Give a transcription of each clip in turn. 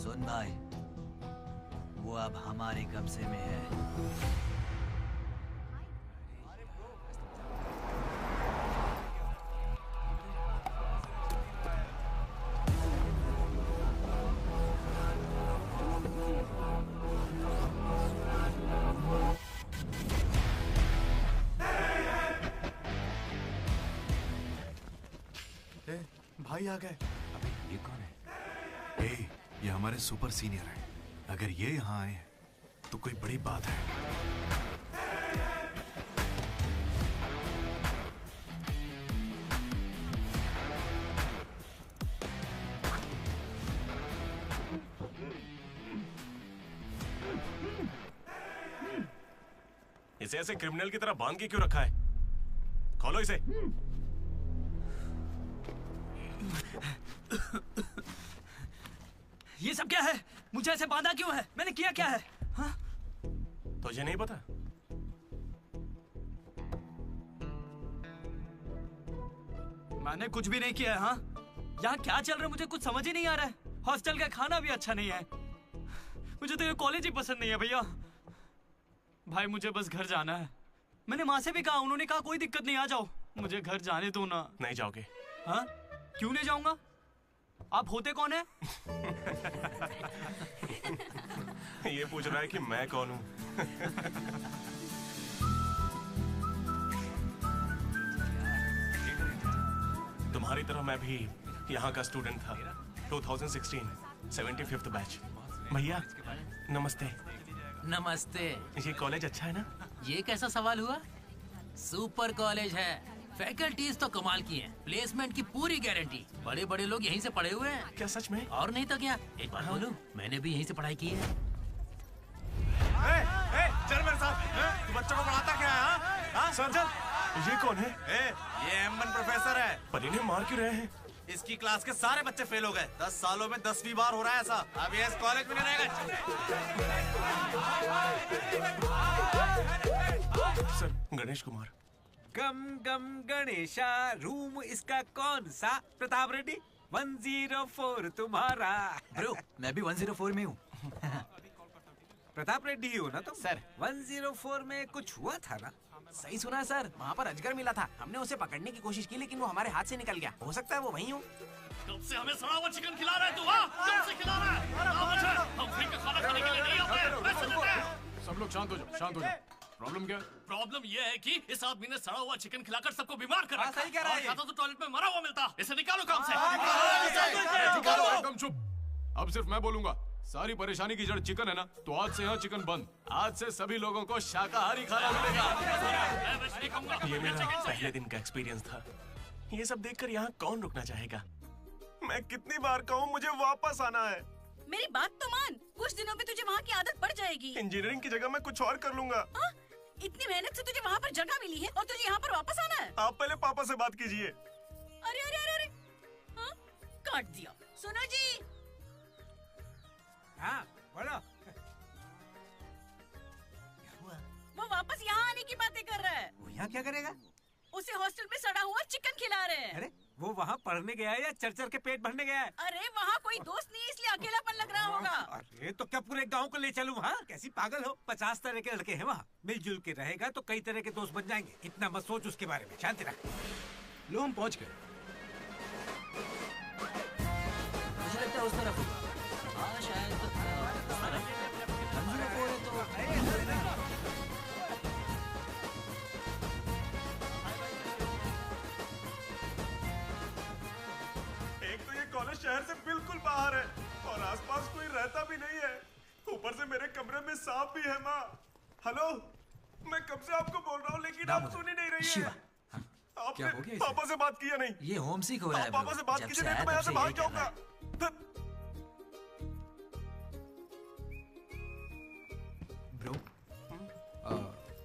सुन भाई, वो अब हमारे कब्जे में है। भाई आ गए। अबे ये कौन है? ये हमारे सुपर सीनियर हैं। अगर ये यहाँ आए तो कोई बड़ी बात है। इसे ऐसे क्रिमिनल की तरह बांध के क्यों रखा है? खोलो इसे। ये सब क्या है? मुझे ऐसे बांधा क्यों है? मैंने किया क्या है? हाँ? तुझे नहीं पता? मैंने कुछ भी नहीं किया है। हाँ? यहाँ क्या चल रहा है मुझे कुछ समझ ही नहीं आ रहा है। हॉस्टल का खाना भी अच्छा नहीं है। मुझे तो ये कॉलेज ही पसंद नहीं है भैया। भाई मुझे बस घर जाना है। मैंने माँ से भी कहा, उन्होंने कहा कोई दिक्कत नहीं, आ जाओ। मुझे घर जाने दो ना। नहीं जाओगे? हाँ? क्यों नहीं जाऊंगा? आप होते कौन है? ये पूछ रहा है कि मैं कौन हूँ। तुम्हारी तरह मैं भी यहाँ का स्टूडेंट था। 2016 75th बैच। भैया नमस्ते। नमस्ते। ये कॉलेज अच्छा है ना? ये कैसा सवाल हुआ? सुपर कॉलेज है। फैकल्टीज तो कमाल की हैं। प्लेसमेंट की पूरी गारंटी। बड़े बड़े लोग यहीं से पढ़े हुए हैं। क्या सच में? और नहीं तो क्या। एक बात बोलूं, मैंने भी यहीं से पढ़ाई की है। चल मेरे साथ। तू बच्चों को पढ़ाता क्या है? हाँ? सर ये कौन है? ये एमन प्रोफेसर है। पर इन्हें मार क्यों रहे हैं? इसकी क्लास के सारे बच्चे फेल हो गए। 10 सालों में 10वीं बार हो रहा है ऐसा। अब ये इस कॉलेज में नहीं रहेगा। सर गणेश कुमार। गम गम गणेशा। रूम इसका कौन सा? प्रताप रेड्डी 104 तुम्हारा। ब्रो मैं भी 104 में हूँ। प्रताप रेड्डी ही हो ना तुम? सर 104 में कुछ हुआ था ना? सही सुना है सर, वहाँ पर अजगर मिला था। हमने उसे पकड़ने की कोशिश की लेकिन वो हमारे हाथ से निकल गया। हो सकता है वो वहीं हो। कब से हमें सड़ा हुआ चिकन खिला रहा है तू? हाँ? कब से खिला रहा है? हम फ्री का खाना खाने के लिए नहीं आते। पैसे देते हैं। सब लोग शांत हो जाओ, शांत हो जाओ। प्रॉब्लम क्या है? प्रॉब्लम ये है कि इस आदमी ने सड़ा हुआ चिकन खिलाकर सबको बीमार कर रखा। सही कह रहा है। खाता तो टॉयलेट में मरा हुआ मिलता। इसे निकालो काम से। एकदम चुप। अब सिर्फ मैं बोलूंगा। सारी परेशानी की जड़ चिकन है ना, तो आज से यहाँ चिकन बंद। आज से सभी लोगों को शाकाहारी खाना मिलेगा। ये मेरा पहले दिन का एक्सपीरियंस था। ये सब देखकर यहाँ कौन रुकना चाहेगा? मैं कितनी बार कहूँ मुझे वापस आना है। मेरी बात तो मान। कुछ दिनों में तुझे वहाँ की आदत पड़ जाएगी। इंजीनियरिंग की जगह मैं कुछ और कर लूंगा। इतनी मेहनत से तुझे वहाँ पर जगह मिली है और तुझे यहाँ पर वापस आना है? आप पहले पापा से बात कीजिए। अरे अरे अरे अरे, हाँ? काट दिया। सुनो जी। हाँ बोलो। वो वापस यहाँ आने की बातें कर रहा है। वो यहाँ क्या करेगा? उसे हॉस्टल में सड़ा हुआ चिकन खिला रहे हैं। अरे वो वहाँ पढ़ने गया है या चर के पेट भरने गया है? अरे वहाँ कोई दोस्त नहीं इसलिए अकेलापन लग रहा होगा। अरे तो क्या पूरे गांव को ले चलूं? हाँ कैसी पागल हो? 50 तरह के लड़के हैं वहाँ। मिलजुल के रहेगा तो कई तरह के दोस्त बन जाएंगे। इतना मत सोच उसके बारे में। शांति रख। लो हम पहुँच गए। मुझे लगता है उस तरफ होगा। हाँ शायद उस तरफ। 104 है तो एक तो ये कॉलेज शहर से बिल्कुल बाहर है और आसपास कोई रहता भी नहीं है। ऊपर से मेरे कमरे में सांप भी है। माँ हेलो, मैं कब से आपको बोल रहा हूँ लेकिन आप सुन ही नहीं रही है। आपने पापा से बात किया नहीं? ये होम सिक हो रहा है। पापा से बात कीजिए नहीं तो मैं यहाँ से भाग जाऊंगा। ब्रो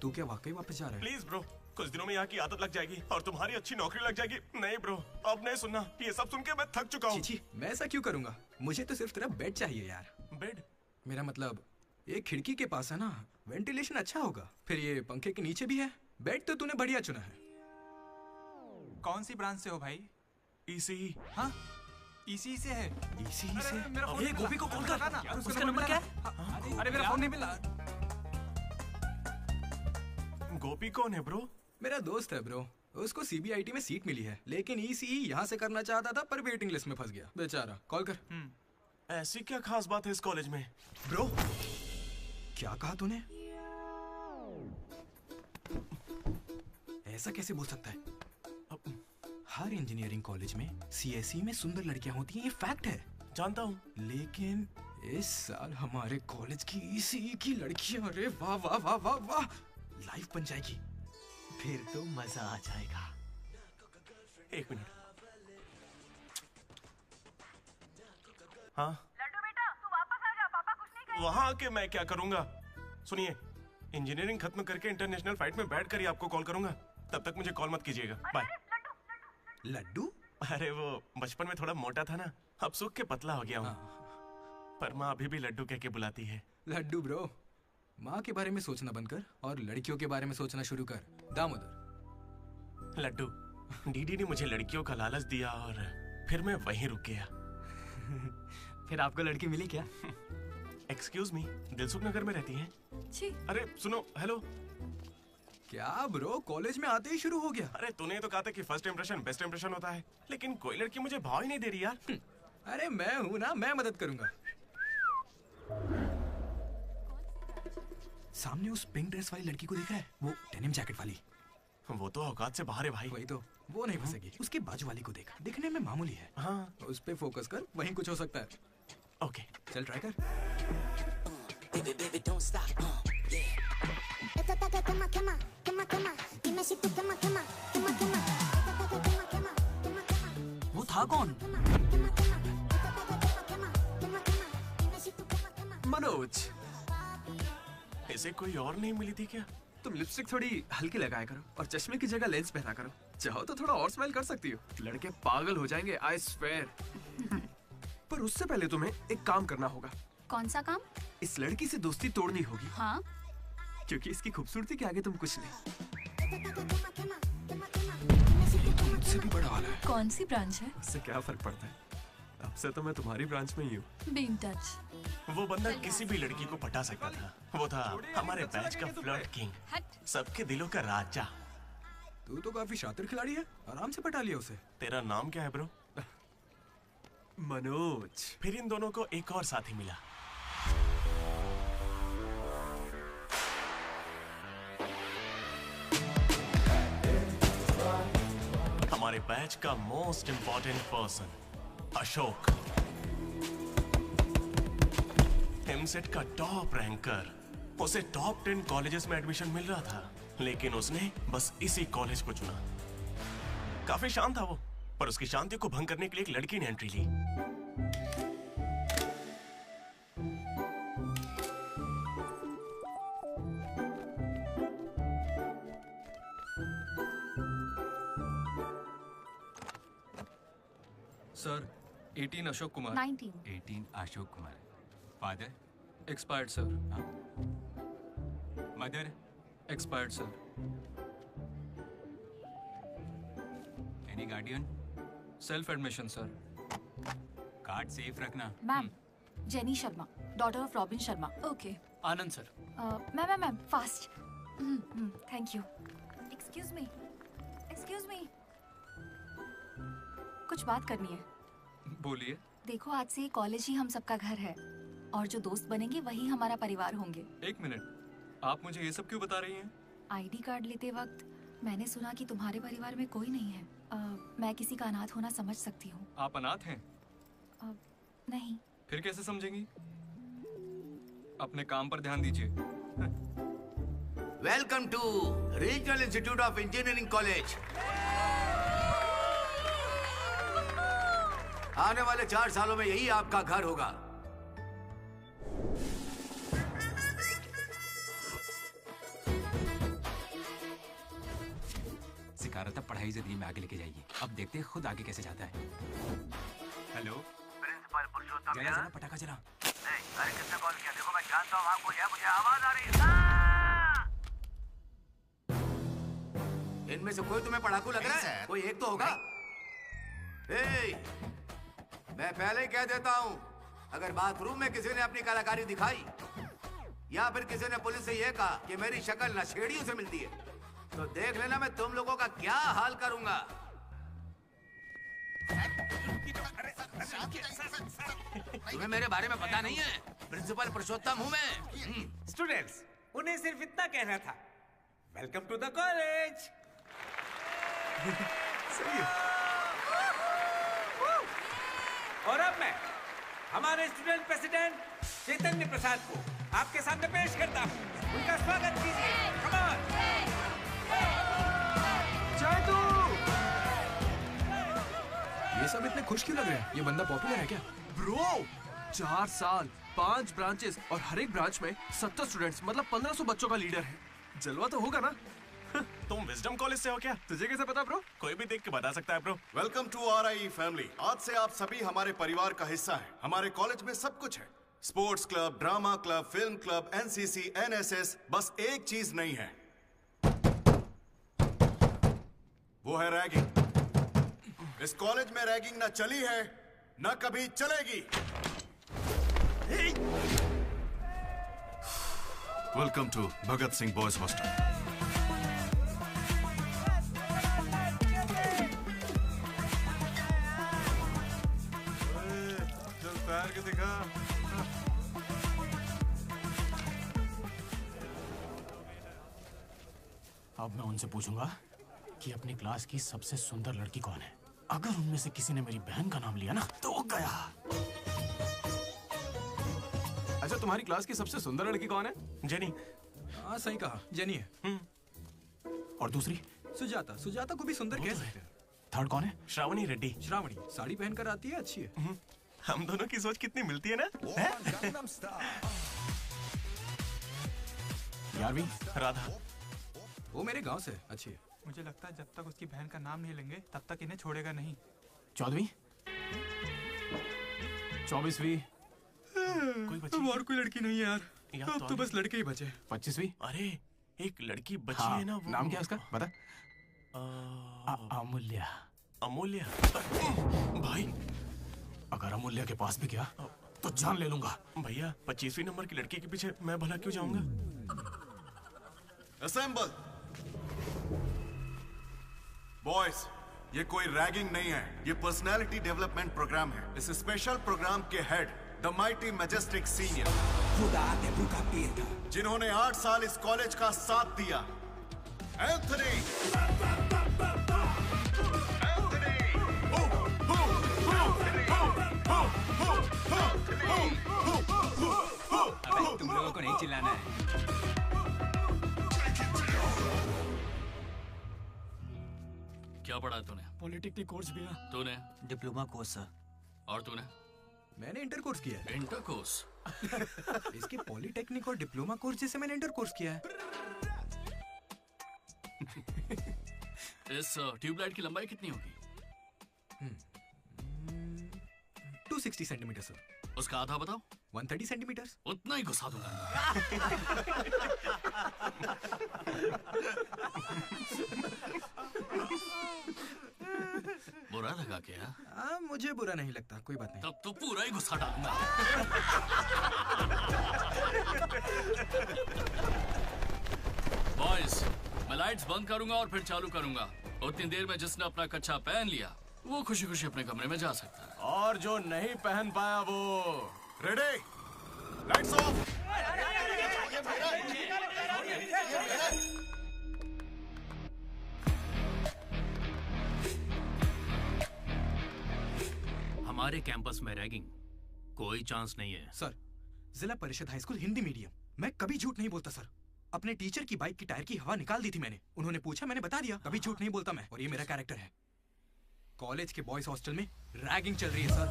तू क्या वाकई वापस जा रहा है? प्लीज ब्रो, कुछ दिनों में यहाँ की आदत लग जाएगी और तुम्हारी अच्छी नौकरी लग जाएगी। नहीं ब्रो, अब नहीं सुनना। ये सब सुन के मैं थक चुका हूँ। मैं ऐसा क्यों करूँगा? मुझे तो सिर्फ तेरा बेड चाहिए यार। बेड? मेरा मतलब ये खिड़की के पास है ना, वेंटिलेशन अच्छा होगा। फिर ये पंखे के नीचे भी है। बेड तो तूने बढ़िया चुना है। कौन सी ब्रांच से हो भाई? ईसीई। हाँ इसी से है। इसी से मेरा फोन ये गोपी को कॉल कर यार, उसका नंबर क्या है? अरे मेरा फोन नहीं मिला। गोपी कौन है ब्रो? मेरा दोस्त है ब्रो। उसको सीबीआईटी में सीट मिली है, लेकिन ईसीई यहाँ से करना चाहता था पर वेटिंग लिस्ट में फंस गया बेचारा। कॉल कर। ऐसी क्या खास बात है इस कॉलेज में? ब्रो क्या कहा तूने? ऐसा कैसे बोल सकता है? हर इंजीनियरिंग कॉलेज में सीएसई में सुंदर लड़कियां होती हैं, ये फैक्ट है। जानता हूँ, लेकिन इस साल हमारे कॉलेज की ईसीई की लड़कियां, अरे वाह वाह वाह वाह वाह, लाइव बन जाएगी। फिर तो मजा आ जाएगा। एक मिनट। हाँ लड्डू बेटा तू वापस आ जा, पापा कुछ नहीं करेंगे। वहां आके मैं क्या करूंगा? सुनिए, इंजीनियरिंग खत्म करके इंटरनेशनल फ्लाइट में बैठ कर ही आपको कॉल करूंगा। तब तक मुझे कॉल मत कीजिएगा। बाय। लड्डू? अरे वो बचपन में थोड़ा मोटा था ना, अब सूख के पतला हो गया हूँ। पर माँ अभी भी लड्डू कह के बुलाती है। लड्डू ब्रो, माँ के बारे में सोचना बंद कर और लड़कियों के बारे में सोचना शुरू कर। दामोदर। लड्डू, डीडी ने मुझे लड़कियों का लालच दिया और फिर मैं वहीं रुक गया। फिर आपको लड़की मिली क्या? एक्सक्यूज मी, दिलसुख नगर में रहती हैं? छी। अरे सुनो, हेलो। क्या ब्रो, कॉलेज में आते ही शुरू हो गया? अरे तूने तो कहा था कि फर्स्ट इंप्रेशन बेस्ट इंप्रेशन होता है, लेकिन कोई लड़की मुझे भाव ही नहीं दे रही यार। अरे मैं हूं ना, मैं मदद करूंगा। सामने उस पिंक ड्रेस वाली लड़की को दिख रहा है? वो डेनिम जैकेट वाली। वो तो औकात से बाहर है भाई। वही तो, वो नहीं फंसेगी। उसके बाजू वाली को देख, दिखने में मामूली है। हाँ, उस पे फोकस कर, वहीं कुछ हो सकता है। ओके, चल ट्राई कर। वो था कौन? मनोज, इसे कोई और नहीं मिली थी क्या? तुम लिपस्टिक थोड़ी हल्की लगाया करो और चश्मे की जगह लेंस पहना करो। चाहो तो थोड़ा और स्माइल कर सकती हो, लड़के पागल हो जाएंगे, आई स्वेयर। पर उससे पहले तुम्हें एक काम करना होगा। कौन सा काम? इस लड़की से दोस्ती तोड़नी होगी। हाँ? क्योंकि इसकी खूबसूरती के आगे तुम कुछ नहीं। मुझसे भी बड़ा वाला है। कौन सी ब्रांच है? उससे क्या फर्क पड़ता है? अब से तो मैं तुम्हारी ब्रांच में ही हूँ। Be in touch. वो बंदा किसी भी लड़की को पटा सकता था। वो था हमारे बैच का फ्लर्ट किंग, सबके दिलों का राजा। तू तो काफी शातिर खिलाड़ी है, आराम से पटा लिया उसे। तेरा नाम क्या है ब्रो? मनोज। फिर इन दोनों को एक और साथी मिला। हमारे बैच का most important person, Ashok. EAMCET का टॉप रैंकर। उसे टॉप 10 कॉलेजेस में एडमिशन मिल रहा था, लेकिन उसने बस इसी कॉलेज को चुना। काफी शांत था वो, पर उसकी शांति को भंग करने के लिए एक लड़की ने एंट्री ली। Sir, 18 Ashok Kumar. 19। Ashok Kumar. Father? Expired sir. Mother? Expired sir. Any guardian? Self admission sir. Card safe रखना। Ma'am, Jenny Sharma, daughter of Robin Sharma. Okay. Anand sir. Ma'am, fast. Thank you. Excuse me. कुछ बात करनी है। बोलिए। देखो, आज से कॉलेज ही हम सबका घर है और जो दोस्त बनेंगे वही हमारा परिवार होंगे। एक मिनट, आप मुझे ये सब क्यों बता रही हैं? आईडी कार्ड लेते वक्त मैंने सुना कि तुम्हारे परिवार में कोई नहीं है। मैं किसी का अनाथ होना समझ सकती हूँ। आप अनाथ हैं? नहीं। फिर कैसे समझेंगी? अपने काम पर ध्यान दीजिए। Welcome to regional institute of engineering college. आने वाले 4 सालों में यही आपका घर होगा। सिखा रहा था पढ़ाई जिंदगी में आगे लेके जाइए। अब देखते हैं खुद आगे कैसे जाता है। हेलो प्रिंसिपल पुरुषोत्तम। जरा पटाखा जरा। अरे किसने कॉल किया? देखो मैं जानता हूँ आपको, मुझे आवाज आ रही है। इनमें से कोई तुम्हें पढ़ाकू लग रहा है? कोई एक तो होगा। मैं पहले ही कह देता हूँ, अगर बाथरूम में किसी ने अपनी कलाकारी दिखाई या फिर किसी ने पुलिस से यह कहा कि मेरी शक्ल नशेड़ियों से मिलती है, तो देख लेना मैं तुम लोगों का क्या हाल करूंगा। तुम्हें मेरे बारे में पता नहीं है? प्रिंसिपल पुरुषोत्तम हूँ मैं। स्टूडेंट्स, उन्हें सिर्फ इतना कहना था, वेलकम टू द कॉलेज। और अब मैं हमारे स्टूडेंट प्रेसिडेंट चैतन्य प्रसाद को आपके सामने पेश करता हूँ। उनका स्वागत कीजिए। Come on. चैतू! ये सब इतने खुश क्यों लग रहे हैं? ये बंदा पॉपुलर है क्या? ब्रो, 4 साल, 5 ब्रांचेस और हर एक ब्रांच में 70 स्टूडेंट्स, मतलब 1500 बच्चों का लीडर है। जलवा तो होगा ना? तुम विजडम कॉलेज से हो क्या? तुझे कैसे पता ब्रो? कोई भी देख के बता सकता है bro. Welcome to RIE family. आज से आप सभी हमारे परिवार का हिस्सा हैं। हमारे कॉलेज में सब कुछ है, sports club, drama club, film club, NCC, NSS। बस एक चीज नहीं है, वो है रैगिंग। इस कॉलेज में रैगिंग ना चली है, ना कभी चलेगी। Welcome to Bhagat Singh boys hostel. के दिखा। अब मैं उनसे पूछूंगा कि अपनी क्लास की सबसे सुंदर लड़की कौन है। अगर उनमें से किसी ने मेरी बहन का नाम लिया ना तो वो गया। अच्छा, तुम्हारी क्लास की सबसे सुंदर लड़की कौन है? जेनी। हाँ सही कहा, जेनी है। और दूसरी? सुजाता। सुजाता को भी सुंदर कह सकते हैं। थर्ड कौन है? श्रावणी रेड्डी। श्रावणी साड़ी पहनकर आती है, अच्छी है। हम दोनों की सोच कितनी मिलती है ना? 11वीं राधा। वो मेरे गांव से, अच्छी है। मुझे लगता है जब तक उसकी बहन का नाम नहीं लेंगे तब तक इन्हें छोड़ेगा नहीं। 14वीं 24वीं कोई बची? अब और कोई लड़की नहीं है यार, अब तो बस लड़के ही बचे। 25वीं अरे एक लड़की बची है ना, वो नाम क्या उसका बता? अमूल्य। अमूल्य भाई, अगर अमूल्य के पास भी गया तो जान ले लूंगा। भैया 25वीं नंबर की लड़की के पीछे मैं भला क्यों जाऊंगा? असेंबल। बॉयज, ये कोई रैगिंग नहीं है, ये पर्सनालिटी डेवलपमेंट प्रोग्राम है। इस स्पेशल प्रोग्राम के head the mighty majestic senior, जिन्होंने 8 साल इस कॉलेज का साथ दिया, एंथनी। तुम लोगों को नहीं चिल्लाना है। क्या पढ़ा है तूने? पॉलिटेक्निक कोर्स भी है। तूने? Diploma course sir. और तूने? मैंने इंटर कोर्स किया है। Inter course? इसके पॉलिटेक्निक और डिप्लोमा कोर्स जैसे मैंने इंटर कोर्स किया है। इस ट्यूबलाइट की लंबाई कितनी होगी? 260 सेंटीमीटर सर। उसका आधा बताओ। 130 सेंटीमीटर। उतना ही घुसा दूंगा। बुरा लगा क्या? मुझे बुरा नहीं लगता, कोई बात नहीं। तब तो पूरा ही गुस्सा डालूंगा। बॉयज, मैं लाइट्स बंद करूंगा और फिर चालू करूंगा। उतनी देर में जिसने अपना कच्छा पहन लिया वो खुशी खुशी अपने कमरे में जा सकता है, और जो नहीं पहन पाया वो रेडी, लाइट्स ऑफ। हमारे कैंपस में रैगिंग कोई चांस नहीं है सर। जिला परिषद हाई स्कूल हिंदी मीडियम, मैं कभी झूठ नहीं बोलता सर। अपने टीचर की बाइक की टायर की हवा निकाल दी थी मैंने। उन्होंने पूछा, मैंने बता दिया। कभी झूठ नहीं बोलता मैं, और ये मेरा कैरेक्टर है। कॉलेज के बॉयज हॉस्टल में रैगिंग चल रही है सर।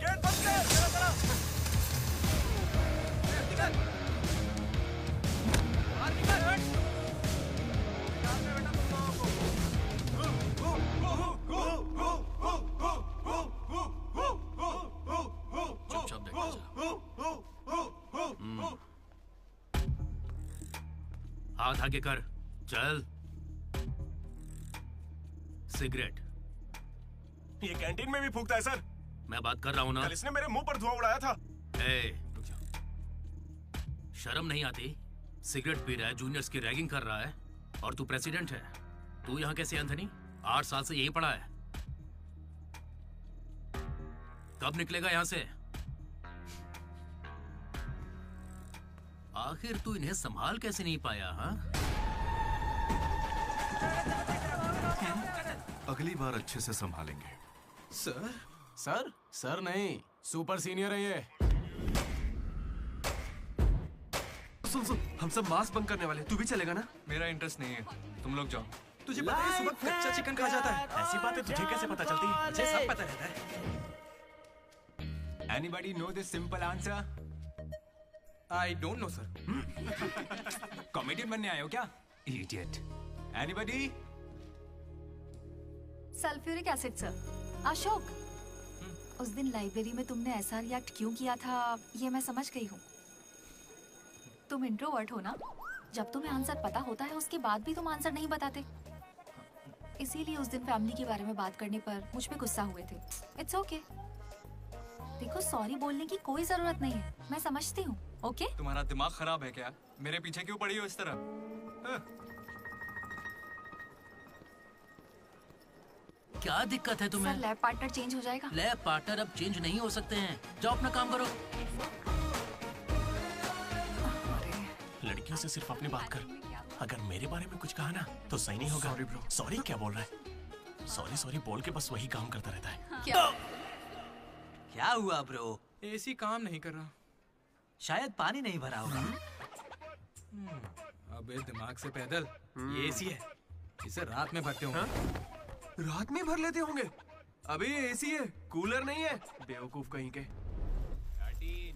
गेट बंद कर, मेरा तरफ। चुपचाप देखते जा। हाथ आगे कर, चल। सिगरेट। ये कैंटीन में भी फूकता है सर। मैं बात कर रहा हूँ ना। कल इसने मेरे मुंह पर धुआं उड़ाया था। शर्म नहीं आती? सिगरेट पी रहा है, जूनियर्स की रैगिंग कर रहा है, और तू प्रेसिडेंट है। तू यहाँ कैसे एंथनी? 8 साल से यहीं पड़ा है। कब निकलेगा यहाँ से? आखिर तू इन्हें संभाल कैसे नहीं पाया? हाँ, अगली बार अच्छे से संभालेंगे। सर? सर? सर नहीं, सुपर सीनियर है ये। सुन सुन, हम सब मास्क बंद करने वाले, तू भी चलेगा ना? मेरा इंटरेस्ट नहीं है, तुम लोग जाओ। तुझे पता है सुबह कच्चा चिकन खा जाता है? ऐसी बातें तुझे कैसे पता चलती? मुझे सब पता रहता है। Anybody know this simple answer? I don't know, sir. Comedian बनने आए हो क्या? Idiot. Anybody? Sulphuric acid sir. Ashok, उस दिन लाइब्रेरी में तुमने ऐसा रिएक्ट क्यों किया था, ये मैं समझ गई हूँ। तुम इंट्रोवर्ट हो ना? जब तुम्हें आंसर पता होता है उसके बाद भी तुम आंसर नहीं बताते। इसीलिए उस दिन फैमिली के बारे में बात करने पर मुझ पे गुस्सा हुए थे। It's okay. देखो, सॉरी बोलने की कोई जरूरत नहीं है, मैं समझती हूँ। ओके? तुम्हारा दिमाग खराब है क्या? मेरे पीछे क्यों पड़ी हो इस तरह? क्या दिक्कत है तुम्हें? सर, लैब पार्टनर चेंज हो जाएगा। लैब पार्टनर अब चेंज नहीं हो सकते हैं। जाओ अपना काम करो। लड़कियों से सिर्फ अपनी बात कर। अगर मेरे बारे में कुछ कहा ना तो सही नहीं होगा। Sorry bro. सॉरी क्या बोल रहा है? सॉरी सॉरी बोल के बस वही काम करता रहता है। क्या हुआ ब्रो? एसी काम नहीं कर रहा। शायद पानी नहीं भरा होगा। अबे दिमाग से पैदल। ये एसी है, इसे रात में भरते होंगे। रात में भर लेते होंगे? अबे ये एसी है, कूलर नहीं है। बेवकूफ कहीं के।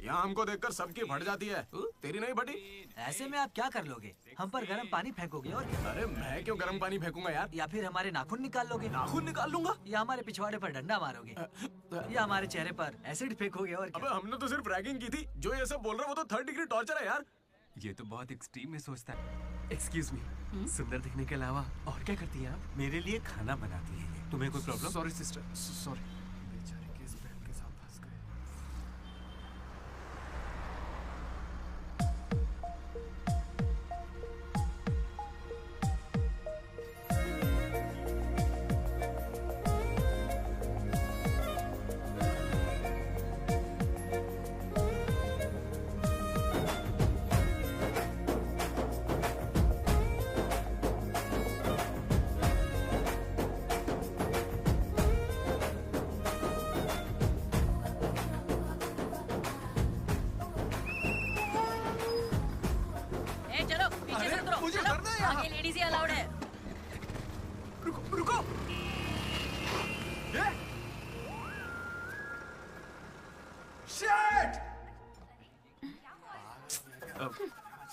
यहाँ हमको देखकर सबकी फट जाती है, तेरी नहीं फटी? ऐसे में आप क्या कर लोगे? हम पर गर्म पानी फेंकोगे और क्या? अरे मैं क्यों गर्म पानी फेंकूंगा यार? या फिर हमारे नाखून निकाल लोगे? नाखून निकाल लूंगा? या हमारे पिछवाड़े पर डंडा मारोगे? या हमारे चेहरे पर एसिड फेंकोगे और क्या? अबे हमने तो सिर्फ रैगिंग की थी। जो ये सब बोल रहा है वो तो 3rd डिग्री टॉर्चर है यार। ये तो बहुत एक्सट्रीम में सोचता है। एक्सक्यूज मी, सुंदर दिखने के अलावा और क्या करती हैं आप? मेरे लिए खाना बनाती है। तुम्हें कोई प्रॉब्लम? Sorry sister, sorry. बेचारे किस बहन के साथ फंस गए।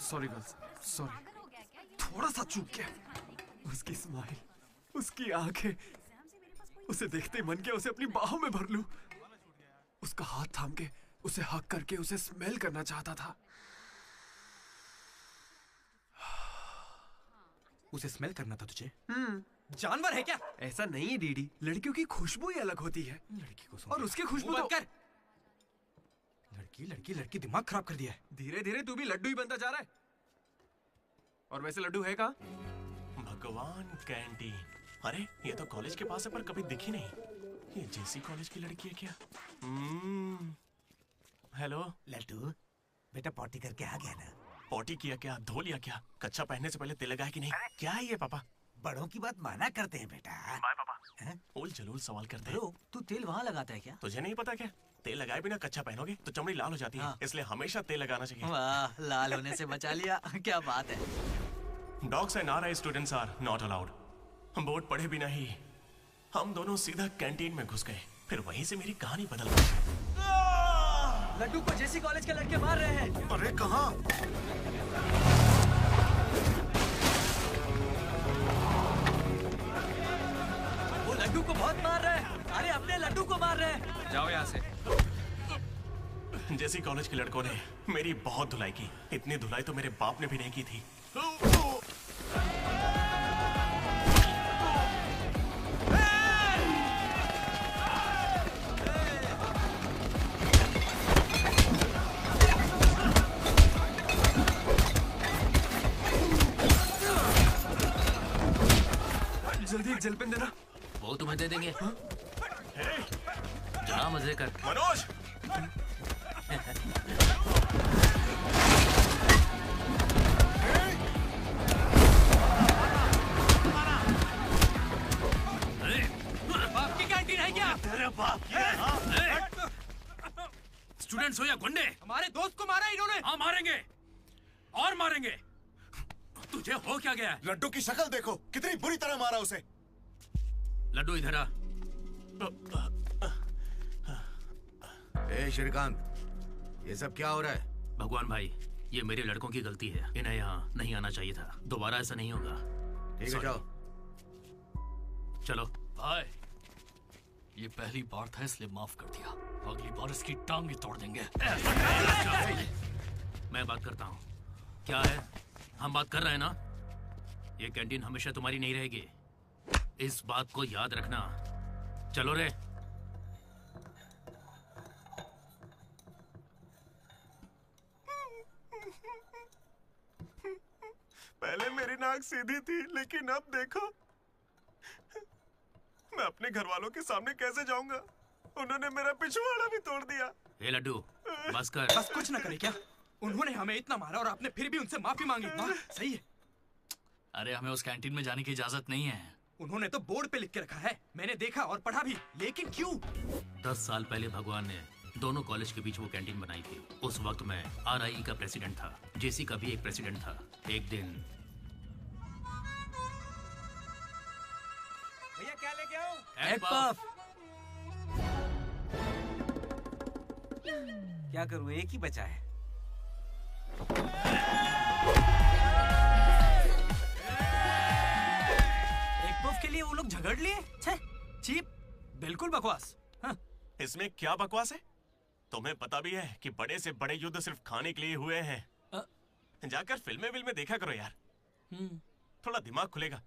Sorry girls, sorry. थोड़ा सा चूक गया। उसकी स्माइल, उसकी आंखें, उसे देखते ही मन किया उसे अपनी बाहों में भर लूं। उसका हाथ थाम के उसे हक करके उसे स्मेल करना चाहता था। उसे स्मेल करना था तुझे? जानवर है क्या? ऐसा नहीं है डीडी, लड़कियों की खुशबू ही अलग होती है। लड़की को और उसकी खुशबू तो... कर। लड़की दिमाग खराब कर दिया है। धीरे धीरे तू भी लड्डू ही बनता जा रहा है। और वैसे लड्डू है कहाँ? भगवान, कैंटीन। अरे ये तो कॉलेज के पास है पर कभी दिखी नहीं। ये जेसी कॉलेज की लड़की है क्या? हेलो लड्डू, बेटा पॉटी करके आ गया ना? पॉटी किया क्या? धो लिया क्या? कच्चा पहनने से पहले तेल लगाया कि नहीं? क्या है ये पापा? बड़ों की बात माना करते हैं बेटा। बाय पापा। उल जलूल सवाल करते हैं। तू तेल वहाँ लगाता है क्या? तुझे नहीं पता क्या? तेल लगाए बिना कच्चा पहनोगे तो चमड़ी लाल हो जाती है। इसलिए हमेशा तेल लगाना चाहिए। वाह, लाल होने से बचा लिया। क्या बात है। Dogs and RI students are not allowed. हम बोर्ड पढ़े बिना ही हम दोनों सीधा कैंटीन में घुस गए। फिर वहीं से मेरी कहानी बदल गई। लड्डू को जेसी कॉलेज के लड़के मार रहे हैं। अरे कहाँ? वो लड्डू को बहुत मार रहे हैं। अरे अपने लड्डू को मार रहे हैं। जाओ यहाँ से। जेसी कॉलेज के लड़कों ने मेरी बहुत धुलाई की। इतनी धुलाई तो मेरे बाप ने भी नहीं की थी। जल्दी एक जेल पेन देना। वो तुम्हें दे देंगे। जा मजे कर। मनोज बाप की कैंटीन है क्या? तेरे बाप की स्टूडेंट्स हो या गुंडे? हमारे दोस्त को मारा इन्होंने। हाँ मारेंगे और मारेंगे। तुझे हो क्या गया? लड्डू की शक्ल देखो, कितनी बुरी तरह मारा उसे। लड्डू इधर आ। ए श्रीकांत, ये सब क्या हो रहा है? भगवान भाई, ये मेरे लड़कों की गलती है। इन्हें यहाँ नहीं आना चाहिए था। दोबारा ऐसा नहीं होगा। ठीक है, जाओ। चलो भाई, ये पहली बार था इसलिए माफ कर दिया। अगली बार इसकी टांग ही तोड़ देंगे। मैं बात करता हूँ। क्या है? हम बात कर रहे हैं ना? ये कैंटीन हमेशा तुम्हारी नहीं रहेगी। इस बात को याद रखना। चलो रे। पहले मेरी नाक सीधी थी, लेकिन अब देखो, मैं अपने घर वालों के सामने कैसे जाऊंगा? उन्होंने मेरा पिछवाड़ा भी तोड़ दिया। ए लड्डू, बस कर। बस कुछ ना करे क्या? उन्होंने हमें इतना मारा और आपने फिर भी उनसे माफी मांगी। वाह, सही है। अरे हमें उस कैंटीन में जाने की इजाजत नहीं है। उन्होंने तो बोर्ड पे लिख के रखा है, मैंने देखा और पढ़ा भी, लेकिन क्यों? 10 साल पहले भगवान ने दोनों कॉलेज के बीच वो कैंटीन बनाई थी। उस वक्त मैं RIE का प्रेसिडेंट था। JC का भी एक प्रेसिडेंट था। एक दिन भैया क्या लेके आऊं? Egg puff. क्या करूं, एक ही बचा है। एक पफ के लिए वो लोग झगड़ लिए। छे, चीप, बिल्कुल बकवास। हाँ। इसमें क्या बकवास है? तुम्हें पता भी है कि बड़े से बड़े युद्ध सिर्फ खाने के लिए हुए हैं। जाकर फिल्में विल्में देखा करो यार, थोड़ा दिमाग खुलेगा।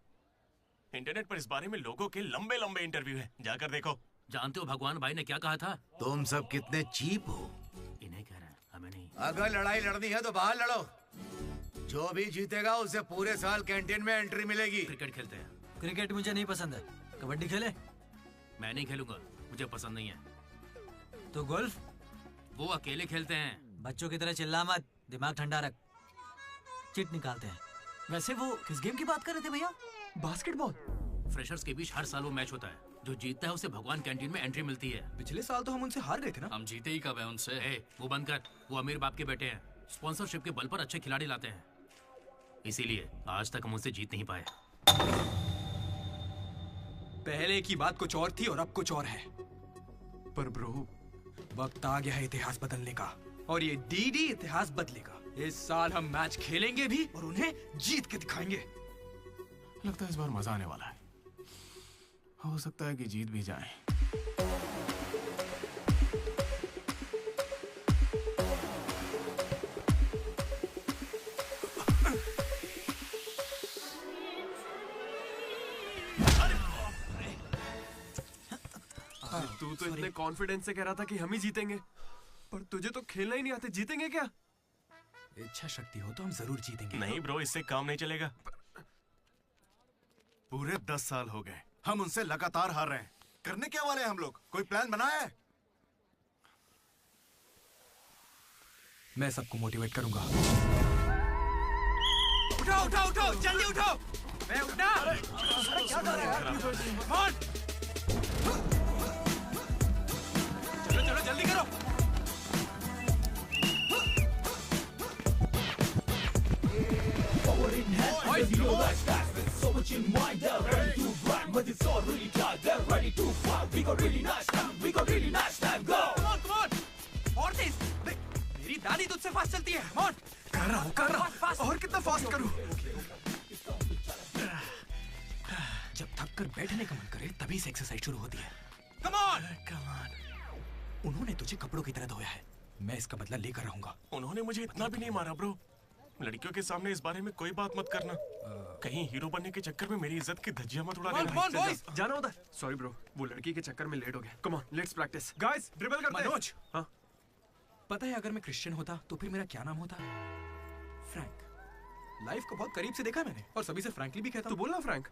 इंटरनेट पर इस बारे में लोगों के लंबे लंबे इंटरव्यू हैं, जाकर देखो। जानते हो भगवान भाई ने क्या कहा था? तुम सब कितने चीप हो। इन्हें कह रहे हैं, हमें नहीं। अगर लड़ाई लड़नी है तो बाहर लड़ो। जो भी जीतेगा उसे पूरे साल कैंटीन में एंट्री मिलेगी। क्रिकेट खेलते हैं। क्रिकेट मुझे नहीं पसंद है। कबड्डी खेले? मैं नहीं खेलूंगा, मुझे पसंद नहीं है। तो गोल्फ? वो अकेले खेलते हैं। बच्चों की तरह चिल्ला मत, दिमाग ठंडा रख। चिट निकालते हैं। वैसे वो किस गेम की बात कर रहे थे भैया? बास्केटबॉल। फ्रेशर्स के बीच हर साल वो मैच होता है। जो जीतता है उसे भगवान कैंटीन में एंट्री मिलती है। पिछले साल तो हम उनसे हार गए थे ना? हम जीते ही कब है उनसे? वो बंद कर। वो अमीर बाप के बेटे हैं। स्पॉन्सरशिप के बल पर अच्छे खिलाड़ी लाते हैं, इसीलिए आज तक हम उनसे जीत नहीं पाए। पहले की बात कुछ और थी और अब कुछ और है। पर ब्रो, वक्त आ गया है इतिहास बदलने का, और ये DD इतिहास बदलेगा। इस साल हम मैच खेलेंगे भी और उन्हें जीत के दिखाएंगे। लगता है इस बार मजा आने वाला है। हो सकता है कि जीत भी जाए। तू तो इतने कॉन्फिडेंस से कह रहा था कि हम ही जीतेंगे, पर तुझे तो खेलना ही नहीं आते। जीतेंगे क्या? इच्छा शक्ति हो तो हम जरूर जीतेंगे। नहीं ब्रो, इससे काम नहीं चलेगा। पूरे 10 साल हो गए, हम उनसे लगातार हार रहे हैं। करने क्या वाले हैं हम लोग? कोई प्लान बनाया है? मैं सबको मोटिवेट करूंगा। उठाओ उठाओ उठाओ, जल्दी उठाओ। मैं उठना। क्या कर रहे हैं यार? चलो चलो जल्दी करो। मेरी दादी तुझसे फास्ट चलती है। कर रहा हूँ। और कितना फास्ट करूँ? जब थक कर बैठने का मन करे तभी से एक्सरसाइज शुरू होती है। Come on! उन्होंने तुझे कपड़ों की तरह धोया है, मैं इसका बदला लेकर रहूंगा। उन्होंने मुझे इतना भी नहीं मारा ब्रो। लड़कियों के सामने इस बारे में कोई बात मत करना। कहीं हीरो बनने के चक्कर में मेरी इज्जत की धज्जियां मत उड़ा देना। जाना होता है। सॉरी ब्रो, वो लड़की के चक्कर में लेट हो गया। Come on, let's practice. Guys, dribble करते हैं। मनोज, हाँ? पता है अगर मैं क्रिश्चियन होता तो फिर मेरा क्या नाम होता? फ्रैंक। लाइफ को बहुत करीब से देखा मैंने और सभी से फ्रैंकली भी कहता हूं। तो बोलना फ्रैंक।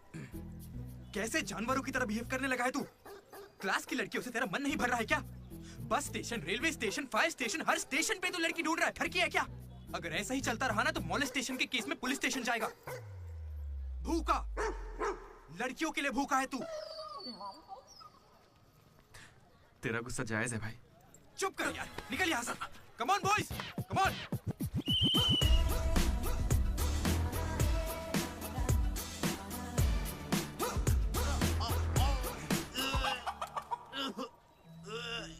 कैसे जानवरों की तरह बिहेव करने लगा है तू? क्लास की लड़कियों से तेरा मन नहीं भर रहा है क्या? Bus station, railway station, fire station, हर स्टेशन पे तू लड़की ढूंढ रहा है। ठरकी है क्या? अगर ऐसा ही चलता रहा ना तो मोलेस्टेशन के केस में पुलिस स्टेशन जाएगा। भूखा, लड़कियों के लिए भूखा है तू। तेरा गुस्सा जायज है भाई। चुप कर यार, निकल यहाँ से। Come on boys, come on.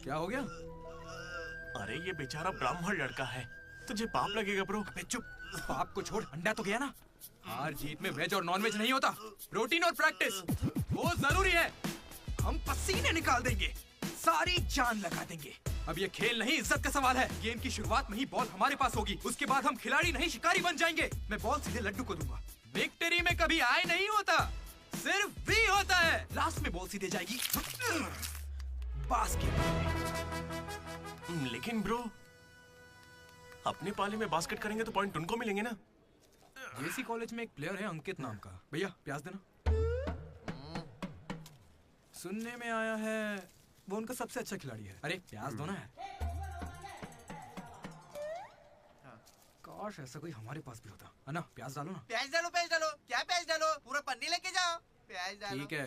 क्या हो गया? अरे ये बेचारा ब्राह्मण लड़का है, तुझे पाप लगेगा ब्रो। अबे चुप, पाप को छोड़, अंडा तो गया ना। हार जीत में वेज और नॉन वेज नहीं होता, प्रोटीन और प्रैक्टिस वो जरूरी है। हम पसीने निकाल देंगे, सारी जान लगा देंगे। अब ये खेल नहीं, इज्जत का सवाल है। गेम की शुरुआत में ही बॉल हमारे पास होगी, उसके बाद हम खिलाड़ी नहीं शिकारी बन जाएंगे। मैं बॉल सीधे लड्डू को दूंगा। विक्ट्री में कभी आए नहीं होता, सिर्फ वी होता है। लास्ट में बॉल सीधे जाएगी बास्केट। लेकिन ब्रो, अपने पाले में बास्केट करेंगे तो पॉइंट उनको मिलेंगे ना। जेसी कॉलेज में एक प्लेयर है अंकित नाम का। भैया प्याज देना। सुनने में आया है वो उनका सबसे अच्छा खिलाड़ी है। अरे प्याज दो ना यार। काश ऐसा कोई हमारे पास भी होता है ना। प्याज डालो ना। प्याज डालो, प्याज डालो। क्या प्याज डालो? पूरा पन्नी लेके जाओ। प्याज डालो। ठीक है,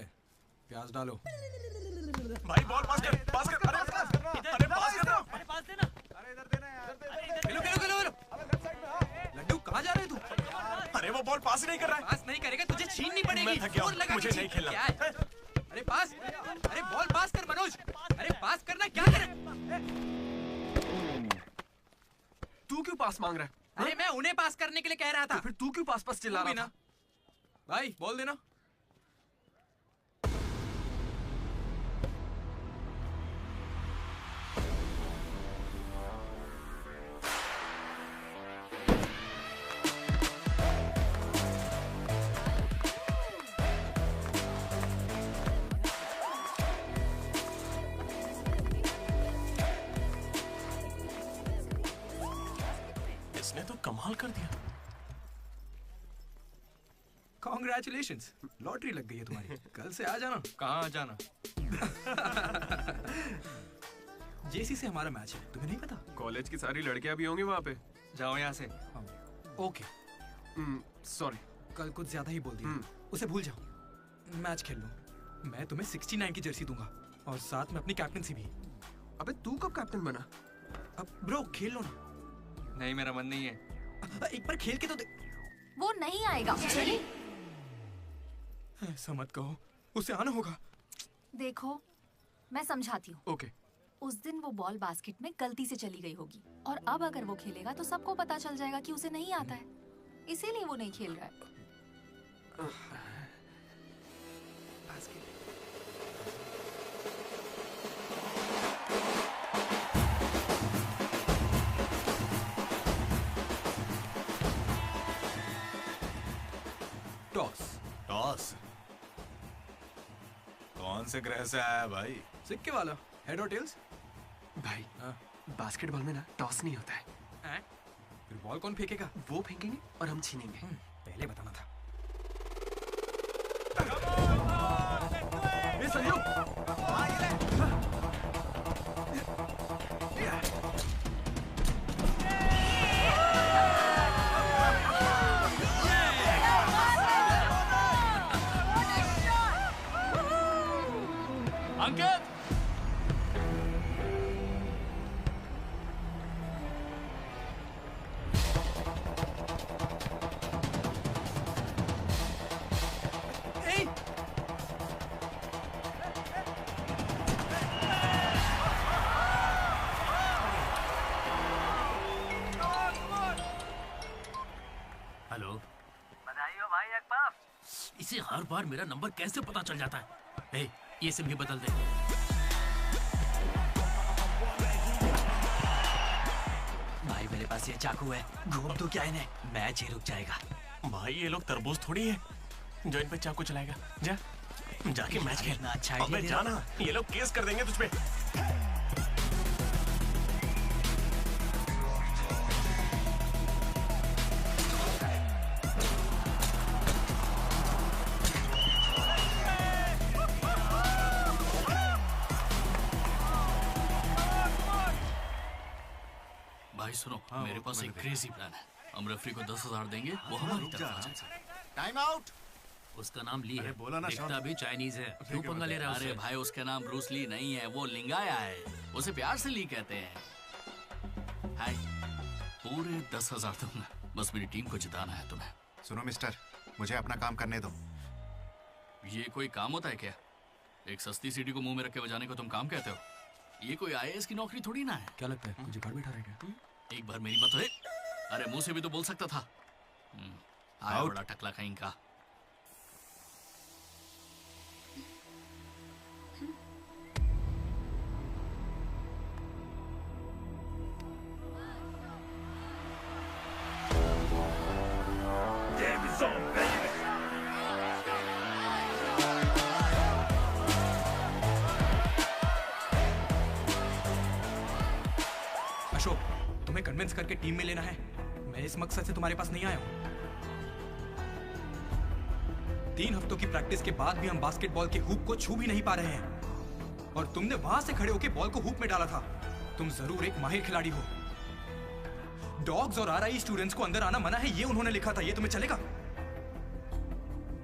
प्याज डालो। भाई बॉल पास कर, पास कर। अरे पास कर, अरे पास कर, अरे पास देना। अरे इधर देना यार। खेलो खेलो खेलो खेलो। लड्डू कहाँ जा रहे हैं तू? अरे वो बॉल पास ही नहीं कर रहा है। पास नहीं करेगा तुझे छीननी पड़ेगी। मैं थक गया हूं, जोर लगा के मुझे नहीं खेलना। क्या है? अरे पास, अरे बॉल पास कर मनोज। अरे पास करना, क्या करे? तू क्यों पास मांग रहा है? अरे मैं उन्हें पास करने के लिए कह रहा था। तो फिर तू क्यों पास चिल्ला रहा था? भाई बॉल देना। इसने तो कमाल कर दिया। Congratulations, लॉटरी लग गई है तुम्हारी। कल से आ जाना। कहाँ आ जाना? जेसी से हमारा मैच है, तुम्हें नहीं पता? कॉलेज की सारी लड़कियां भी होंगी वहाँ पे। जाओ यहाँ से। ओके, सॉरी, कल कुछ ज्यादा ही बोल दिया। उसे भूल जाओ, मैच खेल लो। मैं तुम्हें 69 की जर्सी दूंगा और साथ में अपनी कैप्टनसी भी। अबे तू कब कैप्टन बना? अब ब्रो खेल लो ना। नहीं, मेरा मन नहीं है। एक बार खेल के तो वो नहीं आएगा। चलिए। ऐसा मत कहो, उसे आना होगा। देखो मैं समझाती हूँ। ओके। उस दिन वो बॉल बास्केट में गलती से चली गई होगी और अब अगर वो खेलेगा तो सबको पता चल जाएगा कि उसे नहीं आता है, इसीलिए वो नहीं खेल रहा है। टॉस। टॉस? कौन से ग्रह से आया भाई? सिक्के वाला, हेड और टेल्स। भाई बास्केटबॉल में ना टॉस नहीं होता है। फिर बॉल कौन फेंकेगा? वो फेंकेंगे और हम छीनेंगे। पहले बताना था। ये संयोग। अंकित, हेलो। बधाई हो भाई अकबाब। इसे हर बार मेरा नंबर कैसे पता चल जाता है? ए, ये सिम भी बदल दे। भाई मेरे पास ये चाकू है, घूम तो क्या इन्हें, मैच ही रुक जाएगा। भाई ये लोग तरबूज थोड़ी है जो इन पे चाकू चलाएगा। जा जाके मैच खेल। अच्छा अबे जाना, ये लोग केस कर देंगे तुझ पे। सुनो मेरे पास एक क्रेजी प्लान है। हम रेफरी को 10,000 देंगे, वो हमारी तरफ आ जाएगा। Time out. उसका नाम ली है, बोला ना दिखता भी चाइनीज है। क्यों पंगा ले रहा है? अरे भाई उसका नाम ब्रूस ली नहीं है, वो लिंगाया है। उसे प्यार से ली कहते हैं। हाय, पूरे 10,000 दूंगा, बस मेरी टीम को जिताना है तुम्हें। सुनो मिस्टर, मुझे अपना काम करने दो। ये कोई काम होता है क्या? एक सस्ती सीढ़ी को मुंह में रख के बजाने को तुम काम कहते हो? ये कोई IAS की नौकरी थोड़ी ना है। क्या लगता है मुझे घर बैठा रहेगा? एक बार मेरी बात है। अरे मुंह से भी तो बोल सकता था। आया बड़ा टकला कहीं का। अशोक, तुम्हें कन्विंस करके टीम में लेना है। मैं इस मकसद से तुम्हारे पास नहीं आया हूं। 3 हफ्तों की प्रैक्टिस के बाद भी हम बास्केटबॉल के हुप को छू भी नहीं पा रहे हैं, और तुमने वहां से खड़े होकर बॉल को हुप में डाला था। तुम जरूर एक माहिर खिलाड़ी हो। डॉग्स और RI स्टूडेंट्स को अंदर आना मना है, ये उन्होंने लिखा था। ये तुम्हें चलेगा?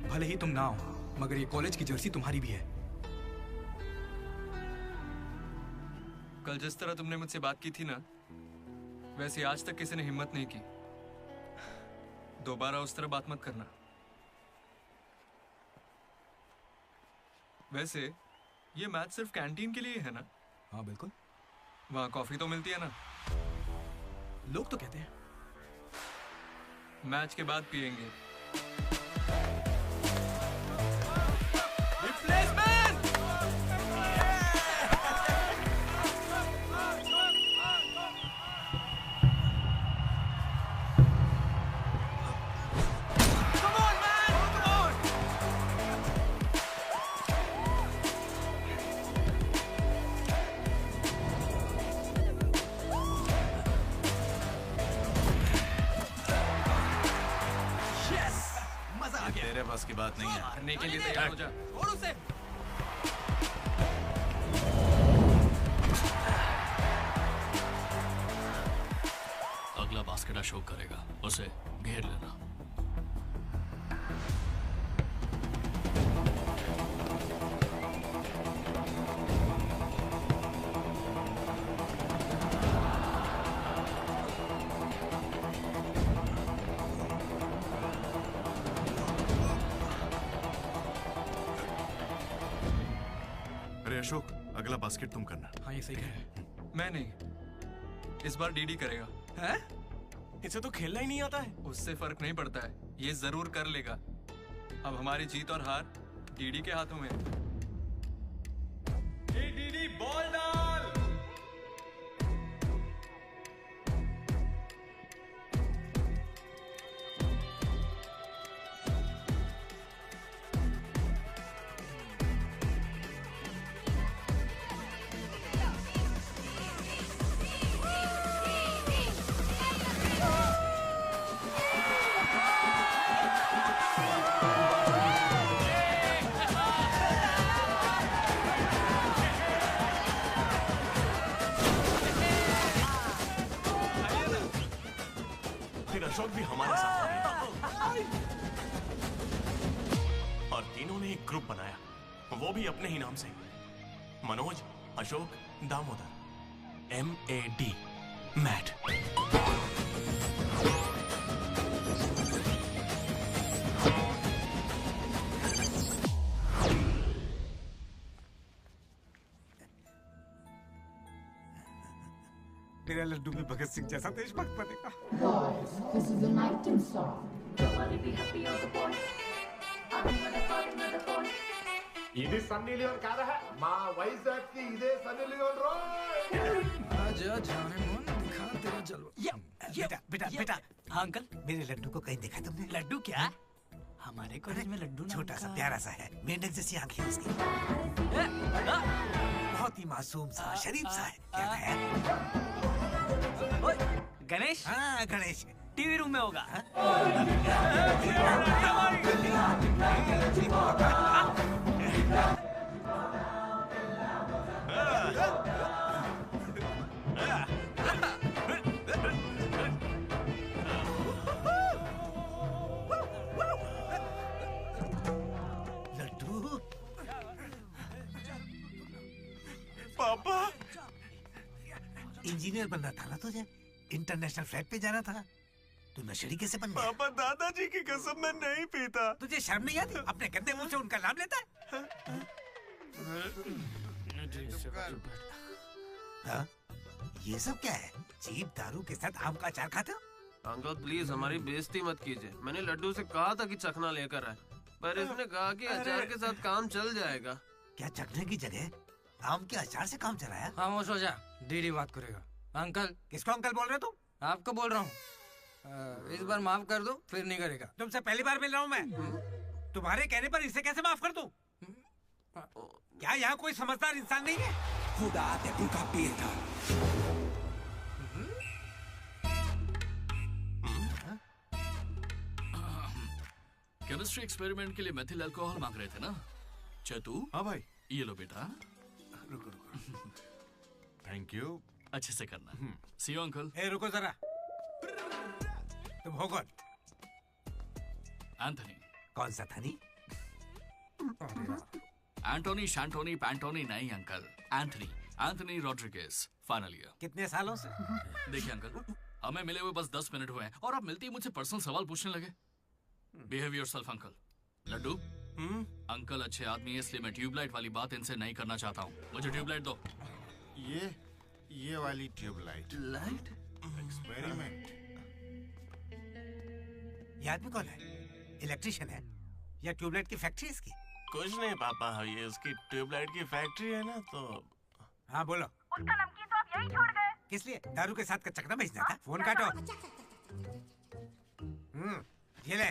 भले ही तुम ना हो, मगर ये कॉलेज की जर्सी तुम्हारी भी है। कल जिस तरह तुमने मुझसे बात की थी ना, वैसे आज तक किसी ने हिम्मत नहीं की। दोबारा उस तरह बात मत करना। वैसे ये मैच सिर्फ कैंटीन के लिए है ना? हाँ बिल्कुल। वहाँ कॉफी तो मिलती है ना? लोग तो कहते हैं। मैच के बाद पियेंगे। तेरे पास की बात नहीं है। करने के लिए तैयार हो जा। छोड़ उसे। अगला बास्केट अशोक करेगा, उसे घेर लेना। अरे अशोक, अगला बास्केट तुम करना। हाँ ये सही कह रहे हैं। मैं नहीं, इस बार डीडी करेगा। हैं? इसे तो खेलना ही नहीं आता है। उससे फर्क नहीं पड़ता है, ये जरूर कर लेगा। अब हमारी जीत और हार डीडी के हाथों में है। डीडी बॉल डाल। फिर अशोक भी हमारे साथ आ गया और तीनों ने एक ग्रुप बनाया, वो भी अपने ही नाम से। मनोज, अशोक, दामोदर। MAD, मैट। मेरा लड्डू में भगत सिंह जैसा देशभक्त बनेगा। Guys, this is the night to start. Nobody be happy on the point. I'm gonna find another point. ఇది సన్నీ లియోన్ కాదా మా వైజాగ్ కి ఇదే సన్నీ లియోన్ రోయ్ आजा जाने मन दिखा तेरा जलवा। बेटा हाँ अंकल, मेरे लड्डू को कहीं देखा तुमने? लड्डू क्या? हमारे कॉलेज में लड्डू नाम छोटा सा का- प्यारा सा है, मेंढक जैसी आंखें उसकी, बहुत ही मासूम सा, शरीफ सा है। क्या है? गणेश? हाँ गणेश। टीवी रूम में होगा। पापा इंजीनियर बनना था ना तुझे, इंटरनेशनल फ्लाइट पे जाना था, तू नशेड़ी कैसे बन गया? पापा दादाजी की कसम मैं नहीं पीता। तुझे शर्म नहीं आती? अपने गंदे मुंह से उनका नाम लेता है? हाँ? ये सब क्या है? चीप दारू के साथ आम का अचार खाते हो? अंकल प्लीज हमारी बेइज्जती मत कीजिए। मैंने लड्डू से कहा था कि चखना लेकर आए, पर इसने कहा कि अचार के साथ काम चल जाएगा। क्या चखने की जगह आम के अचार से काम चलाया? खामोश हो जा, दीदी बात करेगा। अंकल। किसको अंकल बोल रहे हो तुम? आपको बोल रहा हूँ। इस बार माफ कर दो, फिर नहीं करेगा। तुमसे पहली बार मिल रहा हूँ मैं। तुम्हारे कहने पर इसे कैसे माफ कर दूं? क्या यहाँ कोई समझदार इंसान नहीं है? खुदा तेरे का पीर था। केमिस्ट्री एक्सपेरिमेंट के लिए मेथिल अल्कोहल मांग रहे थे ना चतु? हाँ भाई। ये लो बेटा। रुको थैंक यू। अच्छे से करना। सी यू अंकल। ए रुको जरा, तुम हो कौन? एंथनी। कौन सा थनी? एंटोनी शैंटोनी पैंटोनी नहीं uncle, Anthony Anthony Rodriguez, final year. कितने सालों से? देखिए अंकल, हमें मिले हुए बस 10 मिनट हुए हैं और आप मिलते ही मुझसे पर्सनल सवाल पूछने लगे। Behave yourself uncle. Laddu uncle अच्छे आदमी है, इसलिए मैं ट्यूबलाइट वाली बात इनसे नहीं करना चाहता हूँ। मुझे ट्यूबलाइट दो। ये वाली ट्यूबलाइट। Light experiment. ये आदमी कौन है? इलेक्ट्रिशियन है या ट्यूबलाइट की फैक्ट्री है इसकी? कुछ नहीं पापा, ये उसकी ट्यूबलाइट की फैक्ट्री है ना, तो हाँ बोलो। उसका नमकीन तो आप यहीं छोड़ गए। किस लिए? दारू के साथ का चकना भेजना था? फोन काटो। ये ले।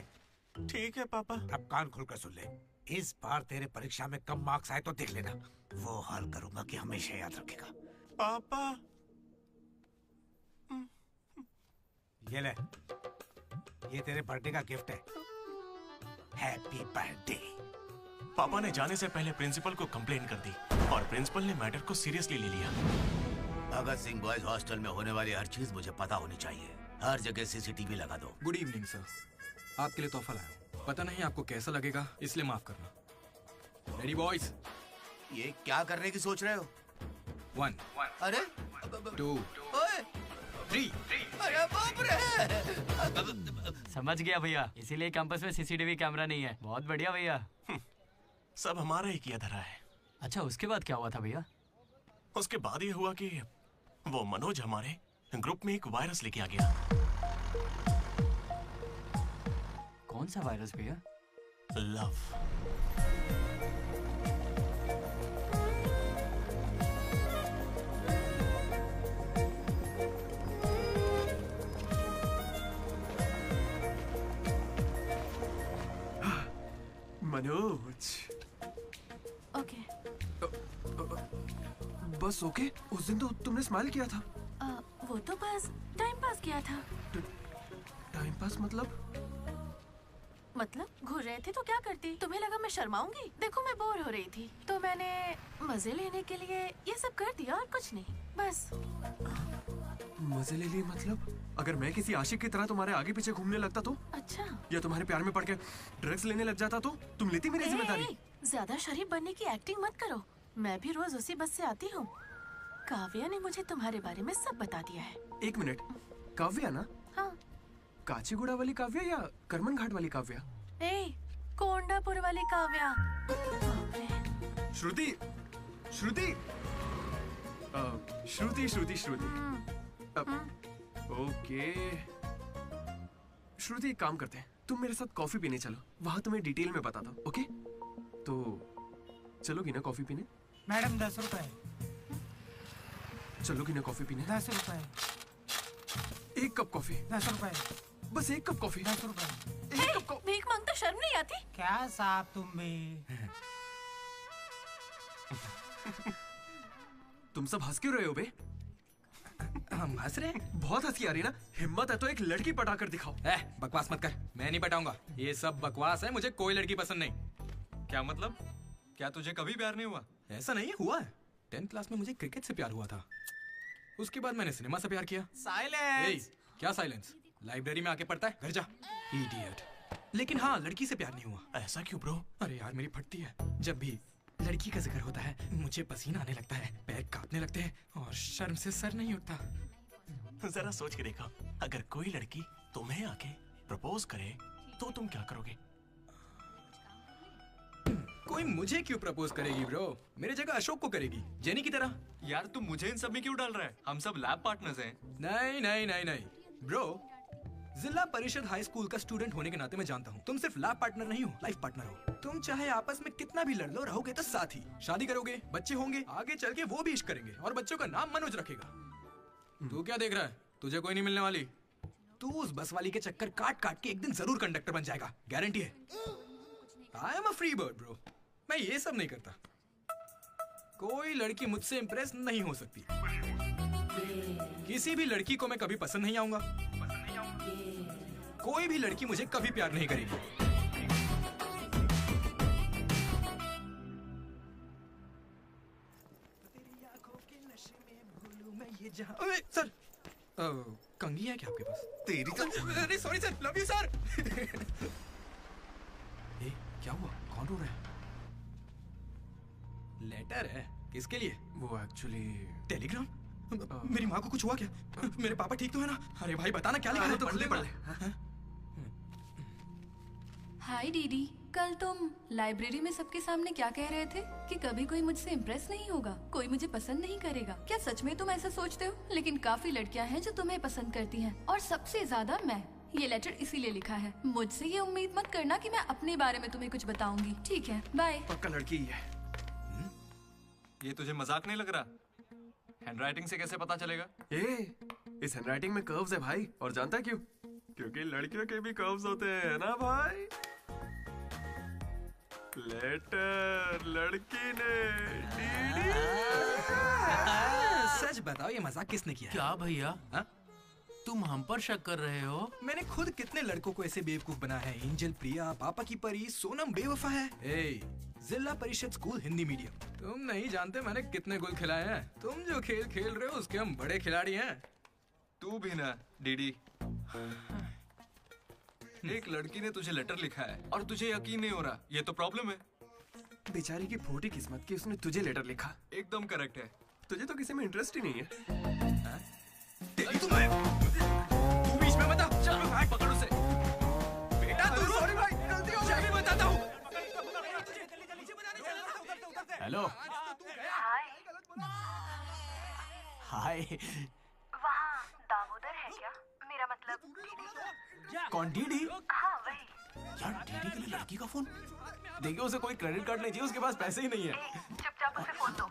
ठीक है पापा। अब कान खोलकर सुन ले। इस बार तेरे परीक्षा में कम मार्क्स आए तो देख लेना, वो हाल करूंगा कि हमेशा याद रखेगा। पापा ये ले, ये तेरे बर्थडे का गिफ्ट है। Happy birthday. पापा ने जाने से पहले प्रिंसिपल को कंप्लेन कर दी और प्रिंसिपल ने मैटर को सीरियसली ले लिया। भगत सिंह बॉयज हॉस्टल में होने वाली हर चीज मुझे पता होनी चाहिए। हर जगह सीसीटीवी लगा दो। गुड इवनिंग सर, आपके लिए तोहफा लाया हूं। पता नहीं आपको कैसा लगेगा, इसलिए माफ करना। Ready boys? ये क्या करने की सोच रहे हो? 1 अरे 2 3। अरे बाप रे! समझ गया भैया, इसीलिए कैंपस में सीसीटीवी कैमरा नहीं है। बहुत बढ़िया भैया। सब हमारा ही किया धरा है। अच्छा उसके बाद क्या हुआ था भैया? उसके बाद ये हुआ कि वो मनोज हमारे ग्रुप में एक वायरस लेके आ गया। कौन सा वायरस भैया? लव। मनोज। ओके। बस ओके? उस दिन तो तुमने स्माइल किया था। वो तो बस टाइम पास किया था। टाइम पास मतलब घूर रहे थे तो क्या करती? तुम्हें लगा मैं शर्माऊंगी? देखो मैं बोर हो रही थी तो मैंने मजे लेने के लिए ये सब कर दिया और कुछ नहीं, बस। मजे ले लिए मतलब? अगर मैं किसी आशिक की तरह तुम्हारे आगे पीछे घूमने लगता तो? अच्छा। या तुम्हारे प्यार में पड़ के ड्रग्स लेने लग जाता तो? तुम लेती मेरी जिम्मेदारी? ज्यादा शरीफ बनने की एक्टिंग मत करो। मैं भी रोज उसी बस से आती हूँ। काव्या ने मुझे तुम्हारे बारे में सब बता दिया है। 1 मिनट, काव्या ना? हाँ। काचीगुड़ा वाली काव्या या करमन घाट वाली काव्या? कोंडापुर वाली काव्या। श्रुति, श्रुति, श्रुति, श्रुति, श्रुति। ओके श्रुति, एक काम करते हैं, तुम मेरे साथ कॉफी पीने चलो, वहां तुम्हें डिटेल में बताता हूँ। ओके तो चलोगी ना कॉफी पीने? मैडम 10 रुपए। चलोगी ना कॉफी पीने? 10 रुपए। 1 कप कॉफी। 10 रुपए। बस 1 कप कॉफी। 10 रुपए। भीख मांगता शर्म नहीं आती? क्या साहब तुम भी? तुम सब हंस क्यों रहे हो बे? हम हंस रहे हैं? बहुत हंसी आ रही ना। हिम्मत है तो एक लड़की पटा कर दिखाओ। बकवास मत कर, मैं नहीं पटाऊंगा। ये सब बकवास है, मुझे कोई लड़की पसंद नहीं। क्या मतलब? क्या तुझे कभी प्यार नहीं हुआ? ऐसा नहीं हुआ है। 10th क्लास में मुझे क्रिकेट से प्यार हुआ था, उसके बाद मैंने सिनेमा से प्यार किया। साइलेंस। क्या साइलेंस? लाइब्रेरी में आके पढ़ता है, घर जा। इडियट। लेकिन हाँ, लड़की से प्यार नहीं हुआ। ऐसा क्यों ब्रो? अरे यार मेरी फटती है जब भी लड़की का जिक्र होता है मुझे पसीना आने लगता है, पैर कांपने लगते हैं और शर्म से सर नहीं उठता। जरा सोच के देखो, अगर कोई लड़की तुम्हें आके प्रपोज करे तो तुम क्या करोगे? कोई मुझे क्यों प्रपोज करेगी ब्रो? मेरे जगह अशोक को करेगी, जेनी की तरह। यार तुम मुझे इन सब में क्यों डाल रहा है? हम सब लैब पार्टनर्स हैं। नहीं नहीं नहीं नहीं ब्रो, जिला परिषद हाई स्कूल का स्टूडेंट होने के नाते मैं जानता हूँ तुम सिर्फ लैब पार्टनर नहीं हो, लाइफ पार्टनर हो। तुम चाहे आपस में कितना भी लड़ लो, रहोगे तो साथ ही। शादी करोगे, बच्चे होंगे, आगे चल के वो भी इश्क करेंगे और बच्चों का नाम मनोज रखेगा। तू क्या देख रहा है? तुझे कोई नहीं मिलने वाली। तू उस बस वाली के चक्कर काट काट के एक दिन जरूर कंडक्टर बन जाएगा, गारंटी है। I am a free bird bro, मैं ये सब नहीं करता। कोई लड़की मुझसे इंप्रेस नहीं हो सकती। किसी भी लड़की को मैं कभी पसंद नहीं आऊंगा। कोई भी लड़की मुझे कभी प्यार नहीं करेगी। अरे सर, कंघी है क्या आपके पास? तेरी तो अरे sorry sir, love you sir. क्या हुआ? कौन रो रहा है? लेटर है? किसके लिए? वो एक्चुअली टेलीग्राम। मेरी माँ को कुछ हुआ क्या? मेरे पापा ठीक तो है ना? अरे भाई बता ना क्या लिखा है? तो पढ़ ले। हाय दीदी, कल तुम लाइब्रेरी में सबके सामने क्या कह रहे थे कि कभी कोई मुझसे इम्प्रेस नहीं होगा, कोई मुझे पसंद नहीं करेगा। क्या सच में तुम ऐसा सोचते हो? लेकिन काफी लड़कियां हैं जो तुम्हें पसंद करती हैं और सबसे ज्यादा मैं। ये लेटर इसीलिए लिखा है। मुझसे ये उम्मीद मत करना कि मैं अपने बारे में तुम्हें कुछ बताऊंगी। ठीक है, बाय। पक्का लड़की ही है। ये तुझे मजाक नहीं लग रहा? हैंडराइटिंग से कैसे पता चलेगा? इस हैंडराइटिंग में कर्व्स है भाई, और जानता है क्यों? क्योंकि लड़कियों के भी कर्व्स होते हैं ना भाई। लेटर लड़की ने सच बताओ, ये मजाक किसने किया? क्या भैया? तुम हम पर शक कर रहे हो? मैंने खुद कितने लड़कों को ऐसे बेवकूफ बनाया है। एंजल, प्रिया, पापा की परी, सोनम बेवफा है। जिला परिषद स्कूल हिंदी मीडियम। तुम नहीं जानते मैंने कितने गोल खिलाए हैं। तुम जो खेल खेल रहे हो उसके हम बड़े खिलाड़ी हैं। तू भी ना डीडी। एक लड़की ने तुझे लेटर लिखा है और तुझे यकीन नहीं हो रहा, ये तो प्रॉब्लम है। बेचारी की फूटी किस्मत की उसने तुझे लेटर लिखा। एकदम करेक्ट है। तुझे तो किसी में इंटरेस्ट ही नहीं है। तू बीच में मत आ। चल भाई पकड़ उसे। बेटा तू सॉरी भाई, गलती हो गई। मैं बताता हूँ। हेलो। हाय। वहाँ दामोदर है क्या? मेरा मतलब डीडी। कौन डीडी? हाँ वही। यार डीडी के लिए लड़की का फोन? देखिए उसे कोई क्रेडिट कार्ड नहीं चाहिए, उसके पास पैसे ही नहीं है। चुपचाप उसे फोन दो।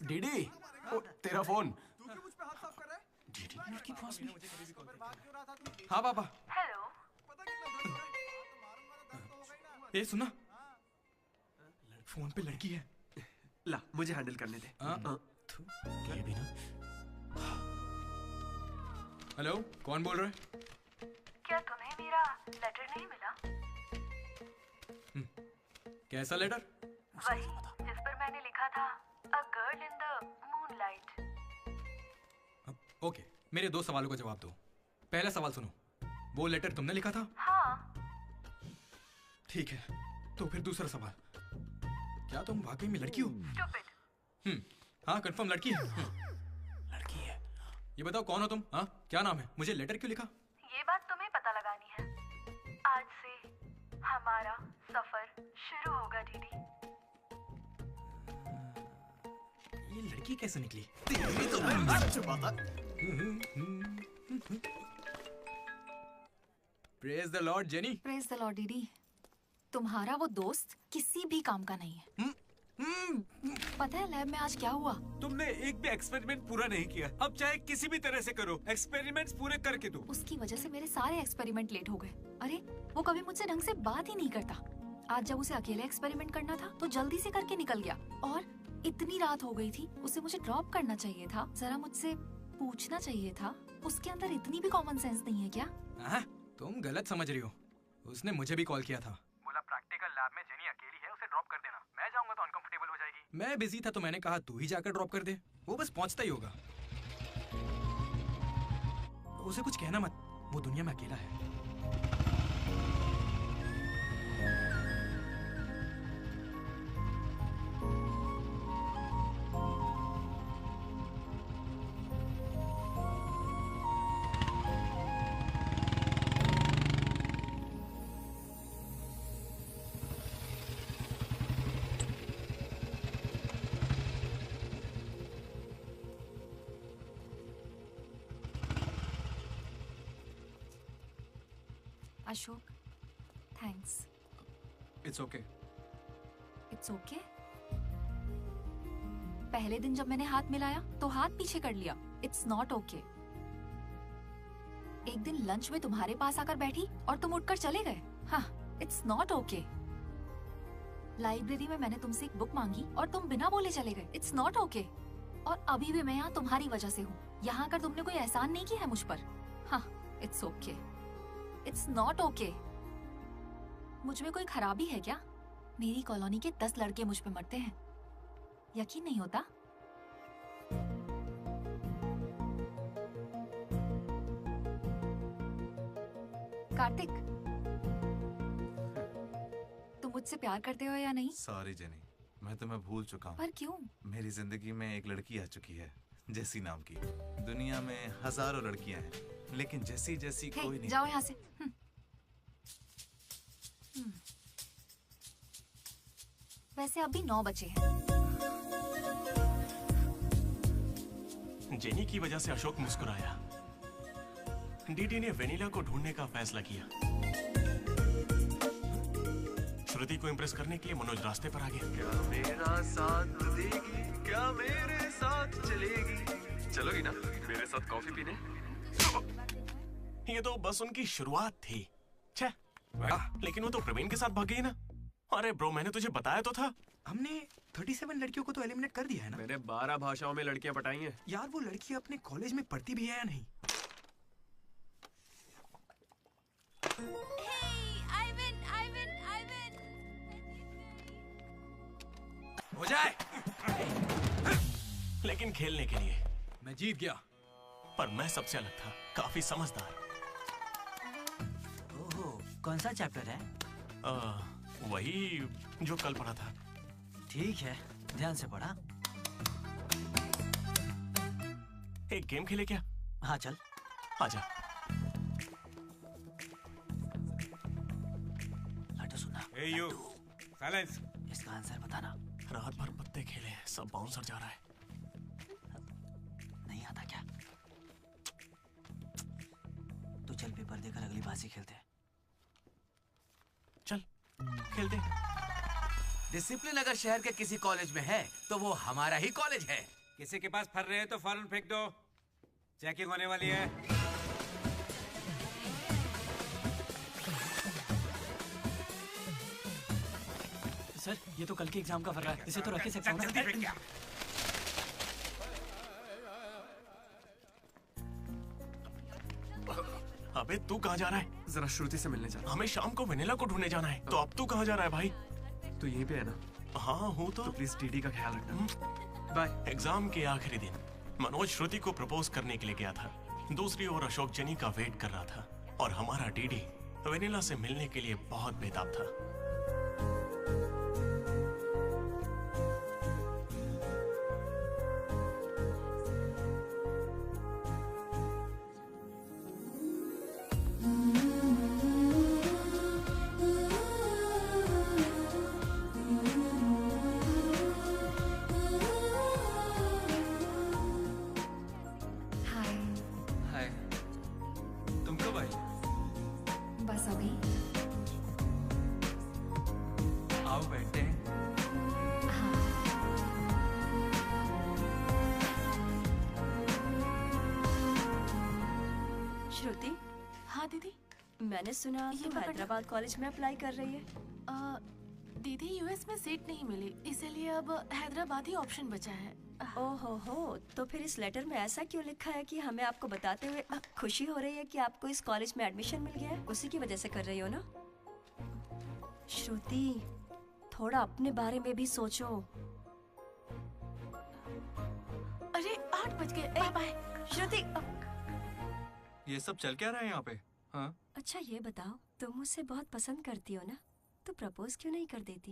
डीडी, तेरा फोन। डीडी की लड़की के पास नहीं। हाँ पापा। हेलो। ये सुना, फोन पे लड़की है। ला मुझे हैंडल करने दे। ये भी ना। हेलो, कौन बोल रहा है? क्या तुम्हें मेरा लेटर नहीं मिला? कैसा लेटर? वही जिस पर मैंने लिखा था a girl in the moonlight. Okay, मेरे 2 सवालों का जवाब दो। पहला सवाल सुनो, वो लेटर तुमने लिखा था? हाँ। ठीक है, तो फिर दूसरा सवाल, क्या तुम वाकई में लड़की हो? हाँ कंफर्म लड़की है। लड़की है। ये बताओ कौन हो तुम? हाँ क्या नाम है? मुझे लेटर क्यों लिखा? ये बात तुम्हें पता लगानी है। आज से हमारा सफर शुरू होगा डीडी। ये लड़की कैसे निकली? Praise the Lord jenny. Praise the Lord DD. तुम्हारा वो दोस्त किसी भी काम का नहीं है। पता है लैब में आज क्या हुआ? तुमने एक भी एक्सपेरिमेंट पूरा नहीं किया। अब चाहे किसी भी तरह से करो, एक्सपेरिमेंट्स पूरे करके दो। उसकी वजह से मेरे सारे एक्सपेरिमेंट लेट हो गए। अरे वो कभी मुझसे ढंग से बात ही नहीं करता। आज जब उसे अकेले एक्सपेरिमेंट करना था तो जल्दी से करके निकल गया। और इतनी रात हो गई थी, उसे मुझे ड्रॉप करना चाहिए था, जरा मुझसे पूछना चाहिए था। उसके अंदर इतनी भी कॉमन सेंस नहीं है क्या? तुम गलत समझ रही हो। उसने मुझे भी कॉल किया था। बोला प्रैक्टिकल लैब में जेनी अकेली है, उसे ड्रॉप कर देना। मैं जाऊंगा तो अनकंफर्टेबल हो जाएगी। मैं बिजी था तो मैंने कहा तू ही जाकर ड्रॉप कर दे, वो बस पहुंचता ही होगा। उसे कुछ कहना मत, वो दुनिया में अकेला है। Ashok, thanks. It's okay. It's okay? पहले दिन जब मैंने हाथ मिलाया तो हाथ पीछे कर लिया। It's not okay. एक दिन लंच में तुम्हारे पास आकर बैठी और तुम उठकर चले गए। हाँ, इट्स नॉट ओके। लाइब्रेरी में मैंने तुमसे एक बुक मांगी और तुम बिना बोले चले गए। It's not okay. और अभी भी मैं यहाँ तुम्हारी वजह से हूँ। यहाँ आकर तुमने कोई एहसान नहीं किया है मुझ पर। हाँ, it's okay. It's not okay. मुझ में कोई खराबी है क्या? मेरी कॉलोनी के 10 लड़के मुझ पे मरते हैं, यकीन नहीं होता? कार्तिक, तुम मुझसे प्यार करते हो या नहीं? सॉरी जेनी, मैं तुम्हें भूल चुका हूँ। पर क्यों? मेरी जिंदगी में एक लड़की आ चुकी है, जेसी नाम की। दुनिया में हजारों लड़कियां हैं, लेकिन जैसी जैसी हे, कोई नहीं। जाओ यहाँ से। वैसे अभी 9 बजे हैं। जेनी की वजह से अशोक मुस्कुराया। डीडी ने वेनिला को ढूंढने का फैसला किया। श्रुति को इम्प्रेस करने के लिए मनोज रास्ते पर आ गया। क्या मेरा साथ देगी, क्या मेरे साथ चलेगी? चलोगी ना मेरे साथ कॉफी पीने? ये तो बस उनकी शुरुआत थी। छे, लेकिन वो तो प्रवीण के साथ भाग गई ना। अरे ब्रो, मैंने तुझे बताया तो था। हमने 37 लड़कियों को तो एलिमिनेट कर दिया है ना। मैंने 12 भाषाओं में लड़कियां पटाई हैं। यार वो लड़की अपने कॉलेज में पढ़ती भी है या नहीं? हो जाए। लेकिन खेलने के लिए मैं जीत गया। पर मैं सबसे अलग था, काफी समझदार। ओहो, कौन सा चैप्टर है? वही जो कल पढ़ा था। ठीक है, ध्यान से पढ़ा। एक गेम खेले क्या? हाँ चल। आजा। लड्डू सुना। Hey you, silence. इसका आंसर बताना। रात भर पत्ते खेले, सब बाउंसर जा रहा है। नहीं आता क्या? तो चल पेपर देकर अगली बाजी खेलते हैं। चल खेलते हैं। डिसिप्लिन अगर शहर के किसी कॉलेज में है तो वो हमारा ही कॉलेज है। किसी के पास फर रहे हैं तो फौरन फेंक दो, चेकिंग होने वाली है। सर, ये तो कल के एग्जाम का फर रहा है, इसे तो रख ही सकता हूँ ना। अबे तू कहाँ जा रहा है? जरा श्रुति से मिलने जा। हमें शाम को वेनिला को ढूंढने जाना है। तो अब तू कहाँ जा रहा है भाई? तो यहीं पे है ना? हाँ हूँ तो प्लीज डीडी का ख्याल रखना। बाय। एग्जाम के आखिरी दिन मनोज श्रुति को प्रपोज करने के लिए गया था। दूसरी ओर अशोक जेनी का वेट कर रहा था और हमारा डीडी वेनिला से मिलने के लिए बहुत बेताब था। मैंने सुना तुम हैदराबाद कॉलेज में अप्लाई कर रही है। दीदी यूएस में सीट नहीं मिली, इसीलिए अब हैदराबाद ही ऑप्शन बचा है। ओहो हो, तो फिर इस लेटर में ऐसा क्यों लिखा है कि हमें आपको बताते हुए खुशी हो रही है कि आपको इस कॉलेज में एडमिशन मिल गया है? उसी की वजह से कर रही हो ना? श्रुति, थोड़ा अपने बारे में भी सोचो। अरे 8 बज गए, बाय बाय। श्रुति, ये सब चल क्या रहा है यहाँ पे? हाँ? अच्छा ये बताओ, तुम मुझसे बहुत पसंद करती हो ना, तो प्रपोज क्यों नहीं कर देती?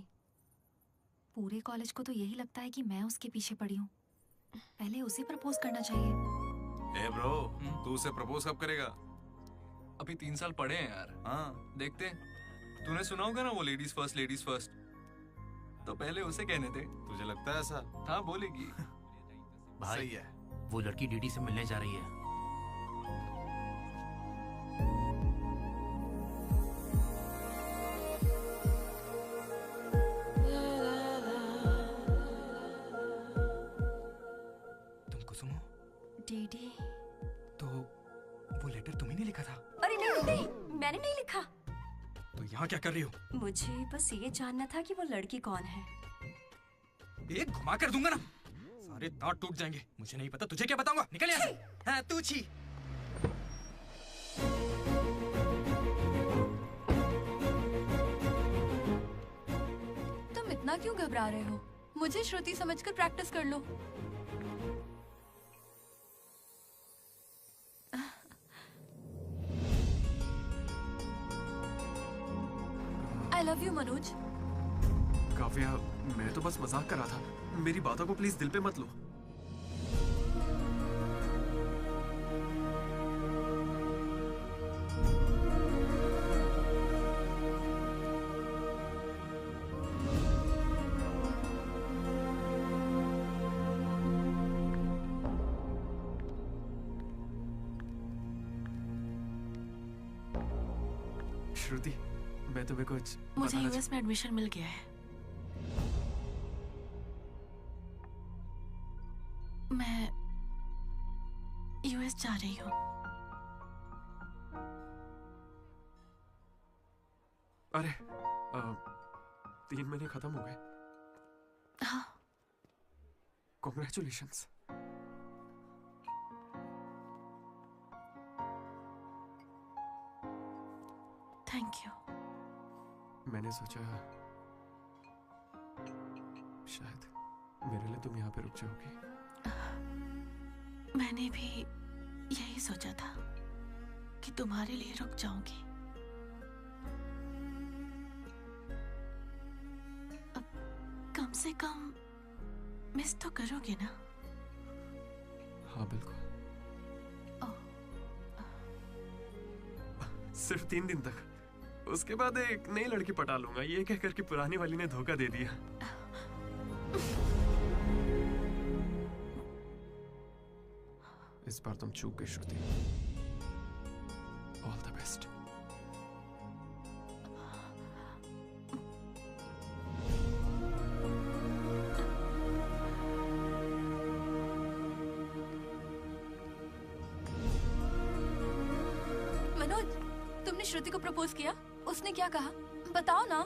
पूरे कॉलेज को तो यही लगता है कि मैं उसके पीछे पड़ी हूँ। पहले उसे प्रपोज करना चाहिए। ए ब्रो, तू उसे प्रपोज कब करेगा? अभी 3 साल पड़े हैं यार। हाँ देखते हैं। तूने सुना होगा ना वो लेडीज फर्स्ट। तो पहले उसे कहने थे। तुझे लगता है ऐसा? हाँ बोलेगी। भाई, सही है। वो लड़की डीडी से मिलने जा रही है। डीडी। तो वो लेटर तुम्ही ने लिखा था? अरे नहीं नहीं, मैंने नहीं लिखा। तो यहाँ क्या कर रही हो? मुझे बस ये जानना था कि वो लड़की कौन है। एक घुमा कर दूंगा ना, सारे दांत टूट जाएंगे। मुझे नहीं पता, तुझे क्या बताऊंगा? निकल यहाँ से। हाँ तू छी। तुम इतना क्यों घबरा रहे हो? मुझे श्रुति समझकर प्रैक्टिस कर लो। I love you, Manoj. Kavya, मैं तो बस मजाक कर रहा था। मेरी बातों को प्लीज दिल पे मत लो। श्रुति, मैं तुम्हें कुछ मुझे यूएस में एडमिशन मिल गया है। मैं यूएस जा रही हूँ। अरे 3 महीने खत्म हो गए। हाँ। कॉन्ग्रेचुलेशंस। Thank you. मैंने सोचा शायद मेरे लिए तुम यहाँ पे रुक जाओगी। मैंने भी यही सोचा था कि तुम्हारे लिए रुक जाऊंगी। अब कम से कम मिस तो करोगे ना? हाँ बिल्कुल। सिर्फ 3 दिन तक, उसके बाद एक नई लड़की पटा लूंगा, ये कहकर कि पुरानी वाली ने धोखा दे दिया। इस बार तुम चूक गई Shruti. All the best. Manoj, तुमने श्रुति को प्रपोज किया? उसने क्या कहा? बताओ ना।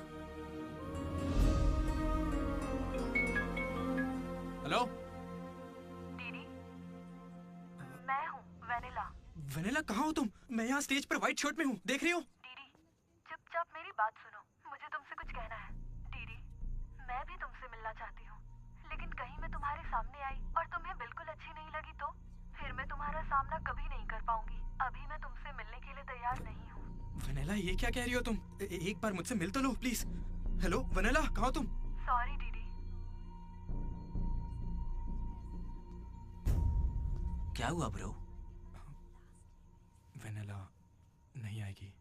हेलो दीदी, मैं हूँ वेनिला। वेनिला, कहाँ हो तुम? मैं यहाँ स्टेज पर व्हाइट शर्ट में हूँ, देख रही हो? दीदी, चुपचाप मेरी बात सुनो, मुझे तुमसे कुछ कहना है। दीदी, मैं भी तुमसे मिलना चाहती हूँ, लेकिन कहीं मैं तुम्हारे सामने आई और तुम्हें बिल्कुल अच्छी नहीं लगी तो फिर मैं तुम्हारा सामना कभी नहीं कर पाऊंगी। अभी मैं तुमसे मिलने के लिए तैयार नहीं हूँ। वेनिला, ये क्या कह रही हो तुम? एक बार मुझसे मिल तो लो प्लीज। हेलो वेनिला, कहाँ हो तुम? सॉरी दीदी। क्या हुआ ब्रो? वेनिला नहीं आएगी।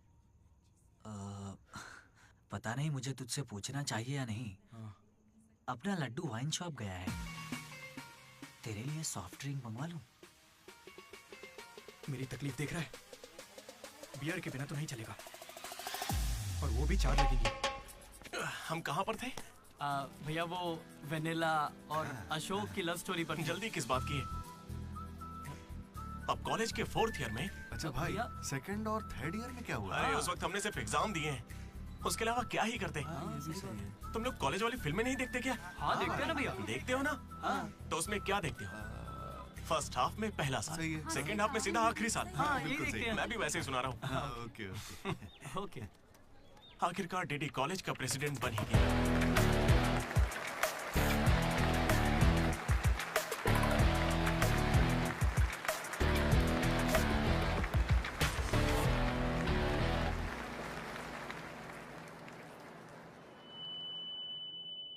पता नहीं, मुझे तुझसे पूछना चाहिए या नहीं। अपना लड्डू वाइन शॉप गया है, तेरे लिए सॉफ्ट ड्रिंक मंगवा लूं? मेरी तकलीफ देख रहा है? बियर के बिना तो नहीं चलेगा, और वो भी 4 लगेगी। हम कहाँ पर थे? भैया वो वेनिला और अशोक की लव स्टोरी पर। जल्दी किस बात की है? अब कॉलेज के 4th ईयर में। अच्छा भाई, 2nd और 3rd ईयर में क्या हुआ? अरे उस वक्त हमने सिर्फ एग्जाम दिए हैं, उसके अलावा क्या ही करते। तुम लोग कॉलेज वाली फिल्में नहीं देखते क्या? हाँ देखते हो ना भैया। देखते हो ना? तो उसमें क्या देखते हो? फर्स्ट हाफ में पहला साल, सेकंड हाफ में सीधा आखिरी साल। हाँ, यही देखते हैं। मैं भी वैसे ही सुना रहा हूँ। Okay okay. आखिरकार डीडी कॉलेज का प्रेसिडेंट बन ही गया।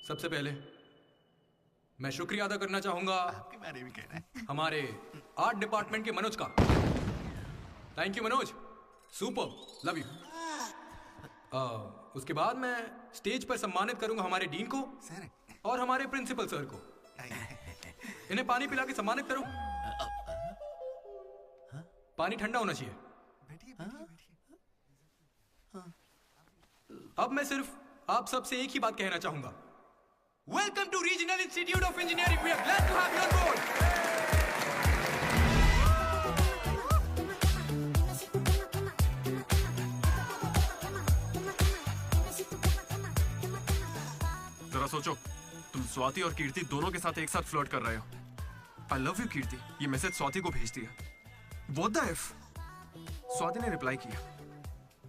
सबसे पहले मैं शुक्रिया अदा करना चाहूंगा आपके बारे में कहना है हमारे आर्ट डिपार्टमेंट के मनोज का। Thank you Manoj, super, love you. उसके बाद मैं स्टेज पर सम्मानित करूंगा हमारे डीन को और हमारे प्रिंसिपल सर को। इन्हें पानी पिला के सम्मानित करो। पानी ठंडा होना चाहिए। अब मैं सिर्फ आप सबसे एक ही बात कहना चाहूंगा। Welcome to Regional Institute of Engineering. We are glad to have you on board. जरा सोचो, तुम स्वाति और कीर्ति दोनों के साथ एक साथ फ्लर्ट कर रहे हो। आई लव यू कीर्ति, ये मैसेज स्वाति को भेज दिया। What the F? स्वाति ने रिप्लाई किया।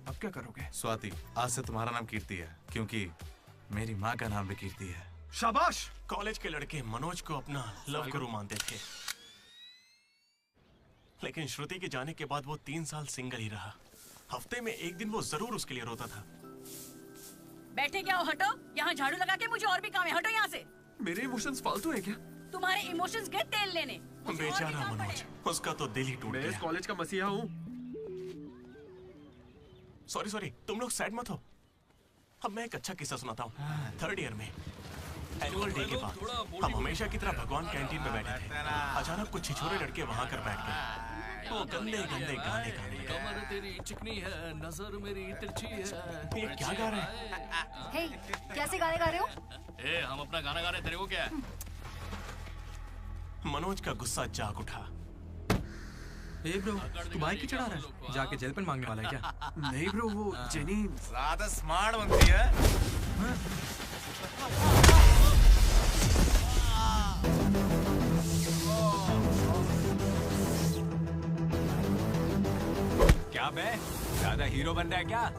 अब क्या करोगे? स्वाति, आज से तुम्हारा नाम कीर्ति है, क्योंकि मेरी माँ का नाम भी कीर्ति है। शाबाश। कॉलेज के लड़के मनोज को अपना लव गुरु मानते थे, लेकिन श्रुति के जाने के बाद वो 3 साल सिंगल ही रहा। हफ्ते में एक दिन वो जरूर उसके लिए रोता था। बैठे क्या हो? हटो, यहाँ झाड़ू लगा के मुझे और भी काम है। हटो यहाँ से। मेरे इमोशंस फालतू हैं क्या? तुम्हारे इमोशंस गए तेल लेने। बेचारा मनोज, उसका तो दिल ही टूट मैं गया। इस कॉलेज का मसीहा हूँ। सॉरी, तुम लोग सैड मत हो। अब मैं एक अच्छा किस्सा सुनाता हूँ। 3rd ईयर में एनुअल डे के बाद हम हमेशा की तरह भगवान कैंटीन में बैठे थे। अचानक कुछ छिछोरे लड़के वहां कर बैठ गए। वो गंदे गाने गाने लगे। कमर तेरी चिकनी है, नजर मेरी तिरछी है। ये क्या गा रहे हैं? हे, कैसे गाने गा रहे हो? ए, हम अपना गाना गा रहे, तेरे को क्या है? मनोज का गुस्सा जाग उठा। ए ब्रो, तू बाइक ही चढ़ा रहा है? जाके जेल पेन मांगने वाला है क्या? नहीं ब्रो, वो जेनी ज्यादा स्मार्ट बनती है। क्या बे, ज्यादा हीरो बन रहा है क्या?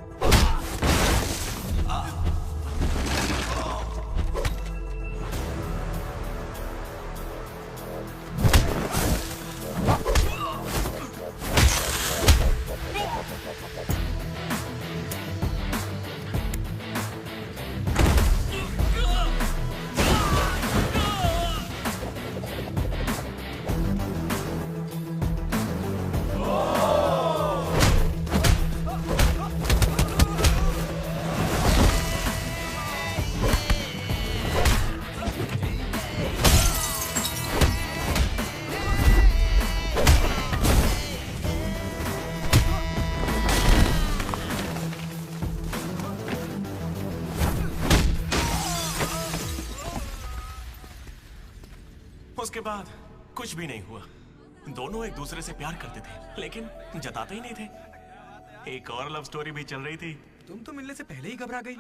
उसके बाद कुछ भी नहीं हुआ। दोनों एक दूसरे से प्यार करते थे, लेकिन जताते ही नहीं थे। एक और लव स्टोरी भी चल रही थी। तुम तो मिलने से पहले ही घबरा गई।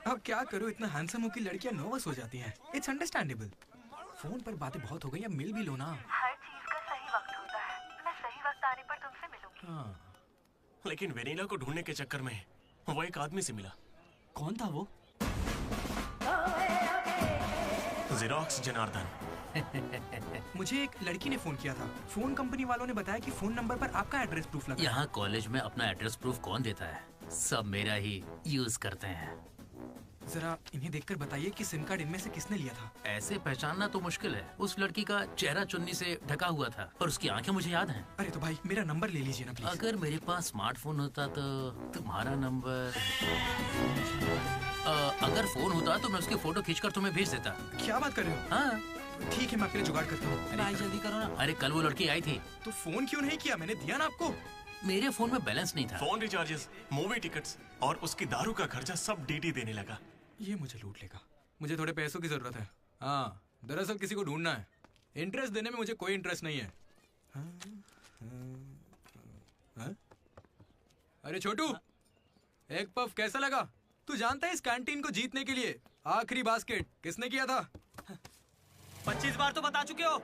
अब क्या करो, इतना हैंडसम हो कि लड़कियां नर्वस हो जाती हैं। It's understandable. फोन पर बातें बहुत हो गई, अब मिल भी लो ना। हर चीज का सही वक्त होता है। मैं सही वक्त आने पर तुमसे मिलूंगी। हाँ। लेकिन वेनिला को ढूंढने के चक्कर में वो एक आदमी से मिला। कौन था वो? जेरोक्स जनार्दन। मुझे एक लड़की ने फोन किया था। फोन कंपनी वालों ने बताया कि फोन नंबर पर आपका एड्रेस प्रूफ लगा। यहाँ कॉलेज में अपना एड्रेस प्रूफ कौन देता है? सब मेरा ही यूज करते हैं। जरा इन्हें देखकर बताइए कि सिम कार्ड इनमें से किसने लिया था। ऐसे पहचानना तो मुश्किल है। उस लड़की का चेहरा चुन्नी से ढका हुआ था और उसकी आंखें मुझे याद हैं। अरे तो भाई मेरा नंबर ले लीजिए ना प्लीज। अगर मेरे पास स्मार्टफोन होता तो तुम्हारा नंबर अगर फोन होता तो मैं उसकी फोटो खींचकर तुम्हें भेज देता। क्या बात कर रहे हो? हाँ ठीक है, मैं आपके लिए जुगाड़ करता हूँ। भाई जल्दी करो ना। अरे कल वो लड़की आई थी। तो फोन क्यों नहीं किया? मैंने दिया ना आपको। मेरे फोन में बैलेंस नहीं था। फोन रिचार्जेस, मूवी टिकट्स और उसकी दारू का खर्चा सब डीडी देने लगा। ये मुझे लूट लेगा। मुझे थोड़े पैसों की जरूरत है। हाँ, दरअसल किसी को ढूंढना है। इंटरेस्ट देने में मुझे कोई इंटरेस्ट नहीं है। हाँ? अरे छोटू, एक पफ कैसा लगा? तू जानता है इस कैंटीन को जीतने के लिए आखिरी बास्केट किसने किया था? 25 बार तो बता चुके हो।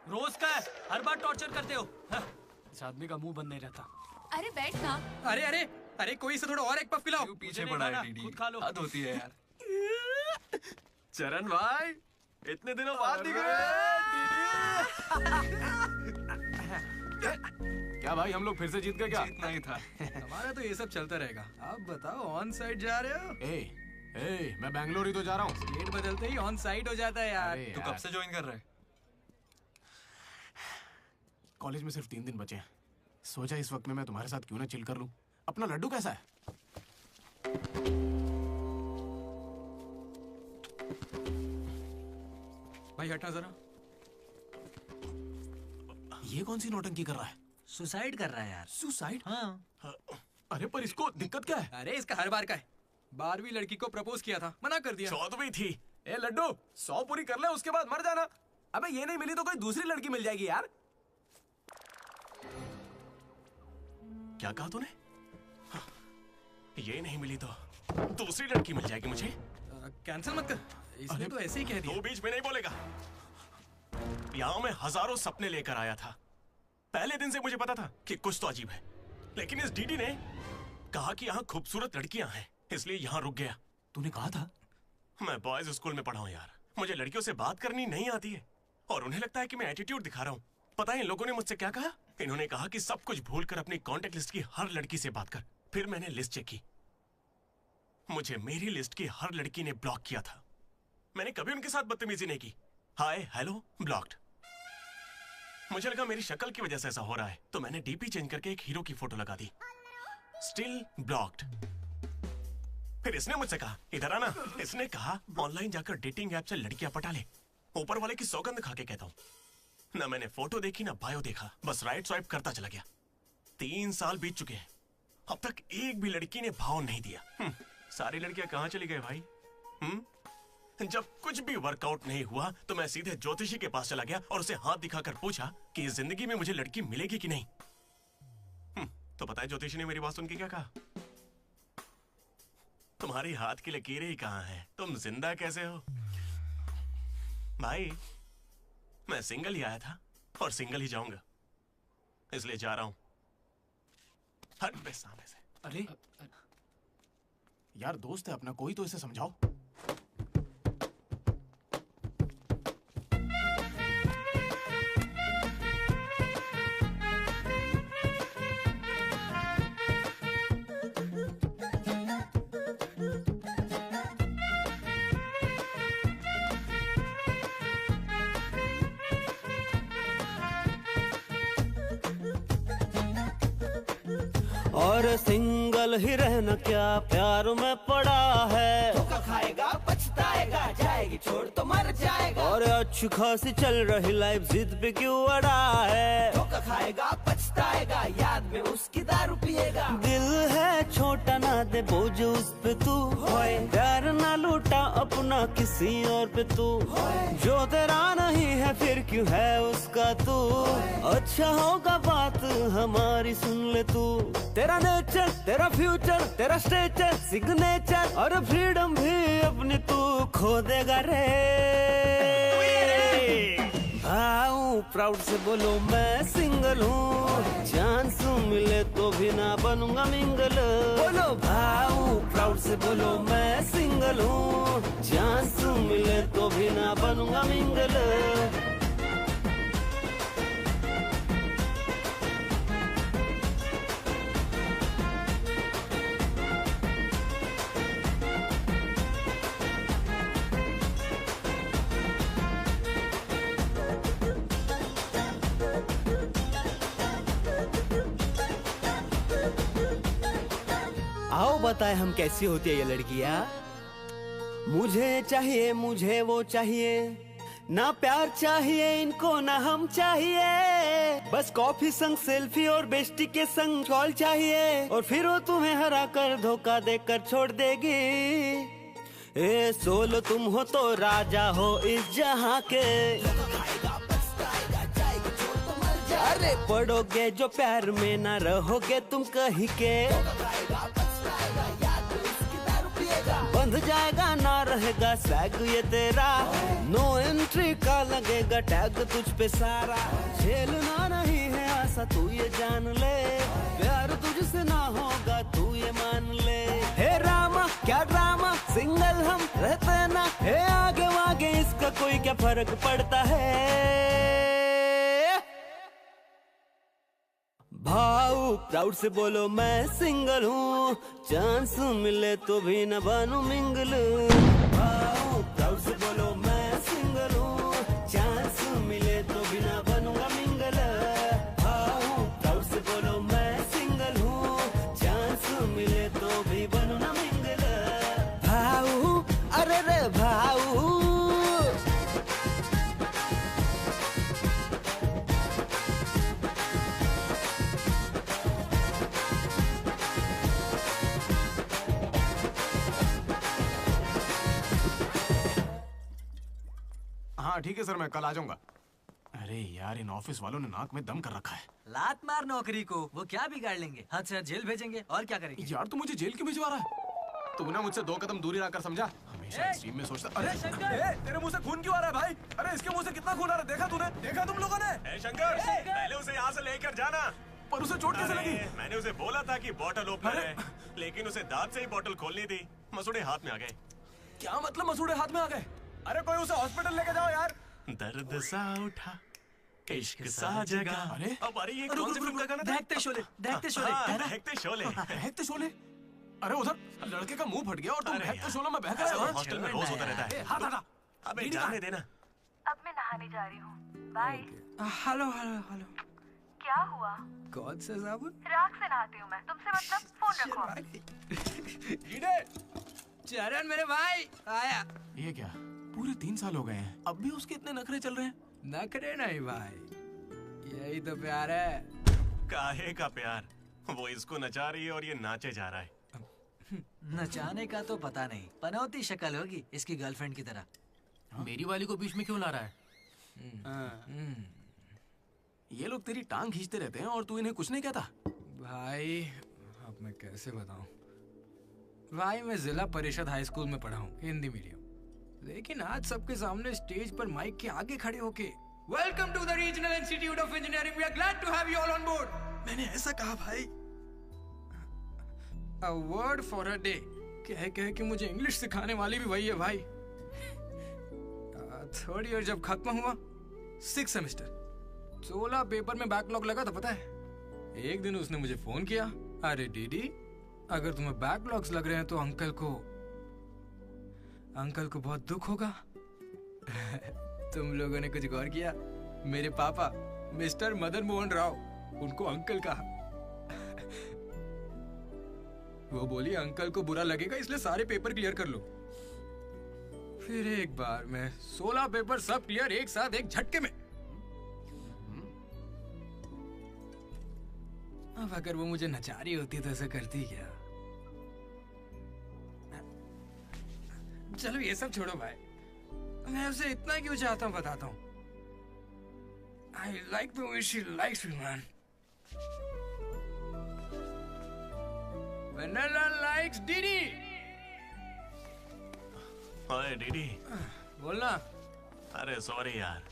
रोज का है, हर बार टॉर्चर करते हो। इस आदमी का मुंह बंद नहीं रहता। अरे बैठ ना। अरे अरे अरे, कोई से थोड़ा और एक पफ पिलाओ। पीछे पड़ा है डीडी। खुद खा लो। हद होती है यार। चरण भाई, इतने दिनों बाद दिख रहे क्या भाई, हम लोग फिर से जीत गए क्या? जीतना ही था। हमारा तो ये सब चलता रहेगा। आप बताओ, ऑन साइड जा रहे हो? ए, मैं बैंगलोर ही तो जा रहा हूँ। स्टेट बदलते ही ऑन साइड हो जाता है यार। तू कब से ज्वाइन कर रहा है? कॉलेज में सिर्फ 3 दिन बचे हैं। सोचा इस वक्त में मैं तुम्हारे साथ क्यों ना चिल कर लूं। अपना लड्डू कैसा है? भाई हटना जरा। ये कौन सी नौटंकी कर रहा है? सुसाइड कर रहा है यार। सुसाइड? हाँ। अरे पर इसको दिक्कत क्या है? अरे इसका हर बार का है। 12वीं लड़की को प्रपोज किया था, मना कर दिया। 14वीं थी। ए लड्डू, 100 पूरी कर ले, उसके बाद मर जाना। अबे ये नहीं मिली तो कोई दूसरी लड़की मिल जाएगी यार। क्या कहा तूने? ये नहीं मिली तो दूसरी लड़की मिल जाएगी मुझे? कैंसिल मत कर। इसने तो ऐसे ही कह दिया। तू बीच में नहीं बोलेगा। यहाँ मैं हजारों सपने लेकर आया था। पहले दिन से मुझे पता था कि कुछ तो अजीब है, लेकिन इस डीडी ने कहा कि यहाँ खूबसूरत लड़कियां हैं, इसलिए यहाँ रुक गया। तूने कहा था? मैं बॉयज स्कूल में पढ़ा हूँ यार, मुझे लड़कियों से बात करनी नहीं आती है और उन्हें लगता है कि मैं एटीट्यूड दिखा रहा हूँ। पता है इन लोगों ने मुझसे क्या कहा? इन्होंने कहा कि सब कुछ भूलकर अपनी कॉन्टेक्ट लिस्ट की हर लड़की से बात कर। फिर मैंने लिस्ट चेक की, मुझे मेरी लिस्ट की हर लड़की ने ब्लॉक किया था। मैंने कभी उनके साथ बदतमीजी नहीं की। Hi hello blocked. मुझे लगा मेरी शक्ल की वजह से ऐसा हो रहा है, तो मैंने डीपी चेंज करके एक हीरो की फोटो लगा दी। Still blocked. फिर इसने मुझसे कहा इधर आना। इसने कहा ऑनलाइन जाकर डेटिंग ऐप से लड़कियां पटा ले। ऊपर वाले की सौगंध खा के कहता हूँ, ना मैंने फोटो देखी ना बायो देखा, बस राइट स्वाइप करता चला गया। 3 साल बीत चुके हैं, अब तक एक भी लड़की ने भाव नहीं दिया। सारी लड़कियां कहाँ चली गई भाई? जब कुछ भी वर्कआउट नहीं हुआ तो मैं सीधे ज्योतिषी के पास चला गया और उसे हाथ दिखाकर पूछा कि इस जिंदगी में मुझे लड़की मिलेगी कि नहीं। तो पता है ज्योतिषी ने मेरी बात सुन के क्या कहा? तुम्हारी हाथ की लकीरें ही कहाँ हैं, तुम जिंदा कैसे हो? भाई मैं सिंगल ही आया था और सिंगल ही जाऊंगा, इसलिए जा रहा हूं। हट बे सामने से। अरे यार दोस्त है अपना, कोई तो इसे समझाओ। और सिंगल ही रहना क्या प्यार में पड़ा है। धोखा खाएगा पछताएगा, जाएगी छोड़ तो मर जाएगा। और अच्छी खासी चल रही लाइफ जिद पे क्यों अड़ा है। धोखा खाएगा पछताएगा, याद में उसकी दारू पिएगा। दिल है छोटा ना दे बोझ उस पे तू, प्यार ना लूटा अपना किसी और पे तू। जो तेरा नहीं है फिर क्यों है उसका तू। अच्छा होगा बात हमारी सुन ले तू। तेरा नेचर, तेरा फ्यूचर, तेरा स्टेचर, सिग्नेचर और फ्रीडम भी अपनी तू खो देगा रे। भाऊ प्राउड से बोलो मैं सिंगल हूँ, चांस मिले तो भी ना बनूंगा मिंगल। बोलो भाऊ प्राउड से बोलो मैं सिंगल हूँ, चांस मिले तो भी ना बनूंगा मिंगल। आओ बताए हम कैसी होती है ये लड़कियां। मुझे चाहिए, मुझे वो चाहिए, ना प्यार चाहिए इनको ना हम चाहिए। बस कॉफी संग सेल्फी और बेस्टी के संग कॉल चाहिए, और फिर वो तुम्हें हरा कर धोखा देकर छोड़ देगी। ए सोलो तुम हो तो राजा हो इस जहां के। अरे पढ़ोगे जो प्यार में ना रहोगे तुम कहीं के। बंध जाएगा ना रहेगा सैग ये तेरा। नो एंट्री का लगेगा टैग तुझ पे सारा। झेलना नहीं है आशा तू ये जान ले, प्यार तुझसे ना होगा तू ये मान ले। हे रामा क्या ड्रामा, सिंगल हम रहते ना। हे आगे वागे इसका कोई क्या फर्क पड़ता है। भाऊ प्राउड से बोलो मैं सिंगल हूँ, चांस मिले तो भी न बनूं मिंगल। भाऊ प्राउड से बोलो मैं सिंगल हूँ, चांस मिले तो भी न बनूंगा मिंगल। भाऊ प्राउड से बोलो मैं सिंगल हूँ, चांस मिले तो भी बनूं ना मिंगल। भाऊ अरे रे भाऊ। हाँ ठीक है सर, मैं कल आ जाऊंगा। अरे यार इन ऑफिस वालों ने नाक में दम कर रखा है। लात मार नौकरी को, वो क्या बिगाड़ लेंगे? हद से हद जेल भेजेंगे और क्या करेंगे? यार तू मुझे जेल क्यों भिजवा रहा है? तू ना मुझसे 2 कदम दूरी रहकर समझा। शायद स्ट्रीम में सोचता अरे तेरे मुंह से खून क्यों आ रहा है भाई? अरे इसके मुंह से कितना खून आ रहा है? देखा तूने? देखा तुम लोगों ने? शंकर, पहले उसे यहाँ से लेकर जाना। पर उसे चोट कैसे लगी? मैंने उसे बोला था कि बॉटल ओपनर है, लेकिन उसे दांत से ही बॉटल खोलनी थी। मसूड़े हाथ में आ गए। क्या मतलब मसूड़े हाथ में आ गए? अरे कोई उसे हॉस्पिटल लेके जाओ यार। दर्द सा उठा, इश्क सा जगा। अरे ये कौन सी फिल्म का गाना था? देखते शोले, देखते शोले, हाँ, देखते शोले। देखते शोले। अरे उधर लड़के का मुंह फट गया और तुम देखते शोले में बहक रहे हो। हॉस्टल में रोज होता रहता है। हाँ दादा। अबे जाने देना। अब मैं नहाने जा रही हूँ, बाय। Hello hello hello. क्या हुआ? कौन सा साबुन? राख से नहाती हूँ मैं, तुमसे मतलब फोन रखो। चरण मेरे भाई आया। ये क्या? पूरे 3 साल हो गए हैं, अब भी उसके इतने नखरे चल रहे हैं? नखरे नहीं भाई, यही तो प्यार है। काहे का प्यार? वो इसको नचा रही है और ये नाचे जा रहा है। नचाने का तो पता नहीं, पनौती शक्ल होगी इसकी गर्लफ्रेंड की तरह। मेरी वाली को बीच में क्यों ला रहा है? ये लोग तेरी टांग खींचते रहते हैं और तू इन्हें कुछ नहीं कहता। भाई अब मैं कैसे बताऊं? भाई मैं जिला परिषद हाई स्कूल में पढ़ा हूँ, हिंदी मीडियम। लेकिन आज सबके सामने स्टेज पर माइक के आगे खड़े होके welcome to the regional institute of engineering, we are glad to have you all on board. मैंने ऐसा कहा भाई, a word for a day कह के मुझे इंग्लिश सिखाने वाली भी वही है भाई। 3rd ईयर जब खत्म हुआ, 6th सेमेस्टर, 16 पेपर में बैकलॉग लगा था पता है। एक दिन उसने मुझे फोन किया, अरे डीडी अगर तुम्हें बैकलॉग्स लग रहे हैं तो अंकल को बहुत दुख होगा। तुम लोगों ने कुछ गौर किया? मेरे पापा मिस्टर मदन मोहन राव, उनको अंकल कहा। वो बोली अंकल को बुरा लगेगा इसलिए सारे पेपर क्लियर कर लो। फिर एक बार मैं 16 पेपर सब क्लियर एक साथ एक झटके में। अब अगर वो मुझे नचा रही होती तो ऐसा करती क्या? चलो ये सब छोड़ो भाई, मैं उसे इतना क्यों चाहता हूँ बताता हूँ। I like the way she likes me, man. Vanilla likes Didi. ओए डीडी। बोलना। अरे सॉरी यार,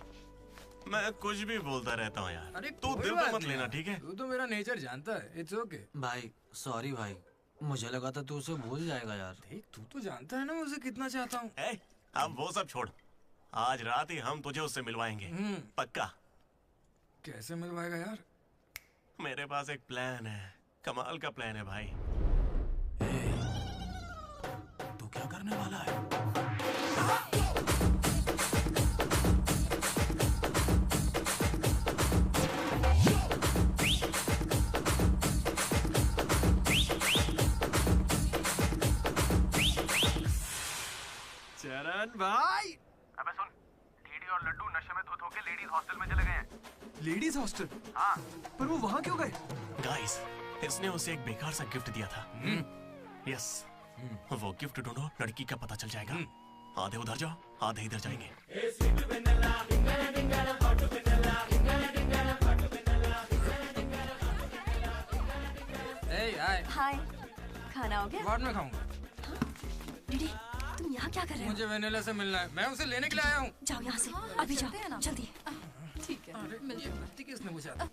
मैं कुछ भी बोलता रहता हूँ यार। अरे तू कोई दिल बात पे मत नहीं लेना, यार। ठीक है? तू तो मेरा नेचर जानता है, इट्स ओके। भाई सॉरी भाई, मुझे लगा था तू उसे भूल जाएगा यार। देख तू तो जानता है ना मुझे कितना चाहता हूँ। अब वो सब छोड़, आज रात ही हम तुझे उससे मिलवाएंगे, पक्का। कैसे मिलवाएगा यार? मेरे पास एक प्लान है, कमाल का प्लान है भाई। तू क्या करने वाला है? चरण भाई। अबे सुन, डीडी और लड्डू नशे में धुत होके लेडीज हॉस्टल में चले गए हैं। Ladies hostel? हाँ। पर वो वहाँ क्यों गए? गाइस, इसने उसे एक बेकार सा गिफ्ट दिया था। यस, वो गिफ्ट ढूंढो, लड़की का पता चल जाएगा। आधे उधर जाओ, आधे इधर जाएंगे। हाय, खाना हो गया? बाद में खाऊंगा। डीडी तुम यहाँ क्या कर रहे हो? मुझे वेनिला से मिलना है, मैं उसे लेने के लिए आया हूँ। जाओ यहाँ से, अभी जाओ, जल्दी। ठीक है, किसने पूछा?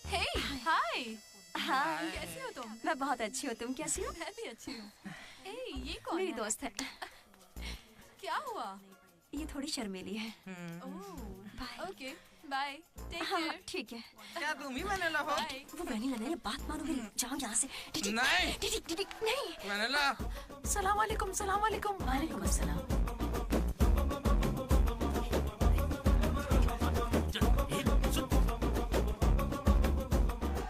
हे हाय। हाय, कैसी हो तुम? मैं बहुत अच्छी हूँ, तुम कैसी हो? मैं भी अच्छी हूँ। ए, ये कौन मेरी है? दोस्त है। क्या हुआ? ये थोड़ी शर्मीली है। Okay, bye. टेक हाँ, केयर। ठीक है। क्या तुम ही वेनिला हो? वो वेनिला नहीं, बात मानो मेरी, जाओ यहाँ से। डीडी, नहीं। डीडी, डीडी, नहीं। वेनिला। सलाम वालेकुम, सलाम वालेकुम। वालेकुम अस्सलाम।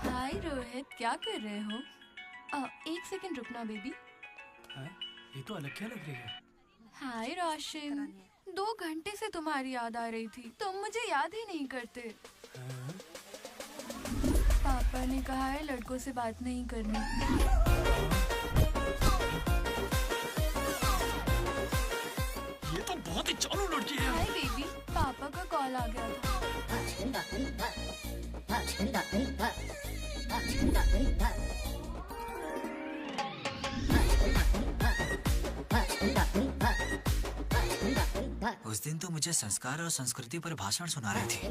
हाय रोहित, क्या कर रहे हो? 1 सेकंड रुकना बेबी। ये तो अलग क्या लग रही है? हाय रोशन, 2 घंटे से तुम्हारी याद आ रही थी, तुम मुझे याद ही नहीं करते। पापा ने कहा है लड़कों से बात नहीं करनी। ये तो बहुत ही चालू लड़की है। हाय बेबी, पापा का कॉल आ गया था। उस दिन तो मुझे संस्कार और संस्कृति पर भाषण सुना रहे थे।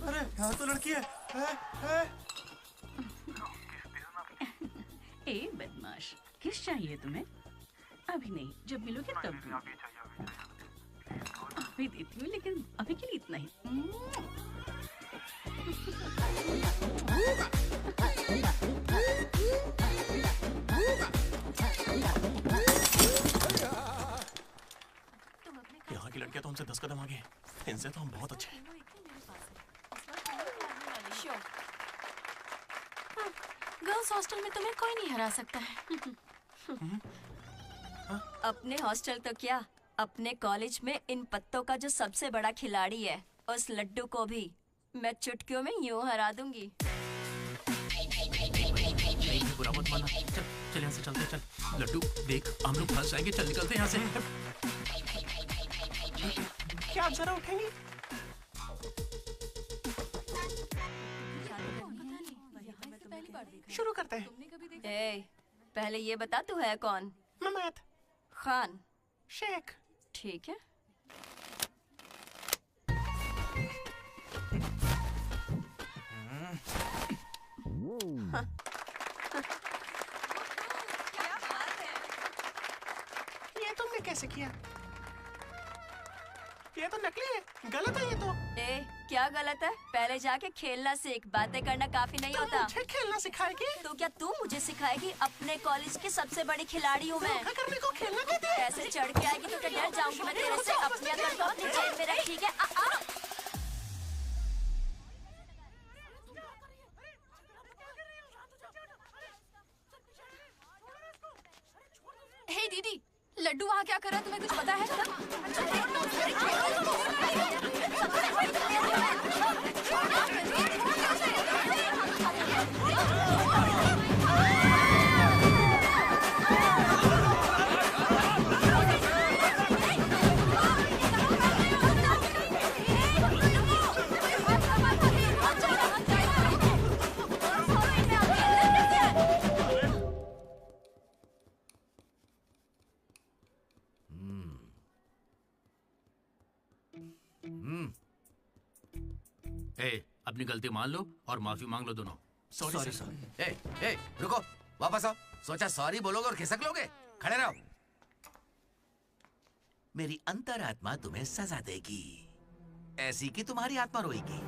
अरे यहाँ तो लड़की है। ए बदमाश, किस चाहिए तुम्हें? अभी नहीं, जब मिलोगे तब दूंगी। अभी देती हूँ, लेकिन अभी के लिए इतना ही। यहाँ की लड़कियां तो हमसे 10 कदम आगे, इनसे तो हम बहुत अच्छे हैं। गर्ल्स हॉस्टल में तुम्हें कोई नहीं हरा सकता है। अपने हॉस्टल तो क्या, अपने कॉलेज में इन पत्तों का जो सबसे बड़ा खिलाड़ी है, उस लड्डू को भी मैं चुटकियों में यूं हरा दूंगी। बुरा मत माना। चल यहाँ से चलते, चल। लड्डू देख, हम लोग फंस जाएंगे। चल निकलते यहाँ से। क्या आप जरा उठेंगी? शुरू करते हैं। ए, पहले ये बता तू है कौन? ममैद खान शेख। ठीक है। ये तुमने कैसे किया? ये तो नकली है, गलत है ये तो। ए, क्या गलत है? पहले जाके खेलना सीख, बातें करना काफी नहीं होता। मुझे खेलना सिखाएगी? तो क्या तू मुझे सिखाएगी? अपने कॉलेज की सबसे बड़ी खिलाड़ी हूँ मैं। करने को खेलना कहते हैं। ऐसे चढ़ के आएगी तो क्या डर जाऊंगी मैं तेरे से? अपनी अकड़ को अपनी जेब में रख, ठीक है? हे दीदी, लड्डू वहाँ क्या कर रहा है, तुम्हें कुछ पता है? अपनी गलती मान लो और माफी मांग लो दोनों। Sorry sir. ए, रुको, वापस आओ। सोचा सॉरी बोलोगे और खिसक लोगे? खड़े रहो। मेरी अंतरात्मा तुम्हें सजा देगी, ऐसी कि तुम्हारी आत्मा रोएगी।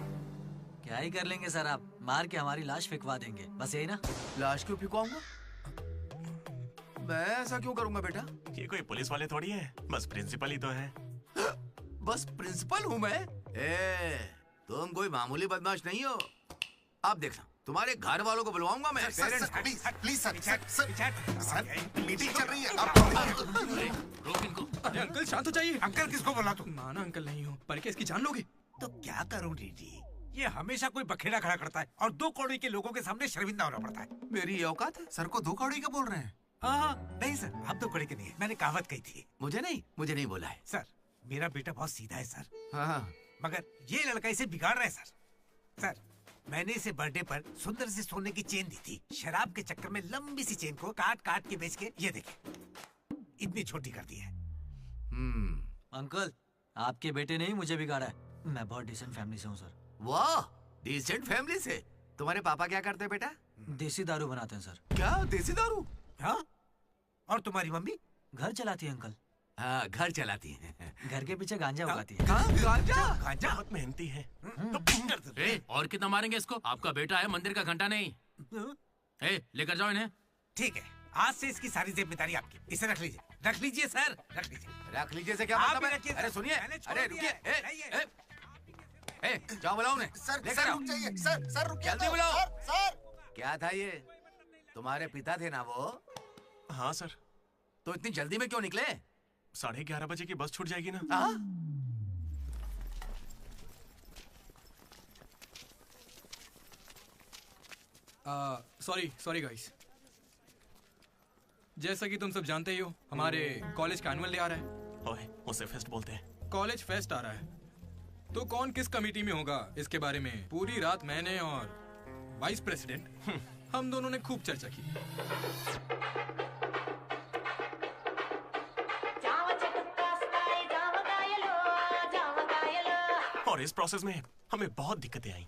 क्या ही कर लेंगे सर, आप मार के हमारी लाश फिकवा देंगे, बस यही ना? लाश क्यों फिकवाऊंगा? मैं ऐसा क्यों करूंगा बेटा? ये कोई पुलिस वाले थोड़ी है, बस प्रिंसिपल ही तो है। बस प्रिंसिपल हूँ मैं? तुम कोई मामूली बदमाश नहीं हो। आप देखना, तुम्हारे घर वालों को बुलवाऊंगा मैं। प्लीज सर, मीटिंग चल रही है। रोक इनको। अरे अंकल शांत हो जाइए। अंकल किसको बोला तू? माना अंकल नहीं हो, पर क्या इसकी जान लोगे? तो क्या करूं डीडी? ये हमेशा कोई बखेड़ा खड़ा करता है और 2 कौड़ी के लोगों के सामने शर्मिंदा होना पड़ता है। मेरी औकात है? सर को 2 कौड़ी का बोल रहे हैं? हाँ, नहीं सर, आप 2 कौड़ी के नहीं है। मैंने कहावत कही थी। मुझे नहीं बोला है। सर, मेरा बेटा बहुत सीधा है सर। हाँ। मगर ये लड़का इसे बिगाड़ रहा है सर। सर, मैंने इसे बर्थडे पर सुंदर से सोने की चेन दी थी। शराब के चक्कर में लंबी सी चेन को काट काट के बेच के ये देखे इतनी छोटी कर दी है। अंकल, आपके बेटे ने ही मुझे बिगाड़ा है। मैं बहुत डिसेंट फैमिली से हूँ सर। वाह, डिसेंट फैमिली से? तुम्हारे पापा क्या करते हैं बेटा? देसी दारू बनाते हैं सर। क्या देसी दारू? हाँ? और तुम्हारी मम्मी? घर चलाती है अंकल। हाँ, घर चलाती है। घर के पीछे गांजा उगाती है। गांजा बहुत मेहनती है। और कितना मारेंगे इसको? आपका बेटा है, मंदिर का घंटा नहीं। लेकर जाओ इन्हें। ठीक है, आज से इसकी सारी जिम्मेदारी आपकी। इसे रख लीजिए। रख लीजिए सर, रख लीजिए। रख लीजिए से क्या मतलब है? अरे सुनिए, अरे रुकिए। जाओ बुलाओ उन्हें। सर रुक जाइए। सर रुकिए। जल्दी बुलाओ। सर क्या था ये? तुम्हारे पिता थे ना वो? हाँ सर। तो इतनी जल्दी में क्यों निकले? 11:30 बजे की बस छूट जाएगी ना। Sorry guys. जैसा कि तुम सब जानते ही हो, हमारे कॉलेज का एनुअल डे आ रहा है। ओए, उसे फेस्ट बोलते हैं। कॉलेज फेस्ट आ रहा है, तो कौन किस कमेटी में होगा इसके बारे में पूरी रात मैंने और वाइस प्रेसिडेंट हम दोनों ने खूब चर्चा की। और इस प्रोसेस में हमें बहुत दिक्कतें आई।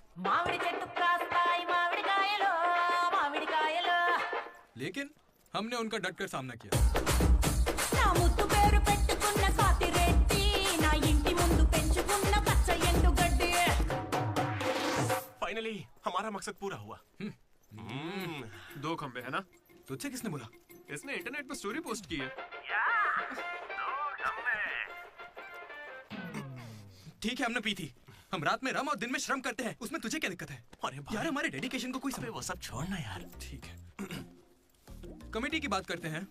लेकिन हमने उनका डटकर सामना किया। फाइनली हमारा मकसद पूरा हुआ। 2 खंबे है ना? तुझसे किसने बोला? इसने इंटरनेट पर स्टोरी पोस्ट की है। ठीक है, हमने पी थी। हम रात में रम और दिन में श्रम करते हैं, उसमें तुझे क्या दिक्कत है? अरे यार हमारे डेडिकेशन को कोई समझ। वो सब छोड़ना यार। ठीक है, कमेटी की बात करते हैं।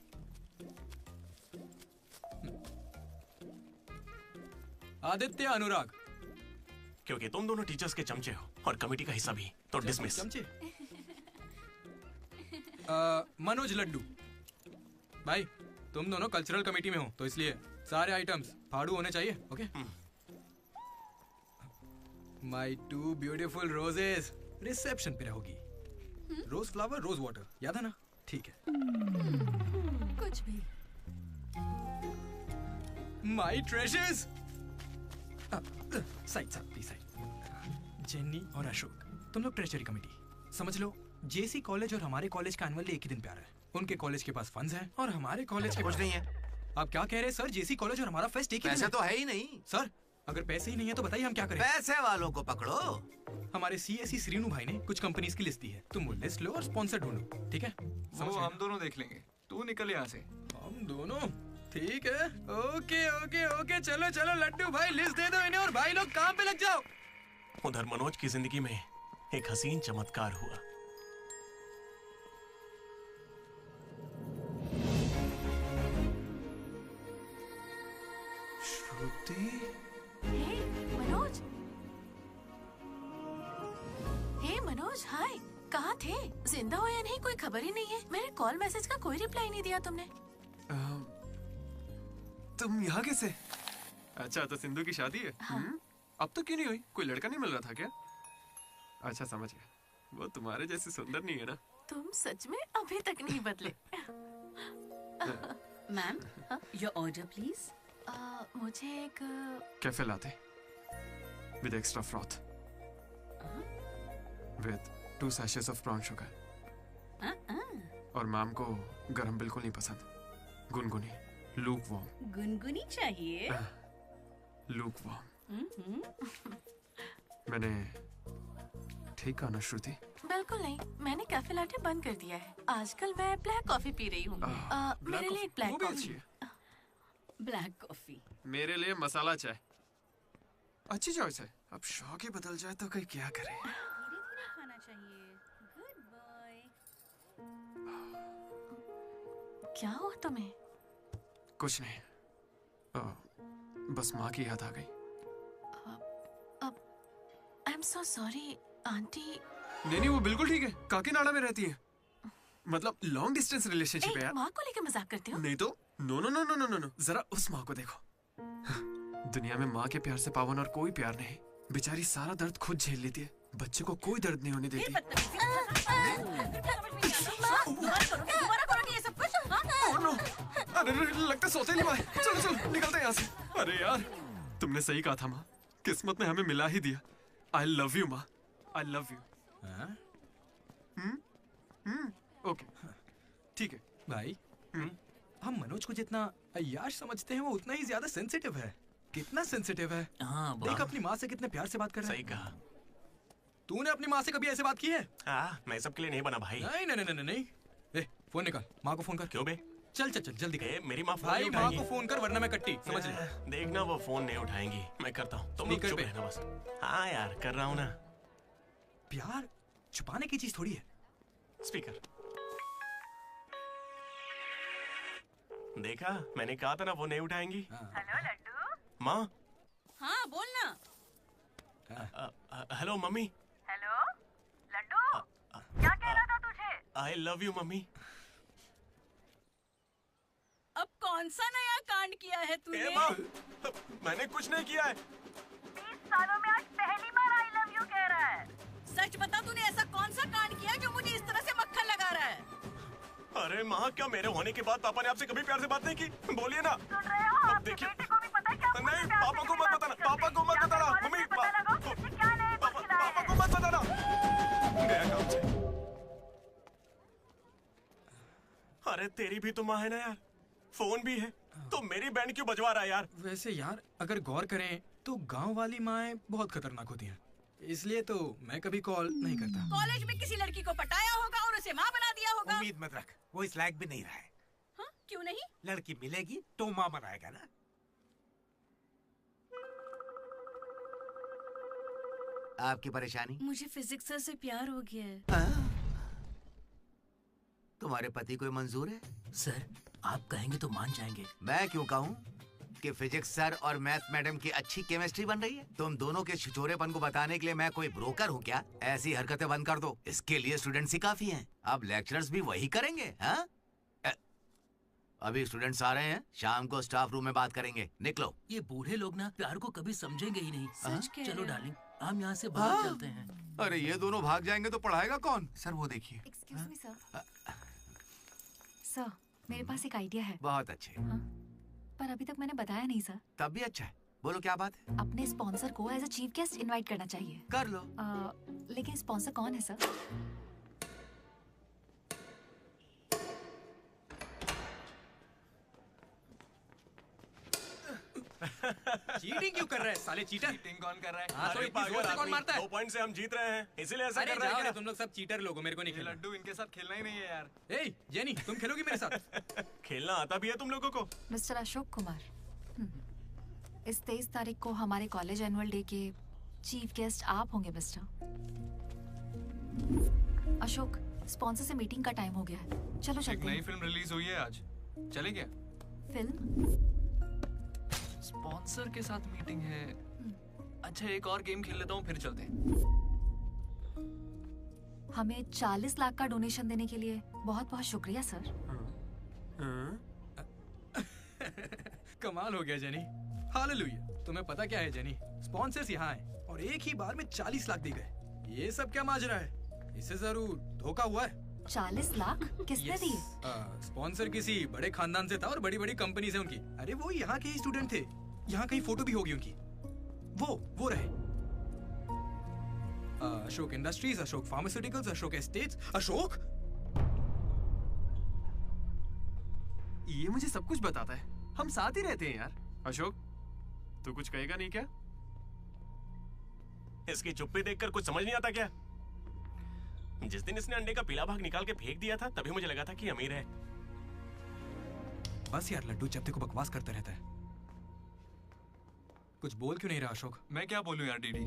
आदित्य, अनुराग, क्योंकि तुम दोनों टीचर्स के चमचे हो और कमेटी का हिस्सा भी, तो डिसमिस। चमचे। मनोज, लड्डू भाई, तुम दोनों कल्चरल कमेटी में हो, तो इसलिए सारे आइटम्स फाड़ू होने चाहिए। Okay? My 2 beautiful roses reception पे रहोगी। रोज फ्लावर, रोज वाटर, याद है ना? ठीक है। कुछ भी। My treasures, side please side. Jenny और अशोक, तुम लोग ट्रेजरी कमेटी समझ लो। जेसी कॉलेज और हमारे कॉलेज का एनुअल एक ही दिन पे आ रहा है। उनके कॉलेज के पास फंड्स हैं और हमारे कॉलेज के कुछ नहीं है। आप क्या कह रहे हैं सर? जेसी कॉलेज और हमारा फेस्ट एक ही दिन पैसे तो है ही नहीं सर। अगर पैसे ही नहीं है तो बताइए हम क्या करें? पैसे वालों को पकड़ो। हमारे सीएससी श्रीनु भाई ने कुछ कंपनीज की लिस्ट दी है, तुम वो लिस्ट लो और स्पॉन्सर ढूंढो, ठीक है? वो हम दोनों देख लेंगे, तू निकल यहाँ से। हम दोनों? ठीक है, ओके ओके ओके, चलो चलो लड्डू भाई, लिस्ट दे दो इन्हें और भाई लोग काम पे लग जाओ। उधर मनोज की जिंदगी में एक हसीन चमत्कार हुआ। मनोज, हे मनोज, हाय, कहाँ थे? जिंदा हो या नहीं कोई खबर ही नहीं है। मेरे कॉल मैसेज का कोई रिप्लाई नहीं दिया तुमने। तुम यहाँ कैसे? अच्छा, तो सिंधु की शादी है? हाँ। अब तो क्यों नहीं हुई? कोई लड़का नहीं मिल रहा था क्या? अच्छा, समझ गया। वो तुम्हारे जैसे सुंदर नहीं है ना? तुम सच में अभी तक नहीं बदले। Ma'am, your order please. मुझे एक cafe latte with extra froth with 2 sachets of brown sugar. और मैम को गरम बिल्कुल नहीं पसंद, गुनगुनी, लूक वार्म। गुनगुनी चाहिए? Lukewarm. मैंने ठीक कहा ना श्रुति? बिल्कुल नहीं, मैंने कैफे लाटे बंद कर दिया है। आजकल मैं ब्लैक कॉफी पी रही हूँ। मेरे लिए एक ब्लैक कॉफी। Black coffee. मेरे लिए मसाला चाय। अच्छी चॉइस है। अब शौक ही बदल जाए तो कोई क्या करे। खाना चाहिए। Good boy. क्या हुआ तुम्हें? कुछ नहीं, बस माँ की याद आ गई। I am so sorry aunty. नहीं, वो बिल्कुल ठीक है। काकीनाडा में रहती है, मतलब लॉन्ग डिस्टेंस रिलेशनशिप है यार। माँ को लेकर मजाक करते हो? नहीं तो no no no no no no, जरा उस माँ को देखो। दुनिया में माँ के प्यार से पावन और कोई प्यार नहीं। बेचारी सारा दर्द खुद झेल लेती है, बच्चे को कोई दर्द नहीं होने देती। अरे लगता सौतेली माँ है। चलो चलो निकलते हैं यहाँ से। अरे यार, तुमने सही कहा था माँ, किस्मत ने हमें मिला ही दिया। आई लव यू माँ, आई लव यू। ओके, ठीक है भाई। हम मनोज को जितना अय्याश समझते हैं वो उतना ही ज्यादा सेंसिटिव है। कितना सेंसिटिव है। हाँ, देख अपनी माँ से कितने प्यार से बात कर रहा है। सही कहा। तूने अपनी माँ से कभी ऐसे बात की है? मैं सबके लिए नहीं बना भाई। नहीं नहीं नहीं नहीं। ए, फोन निकाल, माँ को फोन कर। क्यों बे? चल चल चल जल्दी कर। मेरी माँ फोन भाई नहीं माँ उठाएंगी। को फोन कर वरना मैं कट्टी, समझ ले। देखना वो फोन नहीं उठाएंगी, मैं करता हूँ। तुम लोग चुप रहना बस। हाँ यार, कर रहा हूँ ना। प्यार छुपाने की चीज थोड़ी है। स्पीकर। देखा, मैंने कहा था ना वो नहीं उठाएंगी। हेलो लड्डू। माँ। हाँ बोलना। Hello mummy. हेलो लड्डू, क्या कह रहा था तुझे? I love you mummy. अब कौन सा नया कांड किया है तूने? माँ, मैंने कुछ नहीं किया है। 20 सालों में आज पहली बार आई लव यू कह रहा है। सच बता, तूने ऐसा कौन सा कांड किया जो मुझे इस तरह से मक्खन लगा रहा है? अरे माँ, क्या मेरे होने के बाद पापा ने आपसे कभी प्यार से बात नहीं की? बोलिए ना। सुन रहे हो? आपके बेटे को भी पता है क्या? नहीं, पापा को मत बताना, पापा को मत बताना। मम्मी अरे तेरी भी तो माँ है ना यार, फोन भी है, तो मेरी बैंड क्यों बजवा रहा है यार? वैसे यार अगर गौर करें तो गांव वाली माएँ बहुत खतरनाक होती हैं, इसलिए तो मैं कभी कॉल नहीं करता। कॉलेज में किसी लड़की को पटाया होगा और उसे माँ बना दिया होगा। उम्मीद मत रख, वो इस लायक भी नहीं रहा है। हाँ? क्यों नहीं? लड़की मिलेगी तो माँ बनाएगा ना। आपकी परेशानी? मुझे फिजिक्स सर से प्यार हो गया है। तुम्हारे पति कोई मंजूर है? सर आप कहेंगे तो मान जाएंगे। मैं क्यों कहूँ कि फिजिक्स सर और मैथ मैडम की अच्छी केमिस्ट्री बन रही है। तुम दोनों के छिछोरेपन को बताने के लिए मैं कोई ब्रोकर हूँ क्या? ऐसी हरकतें बंद कर दो, इसके लिए स्टूडेंट्स ही काफी हैं। अब लेक्चरर्स भी वही करेंगे। हाँ, अभी स्टूडेंट्स आ रहे हैं, शाम को स्टाफ रूम में बात करेंगे। निकलो। ये बूढ़े लोग ना प्यार को कभी समझेंगे ही नहीं। सच कह चलो रहे हो। डार्लिंग, हम यहाँ से बाहर चलते हैं। अरे ये दोनों भाग जाएंगे तो पढ़ाएगा कौन? सर वो देखिए। Excuse me sir. सर मेरे पास एक आइडिया है। बहुत अच्छे। पर अभी तक मैंने बताया नहीं सर। तब भी अच्छा है, बोलो क्या बात है? अपने स्पॉन्सर को as a chief guest invite करना चाहिए। कर लो। लेकिन स्पॉन्सर कौन है सर? चीटिंग क्यों कर रहे हैं साले चीटर? चीटिंग कौन कर रहा है? हाँ, तो इतनी जोर से कौन मारता है? 2 पॉइंट से हम जीत रहे हैं, इसीलिए ऐसा अरे कर रहे जाओ हैं रे, क्या? तुम लोग सब चीटर लोग हो, मेरे को नहीं ये खेलना। लड्डू इनके साथ खेलना ही नहीं है यार। ए जेनी, तुम खेलोगी मेरे साथ? खेलना आता भी है तुम लोगों को? मिस्टर अशोक कुमार, इस 23 तारीख को हमारे कॉलेज एनुअल डे के चीफ गेस्ट आप होंगे मिस्टर अशोक। स्पॉन्सर से मीटिंग का टाइम हो गया है, चलो एक चलते नई हैं। फिल्म रिलीज हुई है आज, चले क्या? फिल्म? स्पॉन्सर के साथ मीटिंग है। अच्छा एक और गेम खेल लेता हूँ फिर चलते हैं। हमें 40 लाख का डोनेशन देने के लिए बहुत बहुत शुक्रिया सर। कमाल हो गया जेनी, हालेलुया। तुम्हें पता क्या है जेनी, स्पॉन्सर्स यहाँ आए और एक ही बार में 40 लाख दे गए। ये सब क्या माजरा है? इससे जरूर धोखा हुआ है। 40 लाख किसने दिए? स्पॉन्सर किसी बड़े खानदान से था और बड़ी बड़ी कंपनी से उनकी। अरे वो यहाँ के ही स्टूडेंट थे, यहाँ कहीं फोटो भी होगी उनकी। वो रहे Ashok industries, Ashok pharmaceuticals, Ashok estates. Ashok ये मुझे सब कुछ बताता है, हम साथ ही रहते हैं यार। अशोक तू कुछ कहेगा नहीं क्या? इसकी चुप्पी देखकर कुछ समझ नहीं आता क्या? जिस दिन इसने अंडे का पीला भाग निकाल के फेंक दिया था तभी मुझे लगा था कि अमीर है। बस यार लड्डू जब देखो बकवास करता रहता है। कुछ बोल क्यों नहीं रहा अशोक? मैं क्या बोलूं यार डीडी,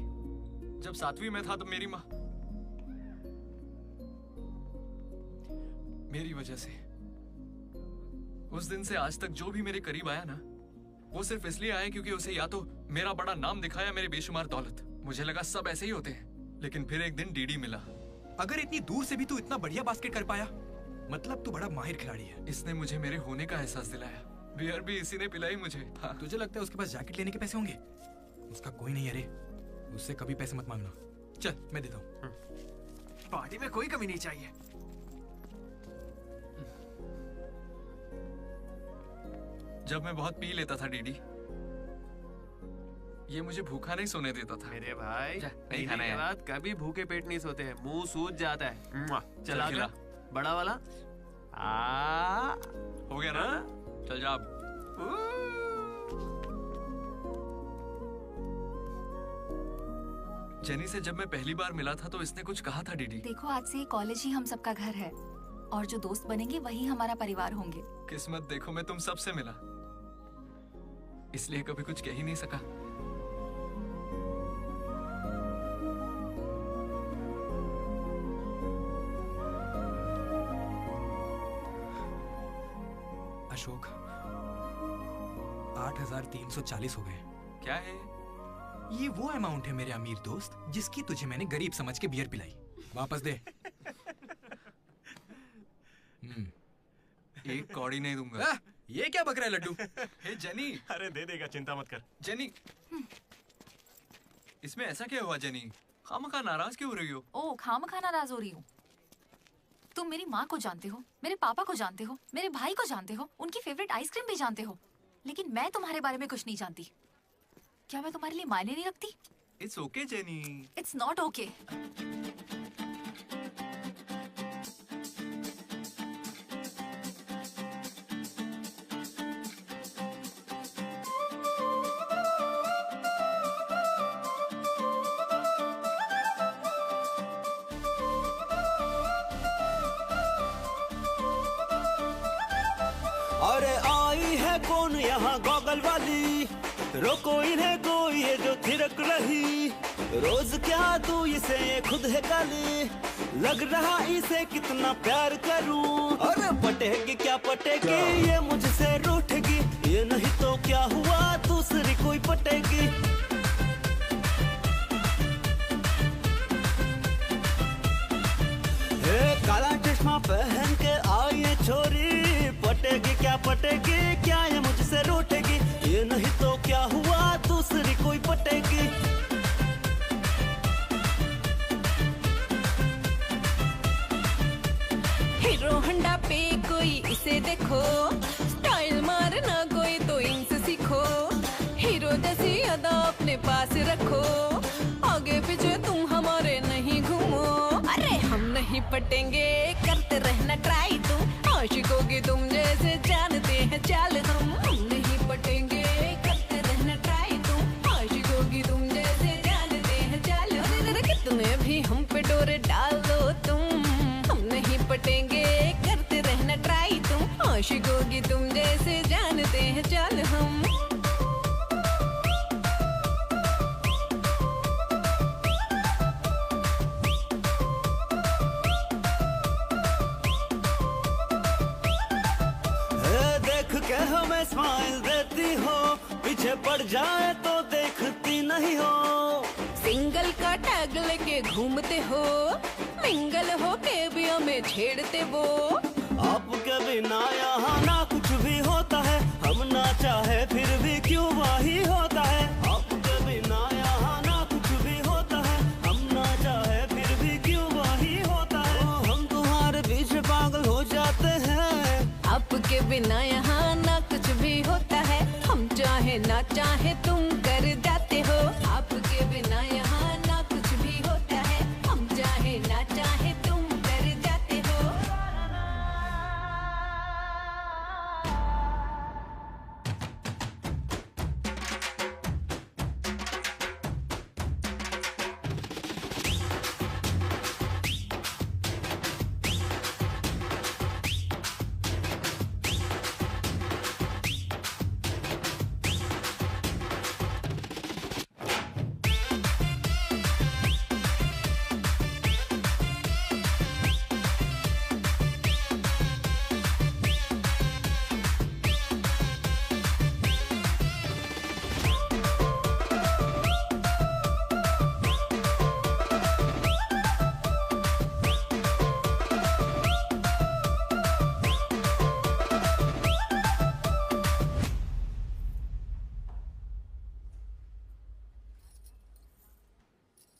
जब 7वीं में था तो मेरी माँ मेरी वजह से उस दिन से आज तक जो भी मेरे करीब आया ना, वो सिर्फ इसलिए आया क्योंकि उसे या तो मेरा बड़ा नाम दिखाया, मेरी बेशुमार दौलत। मुझे लगा सब ऐसे ही होते हैं, लेकिन फिर एक दिन डीडी मिला। अगर इतनी दूर से भी तू इतना बढ़िया बास्केट कर पाया, मतलब तू बड़ा माहिर खिलाड़ी है। इसने मुझे मेरे होने का एहसास दिलाया। बियर भी इसी ने पिलाई मुझे। हाँ। तुझे लगता है उसके पास जैकेट लेने के पैसे होंगे? उसका कोई नहीं। अरे उससे कभी पैसे मत मांगना। चल मैं देता हूँ। पार्टी में कोई कमी नहीं चाहिए। जब मैं बहुत पी लेता था डीडी, ये मुझे भूखा नहीं सोने देता था। मेरे भाई नहीं खाना है। बाद कभी भूखे पेट नहीं सोते हैं, मुंह सूज जाता है। चला खिला। बड़ा वाला हो गया ना? चल जा अब। जेनी से जब मैं पहली बार मिला था तो इसने कुछ कहा था डीडी। देखो आज से कॉलेज ही हम सबका घर है और जो दोस्त बनेंगे वही हमारा परिवार होंगे। किस्मत देखो मैं तुम सबसे मिला, इसलिए कभी कुछ कह ही नहीं सका। अशोक 8,340 हो गए। क्या है ये? वो अमाउंट है मेरे अमीर दोस्त जिसकी तुझे मैंने गरीब समझ के बियर पिलाई। वापस दे। एक कौड़ी नहीं दूंगा। ये क्या बक रहा है लड्डू? हे जेनी। अरे दे देगा, चिंता मत कर। जेनी इसमें ऐसा क्या हुआ जेनी? खामखा नाराज क्यों हो रही हो? ओ खामखा नाराज हो रही हूँ? तुम मेरी माँ को जानते हो, मेरे पापा को जानते हो, मेरे भाई को जानते हो, उनकी फेवरेट आइसक्रीम भी जानते हो, लेकिन मैं तुम्हारे बारे में कुछ नहीं जानती। क्या मैं तुम्हारे लिए मायने नहीं रखती? It's okay jenny. It's not okay. अरे आई है कौन यहाँ गॉगल वाली, रोको इन्हें कोई ये जो थिरक रही। रोज क्या तू इसे ये खुद है काली, लग रहा इसे कितना प्यार करूं। अरे पटेगी क्या पटेगी, ये मुझसे रूठेगी, ये नहीं तो क्या हुआ दूसरी कोई पटेगी। काला चश्मा पहन के आई है छोरी, पटेगी क्या पटेगी, क्या ये मुझसे रूठेगी, ये नहीं तो क्या हुआ दूसरी कोई पटेगी। हीरो होंडा पे कोई इसे देखो, स्टाइल मारना कोई तो इनसे सीखो। हीरो जैसी अदा अपने पास रखो, आगे पीछे तुम हमारे नहीं घूमो। अरे हम नहीं पटेंगे, करते रहना ट्राई तुम, आशिकों की तुम जैसे जानते हैं चाल हम। नहीं पटेंगे, करते रहना ट्राई तुम, आशिकों की तुम जैसे जानते हैं चाल। अरे कितने भी हम पे डोरे डाल दो तुम, हम नहीं पटेंगे, करते रहना ट्राई तुम, आशिकों की तुम जैसे जानते हैं चाल हम। हमें स्माइल देती हो, पीछे पड़ जाए तो देखती नहीं हो। सिंगल का टैग लेके घूमते हो, मिंगल हो के भी हमें छेड़ते वो। आपके बिना यहाँ ना कुछ भी होता है, हम ना चाहे फिर भी क्यों वही होता है। आपके बिना यहाँ ना कुछ भी होता है, हम ना चाहे फिर भी क्यों वही होता है। हम तुम्हारे पीछे पागल हो जाते हैं, आपके बिना यहाँ ना कुछ भी होता है, हम चाहे ना चाहे तुम कर जाते हो। आपके बिना यहाँ ना कुछ भी होता है, हम चाहे ना चाहे तुम कर जाते हो।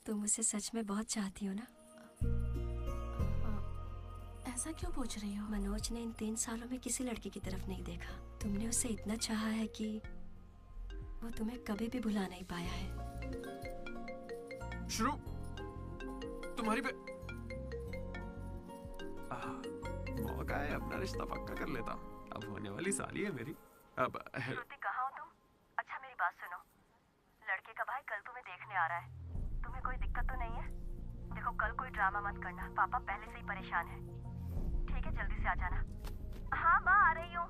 तुम मुझसे सच में बहुत चाहती हो ना? ऐसा क्यों पूछ रही हो? मनोज ने इन 3 सालों में किसी लड़की की तरफ नहीं देखा। तुमने उसे इतना चाहा है कि वो तुम्हें कभी भी भुला नहीं पाया है। शुरू तुम्हारी पे मौका है, अपना रिश्ता पक्का कर लेता हूँ। अब होने वाली साली है मेरी। अब श्रुति कहाँ हो तुम? अच्छा मेरी बात सुनो, लड़के का भाई कल तुम्हें देखने आ रहा है, तुम्हें कोई दिक्कत तो नहीं है? देखो कल कोई ड्रामा मत करना, पापा पहले से ही परेशान है। ठीक है जल्दी से आ जाना। हाँ माँ आ रही हूँ।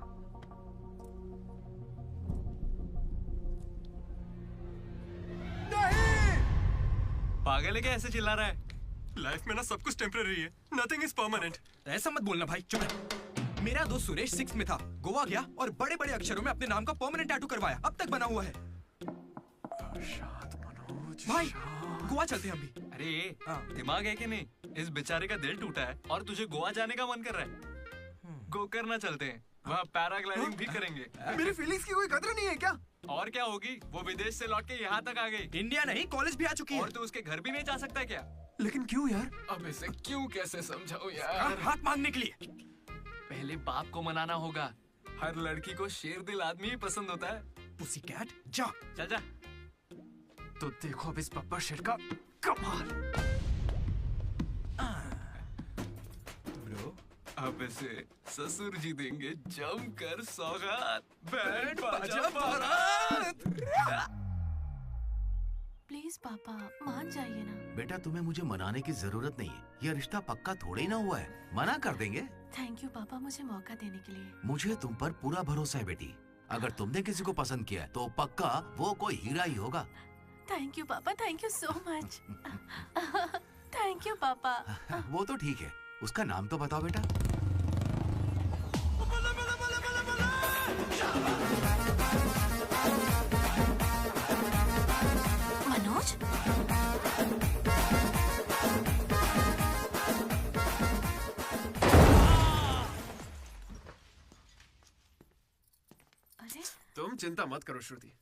पागल है क्या ऐसे चिल्ला रहा है? लाइफ में ना सब कुछ टेम्परेरी है, नथिंग इज परमानेंट। ऐसा मत बोलना भाई, चुप रह। मेरा दोस्त सुरेश 6th में था, गोवा गया और बड़े बड़े अक्षरों में अपने नाम का परमानेंट टैटू करवाया, अब तक बना हुआ है। भाई गोवा चलते हैं हम भी। अरे दिमाग है कि नहीं? इस बेचारे का दिल टूटा है और तुझे गोवा जाने का मन कर रहा है। गो करना चलते हैं, वहाँ पैराग्लाइडिंग भी करेंगे। मेरी फीलिंग्स की कोई कदर नहीं है क्या? और क्या होगी, वो विदेश से लौट के यहाँ तक आ गई। इंडिया नहीं, कॉलेज भी आ चुकी है। और तू उसके घर भी नहीं जा सकता क्या? लेकिन क्यों यार? अब इसे क्यों कैसे समझाऊं यार? हाथ मांगने के लिए। पहले बाप को मनाना होगा। हर लड़की को शेर दिल आदमी ही पसंद होता है। पुसीकैट जा। चल जा। तो देखो अब इस बब्बर शेर का कमाल। ब्रो अब इसे ससुर जी देंगे जमकर सौगात। बैंड बाजा बारात। प्लीज पापा मान जाइए ना। बेटा तुम्हें मुझे मनाने की जरूरत नहीं है, ये रिश्ता पक्का थोड़े ही ना हुआ है, मना कर देंगे। थैंक यू पापा मुझे मौका देने के लिए। मुझे तुम पर पूरा भरोसा है बेटी, अगर तुमने किसी को पसंद किया है तो पक्का वो कोई हीरा ही होगा। थैंक यू पापा, thank you so much. Thank you पापा। वो तो ठीक है, उसका नाम तो बताओ बेटा। मनोज? अरे तुम चिंता मत करो श्रुति,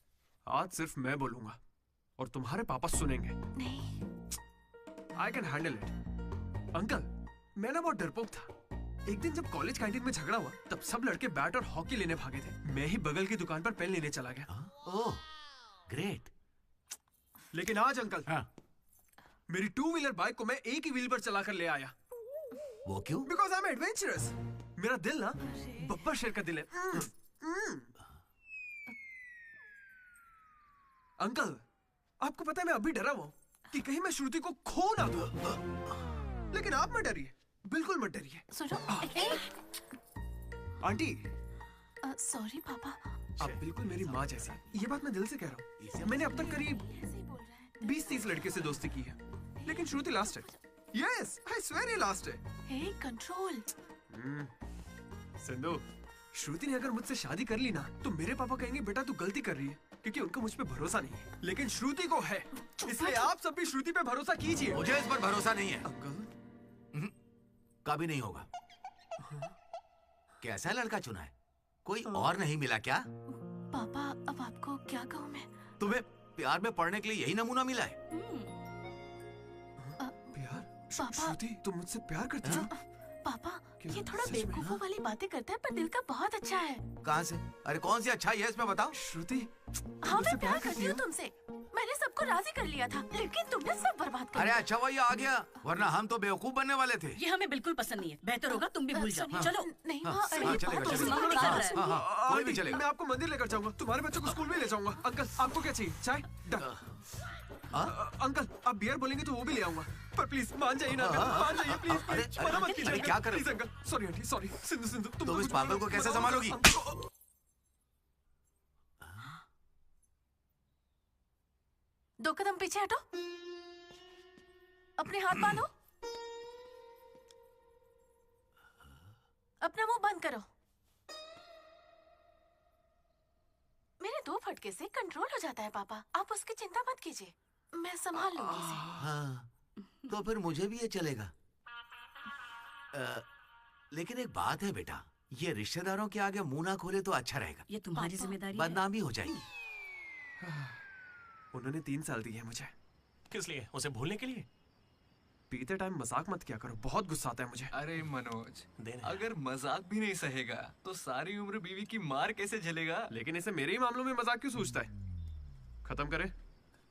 आज सिर्फ मैं बोलूंगा और तुम्हारे पापा सुनेंगे। नहीं। I can handle it. Uncle, मैं ना बहुत डरपोक था। एक दिन जब कॉलेज कैंटीन में झगड़ा हुआ तब सब लड़के बैट और हॉकी लेने भागे थे, मैं ही बगल की दुकान पर पेन लेने चला गया। Oh great. लेकिन आज अंकल, मेरी 2 व्हीलर बाइक को मैं एक ही व्हील पर चलाकर ले आया। वो क्यों? Because I am adventurous. मेरा दिल ना बब्बर शेर का दिल है। अंकल, आपको पता है मैं अभी डरा हुआ हूँ कि कहीं मैं श्रुति को खो ना दूं। लेकिन आप मत डरिए, बिल्कुल मत डरिए। सुनो। आंटी। सॉरी पापा। आप बिल्कुल मेरी माँ जैसी हैं। ये बात मैं दिल से कह रहा हूँ। मैंने अब तक करीब 20-30 लड़के से दोस्ती की है, लेकिन श्रुति लास्ट है। यस, आई स्वेयर ये लास्ट है। हे कंट्रोल। सिंधु, श्रुति ने अगर मुझसे शादी कर ली ना तो मेरे पापा कहेंगे बेटा तू गलती कर रही है, क्योंकि उनको मुझ पे भरोसा नहीं है। लेकिन श्रुति को है, इसलिए आप सब भी श्रुति पे भरोसा कीजिए। मुझे इस पर भरोसा नहीं है अंकल। कभी नहीं होगा। कैसा लड़का चुना है? कोई और नहीं मिला क्या? पापा अब आपको क्या कहूँ मैं? तुम्हें प्यार में पड़ने के लिए यही नमूना मिला है? प्यार? श्रुति तुम मुझसे प्यार करती हो? पापा ये थोड़ा बेवकूफों वाली बातें करता है पर दिल का बहुत अच्छा है। कहाँ से? अरे कौन सी अच्छाई है इसमें बताओ। श्रुति हाँ मैं प्यार करती हूँ तुमसे। मैंने सबको राजी कर लिया था, लेकिन तुमने सब बर्बाद कर अरे अच्छा वही आ गया, वरना हम तो बेवकूफ बनने वाले थे। ये हमें बिल्कुल पसंद नहीं है, बेहतर होगा तुम भी भूल जाओ। चलो। नहीं कोई भी चलेगा। मैं आपको मंदिर लेकर जाऊंगा, तुम्हारे बच्चों को स्कूल में ले जाऊंगा। अंकल आपको क्या चाहिए? चाय? अंकल आप बियर बोलेंगे तो वो भी ले आऊंगा, पर प्लीज मान जाइए ना, मान जाइए प्लीज। प्लीज मना मत कीजिए। क्या करें? Please uncle, sorry aunty, sorry. Sindhu Sindhu तुम इस पागल को कैसे संभालोगी? दो कदम पीछे हटो, अपने हाथ बांधो, अपना मुंह बंद करो। मेरे 2 फटके से कंट्रोल हो जाता है पापा, आप उसकी चिंता मत कीजिए, मैं संभाल लूंगी इसे। हाँ, तो फिर मुझे भी ये चलेगा। लेकिन एक बात है बेटा, ये रिश्तेदारों के आगे मुंह ना खोले तो अच्छा रहेगा। ये तुम्हारी जिम्मेदारी है। बदनामी हो जाएगी। उन्होंने 3 साल दिए मुझे। किस लिए? उसे भूलने के लिए? पीते टाइम मजाक मत किया करो, बहुत गुस्सा आता है मुझे। अरे मनोज, अगर मजाक भी नहीं सहेगा तो सारी उम्र बीवी की मार कैसे झेलेगा? लेकिन इसे मेरे ही मामलों में मजाक क्यों सोचता है? खत्म करे।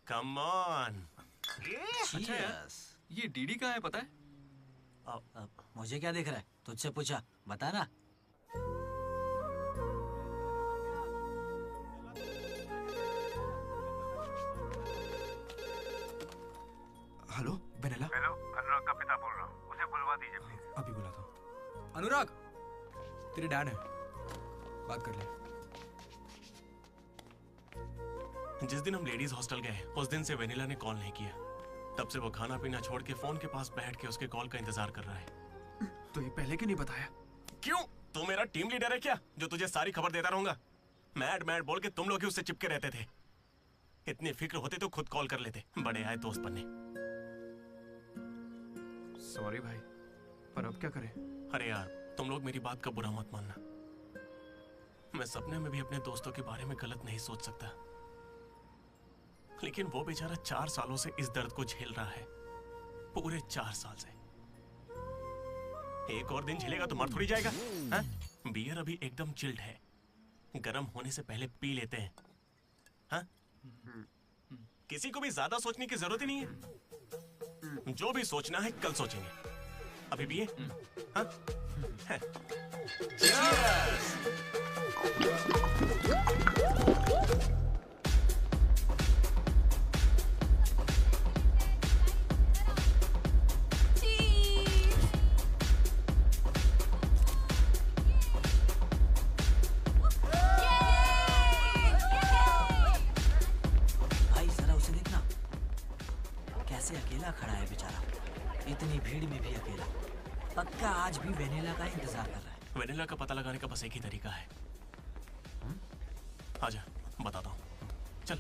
Come on. अच्छा यार, ये डीडी कहाँ है पता है? मुझे क्या दिख रहा है? तुझसे पूछा, बता ना। Hello vanilla. हेलो, अनुराग का पिता बोल रहा हूँ, उसे बुलवा दीजिए प्लीज। अभी बुलाता हूँ। अनुराग, तेरे डैड है, बात कर ले। जिस दिन हम लेडीज हॉस्टल गए उस दिन से वेनिला ने कॉल नहीं किया। तब से वो खाना पीना छोड़ के फोन के पास बैठ के उसके कॉल का इंतजार कर रहा है। तो ये पहले क्यों नहीं बताया? क्यों? तू मेरा टीम लीडर है क्या, जो तुझे सारी खबर देता रहूंगा? मैड मैड बोल के तुम लोग ही उससे चिपके रहते थे। इतनी फिक्र होती तो खुद कॉल कर लेते, बड़े आए दोस्त बनने। सॉरी भाई, पर अब क्या करें? अरे यार, तुम लोग मेरी बात का बुरा मत मानना। मैं सपने में भी अपने दोस्तों के बारे में गलत नहीं सोच सकता, लेकिन वो बेचारा 4 सालों से इस दर्द को झेल रहा है, पूरे 4 साल से। एक और दिन झेलेगा तो मर थोड़ी जाएगा। हा? बियर अभी एकदम चिल्ड है, गर्म होने से पहले पी लेते हैं। हा? किसी को भी ज्यादा सोचने की जरूरत ही नहीं है, जो भी सोचना है कल सोचेंगे। अभी पिए। हाँ? से अकेला खड़ा है बेचारा, इतनी भीड़ में भी अकेला। पक्का आज भी वेनिला का इंतजार कर रहा है। वेनिला का पता लगाने का बस एक ही तरीका है। आजा, बताता हूँ। चल।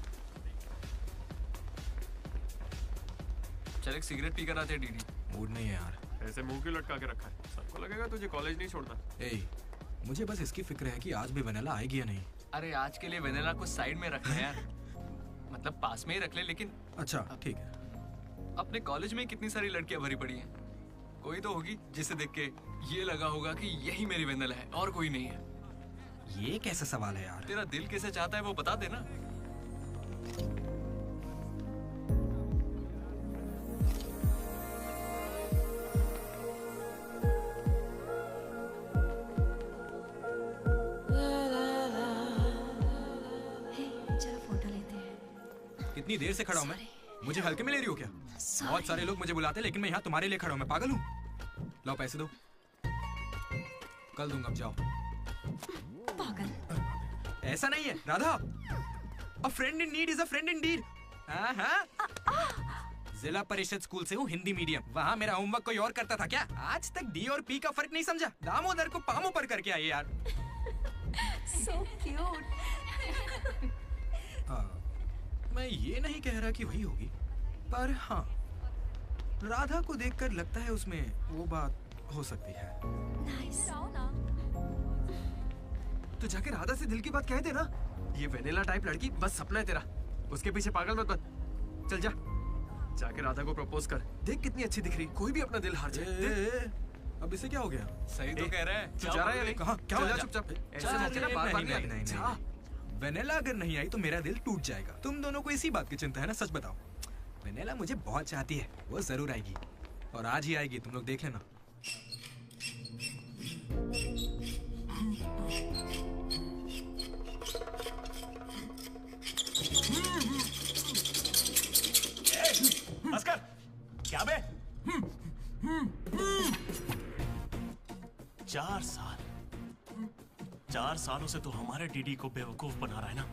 चल एक सिगरेट पी कर आते हैं डीडी। मूड नहीं है यार। ऐसे मुंह क्यों लटका के रखा है? सबको लगेगा तुझे कॉलेज नहीं छोड़ना। ए, मुझे बस इसकी फिक्र है कि आज भी वेनिला आएगी या नहीं। अरे आज के लिए वेनिला को साइड में रख ले यार, मतलब पास में ही रख ले। लेकिन अच्छा ठीक है। अपने कॉलेज में कितनी सारी लड़कियां भरी पड़ी हैं, कोई तो होगी जिसे देख के ये लगा होगा कि यही मेरी वेनिला है और कोई नहीं है। ये कैसा सवाल है यार? तेरा दिल कैसे चाहता है वो बता देना। कितनी देर से खड़ा हूँ मैं? मुझे हल्के में ले रही हो क्या? बहुत सारे लोग मुझे बुलाते हैं लेकिन मैं यहाँ तुम्हारे लिए खड़ा हूँ। मैं पागल हूँ? लो पैसे दो, कल दूंगा, अब जाओ। पागल। ऐसा नहीं है Radha, a friend in need is a friend in deed. Zilla Parishad school से हूँ, हिंदी मीडियम। वहाँ मेरा होमवर्क कोई और करता था क्या? आज तक डी और पी का फर्क नहीं समझा। दामोदर को पामो पर करके आई यार। So cute. मैं ये नहीं कह रहा कि वही होगी, पर हाँ, राधा को देखकर लगता है उसमें वो बात हो सकती है। तो जाके राधा से दिल की बात कह दे ना। ये वेनिला टाइप लड़की बस सपना है तेरा, उसके पीछे पागल मत बन। चल जा, जाके राधा को प्रपोज कर। देख कितनी अच्छी दिख रही, कोई भी अपना दिल हार जाए। अब इसे क्या हो गया? सही तो कह रहा है। तू जा रहा है? कहाँ? क्या हो गया? चुपचाप। ऐसे मौके ना बार-बार नहीं आते। वेनिला अगर नहीं आई तो मेरा दिल टूट जाएगा। तुम दोनों को इसी बात की चिंता है ना? सच बताओ। वेनिला मुझे बहुत चाहती है, वो जरूर आएगी, और आज ही आएगी, तुम लोग देख लेना। अस्कर, क्या बे? 4 सालों से तू हमारे डीडी को बेवकूफ बना रहा है ना?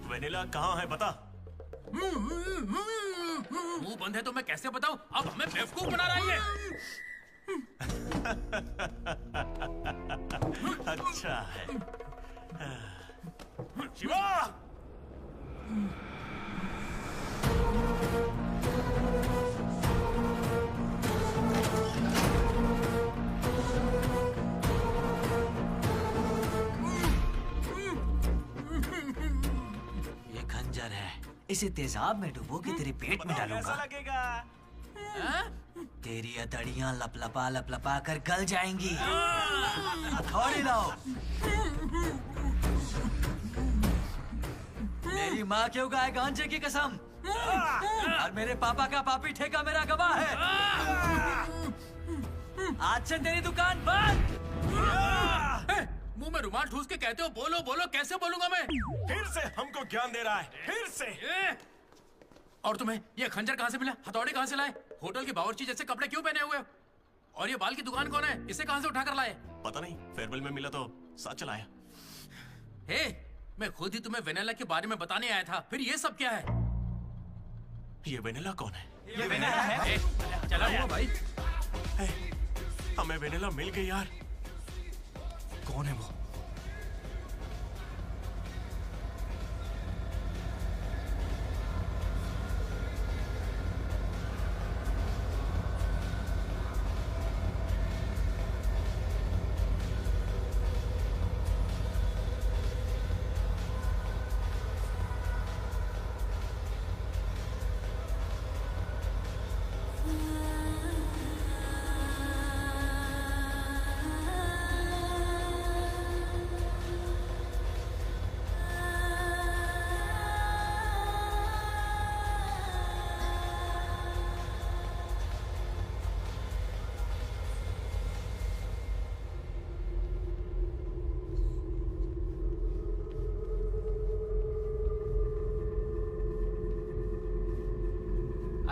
वेनिला कहाँ है बता? मुंह बंद है तो मैं कैसे बताऊं? अब हमें बेवकूफ बना रहा है ये। अच्छा है। शिवा! ये खंजर है, इसे तेजाब में डुबो के तेरे पेट में डालूंगा। कैसा लगेगा? तेरी अतड़ियां लपलपा लपलपा कर गल जाएंगी। हथौड़ी लाओ। मेरी माँ के उगाए गांजे की कसम, और मेरे पापा का पापी ठेका मेरा गवाह है। आज से तेरी दुकान बंद। मुंह में रुमाल ठूस के कहते हो बोलो बोलो, कैसे बोलूंगा मैं? फिर से हमको ज्ञान दे रहा है, फिर से। और तुम्हें ये खंजर कहाँ से मिला? हथौड़ी कहाँ से लाए? होटल के बावर्ची जैसे कपड़े क्यों पहने हुए हो? और ये बाल की दुकान कौन है? इसे कहाँ से उठा कर लाए? पता नहीं, फेयरवेल में मिला तो साथ चलाया। हे, मैं खुद ही तुम्हें वेनिला के बारे में बताने आया था, फिर ये सब क्या है? ये वेनिला कौन है? ये वेनिला है? चला हुआ भाई। हमें वेनिला मिल गई यार। कौन है वो?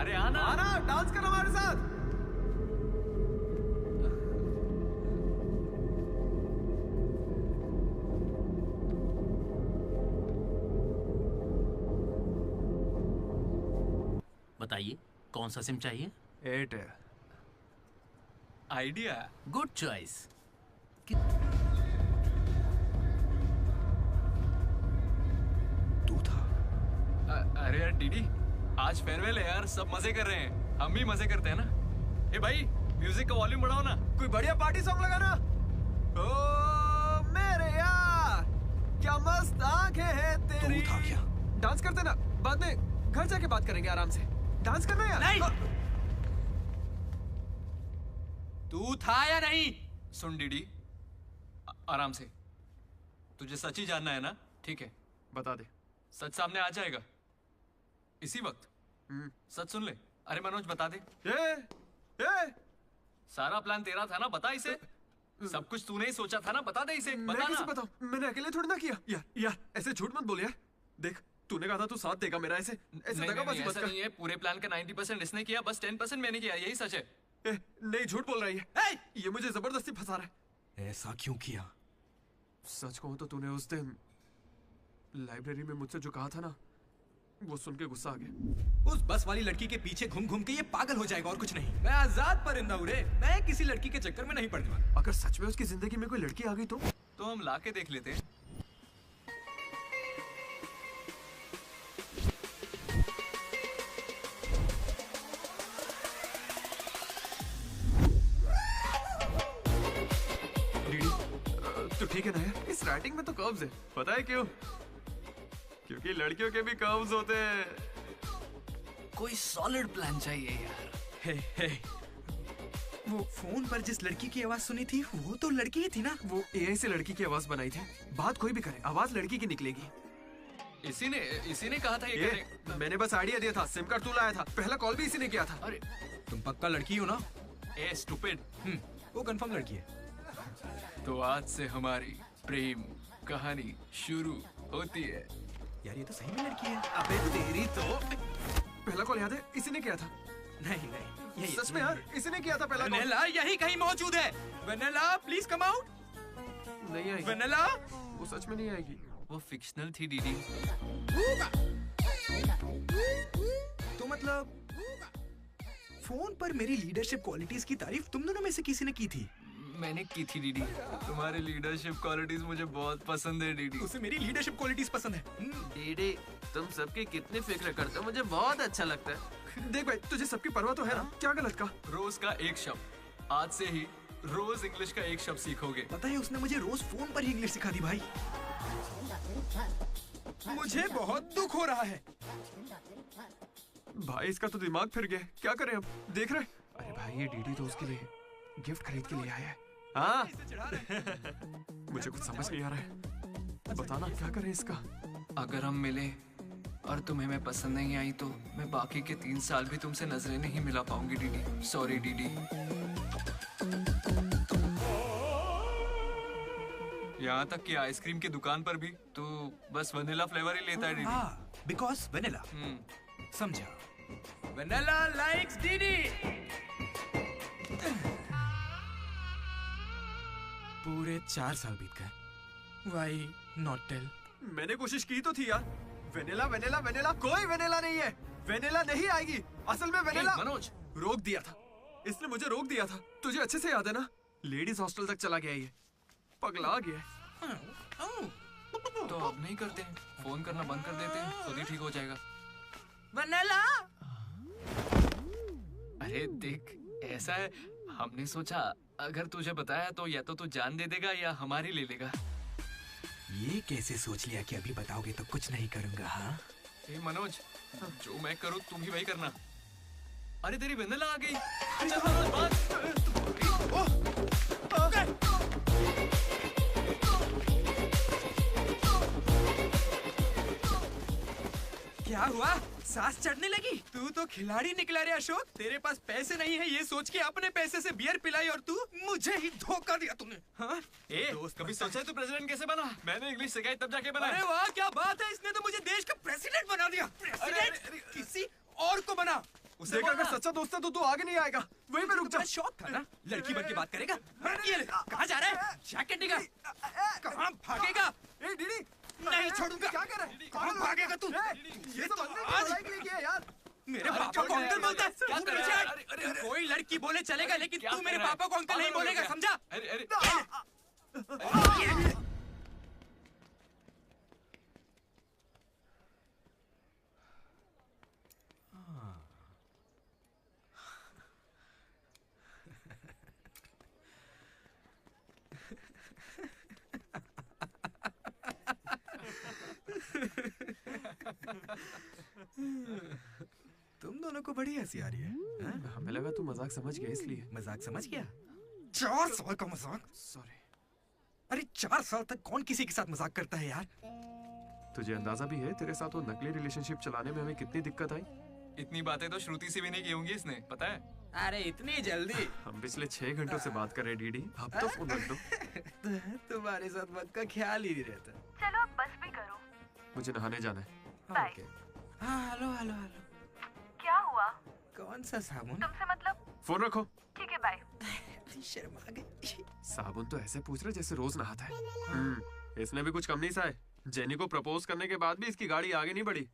अरे आना आना, डांस करो हमारे साथ। बताइए। कौन सा सिम चाहिए? एयरटेल। आइडिया। Good choice. तू था? अरे यार डीडी, आज फेयरवेल है यार, सब मजे कर रहे हैं, हम भी मजे करते हैं ना। ए भाई, म्यूजिक का वॉल्यूम बढ़ाओ ना। कोई बढ़िया पार्टी सॉन्ग लगाना। ओ मेरे यार, क्या मस्त आंखें हैं तेरी। तू था क्या? डांस करते ना, बाद में घर जाके बात करेंगे आराम से। डांस करना यार। नहीं। तू था या नहीं? सुन डीडी, आराम से। तुझे सच ही जानना है ना? ठीक है, बता दे। सच सामने आ जाएगा इसी वक्त। सच सुन ले। अरे मनोज, बता दे। सारा प्लान तेरा था ना, बता इसे। सब कुछ तूने ही सोचा था ना, बता दे इसे। मैं बता कैसे ना। बताऊं? मैंने अकेले थोड़ी ना किया। यार ऐसे झूठ मत बोल यार। देख, तूने कहा था तू साथ देगा मेरा। ऐसे दगाबाजी मत ऐसा कर। नहीं है। पूरे प्लान का 90% इसने किया, बस 10% मैंने किया, यही सच है। नहीं, झूठ बोल रही है। ये मुझे जबरदस्ती फंसा रहा है। ऐसा क्यों किया? सच कहूं तो तूने उस दिन लाइब्रेरी में मुझसे जो कहा था ना, वो सुन के गुस्सा आ गया। उस बस वाली लड़की के पीछे घूम घूम के ये पागल हो जाएगा और कुछ नहीं। मैं आजाद परिंदा हूं रे, मैं किसी लड़की के चक्कर में नहीं पड़ने वाला। अगर सच में उसकी जिंदगी में कोई लड़की आ गई तो हम ला के देख लेते हैं। तो ठीक है ना यार, इस राइटिंग में तो कर्व्स है। पता है क्यों? क्योंकि लड़कियों के भी कर्व्स होते हैं। कोई सॉलिड प्लान चाहिए यार। हे, वो फोन पर जिस लड़की की आवाज सुनी थी, वो तो लड़की ही थी ना? वो एआई से लड़की की आवाज बनाई थी। बात कोई भी करे, आवाज लड़की की निकलेगी। इसी ने कहा था ये करने। मैंने बस आइडिया दिया था, सिम कार्ड तू लाया था, पहला कॉल भी इसी ने किया था। अरे तुम पक्का लड़की हो ना? ए स्टूपिड। वो कंफर्म लड़की है। तो आज से हमारी प्रेम कहानी शुरू होती है। यार ये तो सही में लड़की है। अबे तेरी तो। पहला कॉल याद है? इसी ने किया था। नहीं, सच में यार, इसी ने किया था पहला कॉल। वेनेला यही कहीं मौजूद है। Vennela please come out. नहीं आएगी। वेनेला वो सच में नहीं आएगी। वो फिक्शनल थी डीडी। तो मतलब फोन पर मेरी लीडरशिप क्वालिटीज की तारीफ तुम दोनों में से किसी ने की थी? मैंने की थी डीडी। तुम्हारी लीडरशिप क्वालिटीज मुझे बहुत पसंद है डीडी। उसे मेरी लीडरशिप क्वालिटीज पसंद है। डीडी, तुम सबकी कितनी फिक्र करते हो, मुझे बहुत अच्छा लगता है। देख भाई, तुझे सबकी परवाह तो है ना? क्या गलत का? रोज का एक शब्द। आज से ही रोज इंग्लिश का एक शब्द सीखोगे। पता है उसने मुझे रोज फोन पर ही इंग्लिश सिखा दी भाई। मुझे बहुत दुख हो रहा है भाई। इसका तो दिमाग फिर गया। क्या करें अब? देख रहे? अरे भाई, ये डीडी तो उसके लिए गिफ्ट खरीद के लिए आया है। हाँ मुझे कुछ समझ नहीं आ रहा है। बताना क्या करें इसका। अगर हम मिले और तुम्हें मैं पसंद नहीं आई तो मैं बाकी के 3 साल भी तुमसे नजरें नहीं मिला पाऊंगी डीडी। Sorry DD. यहाँ तक कि आइसक्रीम की दुकान पर भी तू बस वनीला फ्लेवर ही लेता है डीडी। Because vanilla. समझा। Vanilla likes DD. पूरे 4 साल बीत गए। Why not tell? मैंने कोशिश की तो थी यार। वेनिला वेनिला वेनिला, कोई वेनिला नहीं है। वेनिला नहीं आएगी। असल में वेनिला मनोज रोक दिया था। इसने मुझे रोक दिया था। तुझे अच्छे से याद है ना? लेडीज हॉस्टल तक चला गया ये, पगला गया। तो अब नहीं करते हैं, फोन करना बंद कर देते हैं, खुद ही ठीक हो जाएगा। वेनिला। अरे देख, ऐसा है, हमने सोचा अगर तुझे बताया तो या तो तू जान दे देगा या हमारी ले लेगा। ये कैसे सोच लिया कि अभी बताओगे तो कुछ नहीं करूंगा? हाँ ए मनोज, जो मैं करूँ तुम भी वही करना। अरे तेरी वेनिला आ गई। क्या हुआ? सांस चढ़ने लगी? तू तो खिलाड़ी निकला रे अशोक। तेरे पास पैसे नहीं है ये सोच के अपने पैसे से बियर पिलाई और तू मुझे ही धोखा दिया तूने। हाँ? कभी सोचा है तू प्रेसिडेंट कैसे बना? मैंने इंग्लिश सिखाई तब जाके बना। अरे वाह, क्या बात है। इसने तो मुझे देश का प्रेसिडेंट बना दिया। प्रेसिडेंट किसी और को बना। उसे अगर सच्चा दोस्त है तो तू आगे नहीं आएगा। वहीं पे रुक जा। शौक था ना, लड़की बन के बात करेगा। ये कहाँ जा रहा है? जैकेट निकाल। कहाँ भागेगा? डीडी नहीं छोड़ूंगा। क्या कर रहा है? कहाँ भागेगा तू? ये तो आज यार मेरे बाप को अंकल बोलता है। बोले चलेगा, लेकिन तू मेरे पापा को अंकल नहीं बोलेगा, समझा? अरे अरे तुम दोनों को बड़ी हंसी आ रही है। हमें लगा तू मजाक समझ गया इसलिए। मजाक समझ गया? 4 साल का मजाक? सॉरी। अरे 4 साल तक कौन किसी के साथ मजाक करता है यार? तुझे अंदाजा भी है तेरे साथ वो नकली रिलेशनशिप चलाने में हमें कितनी दिक्कत आई? इतनी बातें तो श्रुति से भी नहीं की होंगी इसने, पता है? अरे इतनी जल्दी? हम पिछले 6 घंटों से बात कर रहे हैं डीडी, अब तो फोन रख दो। तुम्हारे साथ वक्त का ख्याल ही नहीं रहता। चलो अब बस भी करो। मुझे नहाने जाना है। बाय। हाँ हेलो हेलो हेलो। क्या हुआ? कौन सा साबुन? तुमसे मतलब? फोन रखो। ठीक है बाय। शर्मा गई। साबुन तो ऐसे पूछ रहे जैसे रोज नहाता है। इसने भी कुछ कम नहीं सा है। जेनी को प्रपोज करने के बाद भी इसकी गाड़ी आगे नहीं बढ़ी।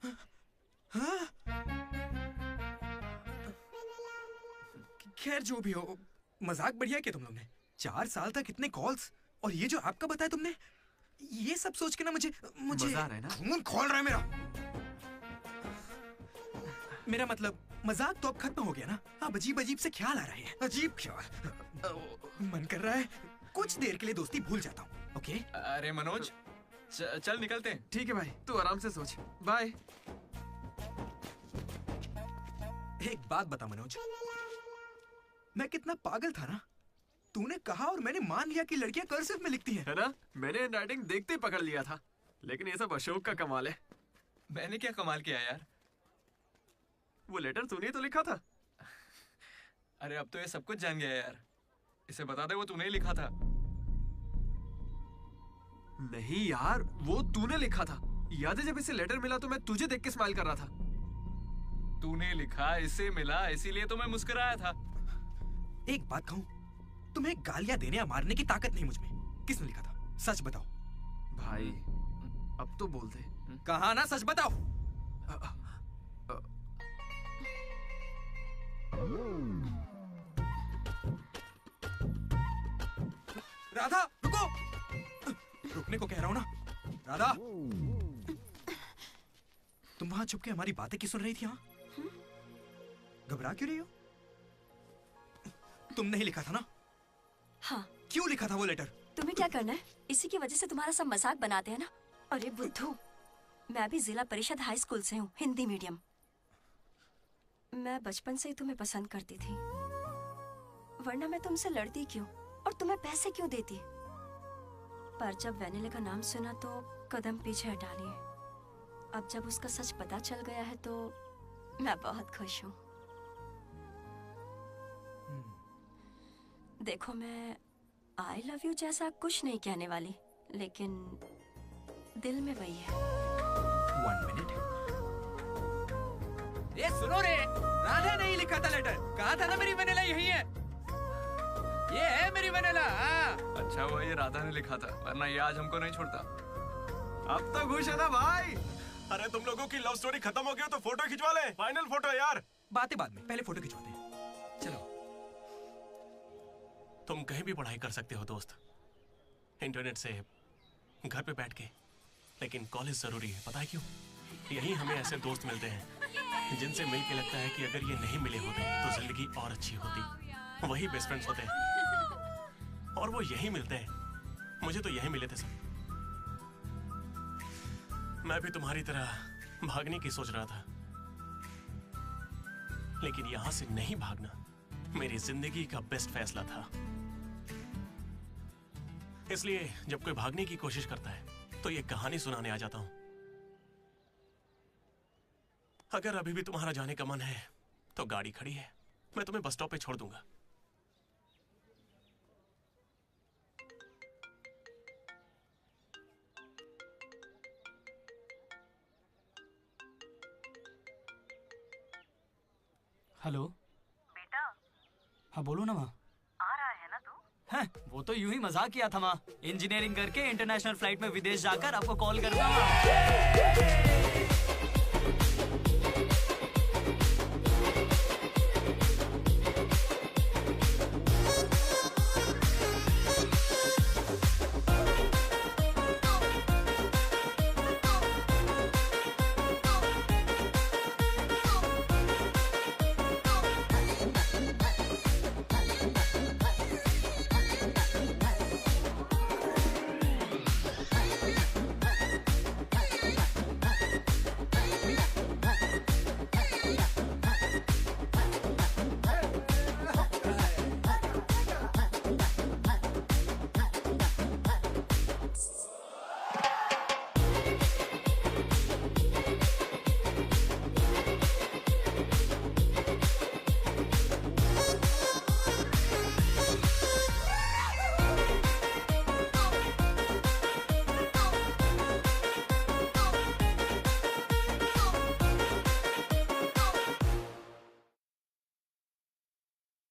खैर जो भी हो, मजाक बढ़िया किया तुम लोग ने। 4 साल तक इतने कॉल्स, और ये जो आपका बताया तुमने, ये सब सोच के ना मुझे मजा आ रहा है ना? खून खोल रहा है मेरा मतलब मजाक तो अब खत्म हो गया ना। अब अजीब अजीब से ख्याल आ रहे हैं। अजीब ख्याल। मन कर रहा है कुछ देर के लिए दोस्ती भूल जाता हूँ। ओके? अरे मनोज, चल निकलते हैं। ठीक है भाई, तू आराम से सोच। बाय। एक बात बता मनोज, मैं कितना पागल था ना। तूने कहा और मैंने मान लिया कि लड़कियां कर्सिव में लिखती हैं। है ना? मैंने हैंडराइटिंग देखते ही पकड़ लिया था। लेकिन ये सब अशोक का कमाल है। मैंने क्या कमाल किया यार? वो लेटर तूने तो लिखा था। अरे अब तो ये सब कुछ जान गया यार। इसे बता दे वो तूने ही लिखा था। नहीं यार, वो तूने लिखा था। याद है जब इसे लेटर मिला तो मैं तुझे देख के स्माइल कर रहा था। तूने लिखा, इसे मिला, इसीलिए तो मैं मुस्कुराया था। एक बात कहूं, तुम्हें गालियां देने या मारने की ताकत नहीं मुझ में। किसने लिखा था? सच बताओ। भाई अब तो बोल दे। कहा ना, सच बताओ। राधा रुको। रुकने को कह रहा हूं ना। राधा, तुम वहां छुप के हमारी बातें क्यों सुन रही थी? हाँ, घबरा क्यों रही हो? तुमने ही लिखा था ना? हाँ। क्यों लिखा था वो लेटर? तुम्हें क्या करना है? इसी की वजह से तुम्हारा सब मजाक बनाते हैं ना। अरे बुद्धू, मैं भी जिला परिषद हाई स्कूल से हूँ, हिंदी मीडियम। मैं बचपन से ही तुम्हें पसंद करती थी, वरना मैं तुमसे लड़ती क्यों और तुम्हें पैसे क्यों देती? पर जब वैनिला का नाम सुना तो कदम पीछे हटा लिए। अब जब उसका सच पता चल गया है तो मैं बहुत खुश हूँ। देखो, मैं आई लव यू जैसा कुछ नहीं कहने वाली, लेकिन दिल में वही है। 1 मिनट। ये सुनो रे, राधा ने ही लिखा था लेटर। कहा था ना मेरी वैनिला यही है। ये है मेरी वैनिला। अच्छा हुआ ये राधा ने लिखा था, वरना ये आज हमको नहीं छोड़ता। अब तो खुश है ना भाई? अरे तुम लोगों की लव स्टोरी खत्म हो गई तो फोटो खिंचवा ले। फाइनल फोटो यार। बातें बाद में, पहले फोटो खिंचवाते हैं। चलो। तुम कहीं भी पढ़ाई कर सकते हो दोस्त, इंटरनेट से, घर पे बैठ के, लेकिन कॉलेज जरूरी है। पता है क्यों? यही हमें ऐसे दोस्त मिलते हैं जिनसे मिल के लगता है कि अगर ये नहीं मिले होते तो जिंदगी और अच्छी होती। वही बेस्ट फ्रेंड्स होते हैं और वो यही मिलते हैं। मुझे तो यही मिले थे सब। मैं भी तुम्हारी तरह भागने की सोच रहा था, लेकिन यहां से नहीं भागना मेरी जिंदगी का बेस्ट फैसला था। इसलिए जब कोई भागने की कोशिश करता है तो ये कहानी सुनाने आ जाता हूं। अगर अभी भी तुम्हारा जाने का मन है तो गाड़ी खड़ी है, मैं तुम्हें बस स्टॉप पे छोड़ दूंगा। हेलो बेटा। हाँ बोलो ना माँ। आ रहा है ना तू? हाँ, वो तो यूं ही मजाक किया था माँ। इंजीनियरिंग करके इंटरनेशनल फ्लाइट में विदेश जाकर आपको कॉल करना।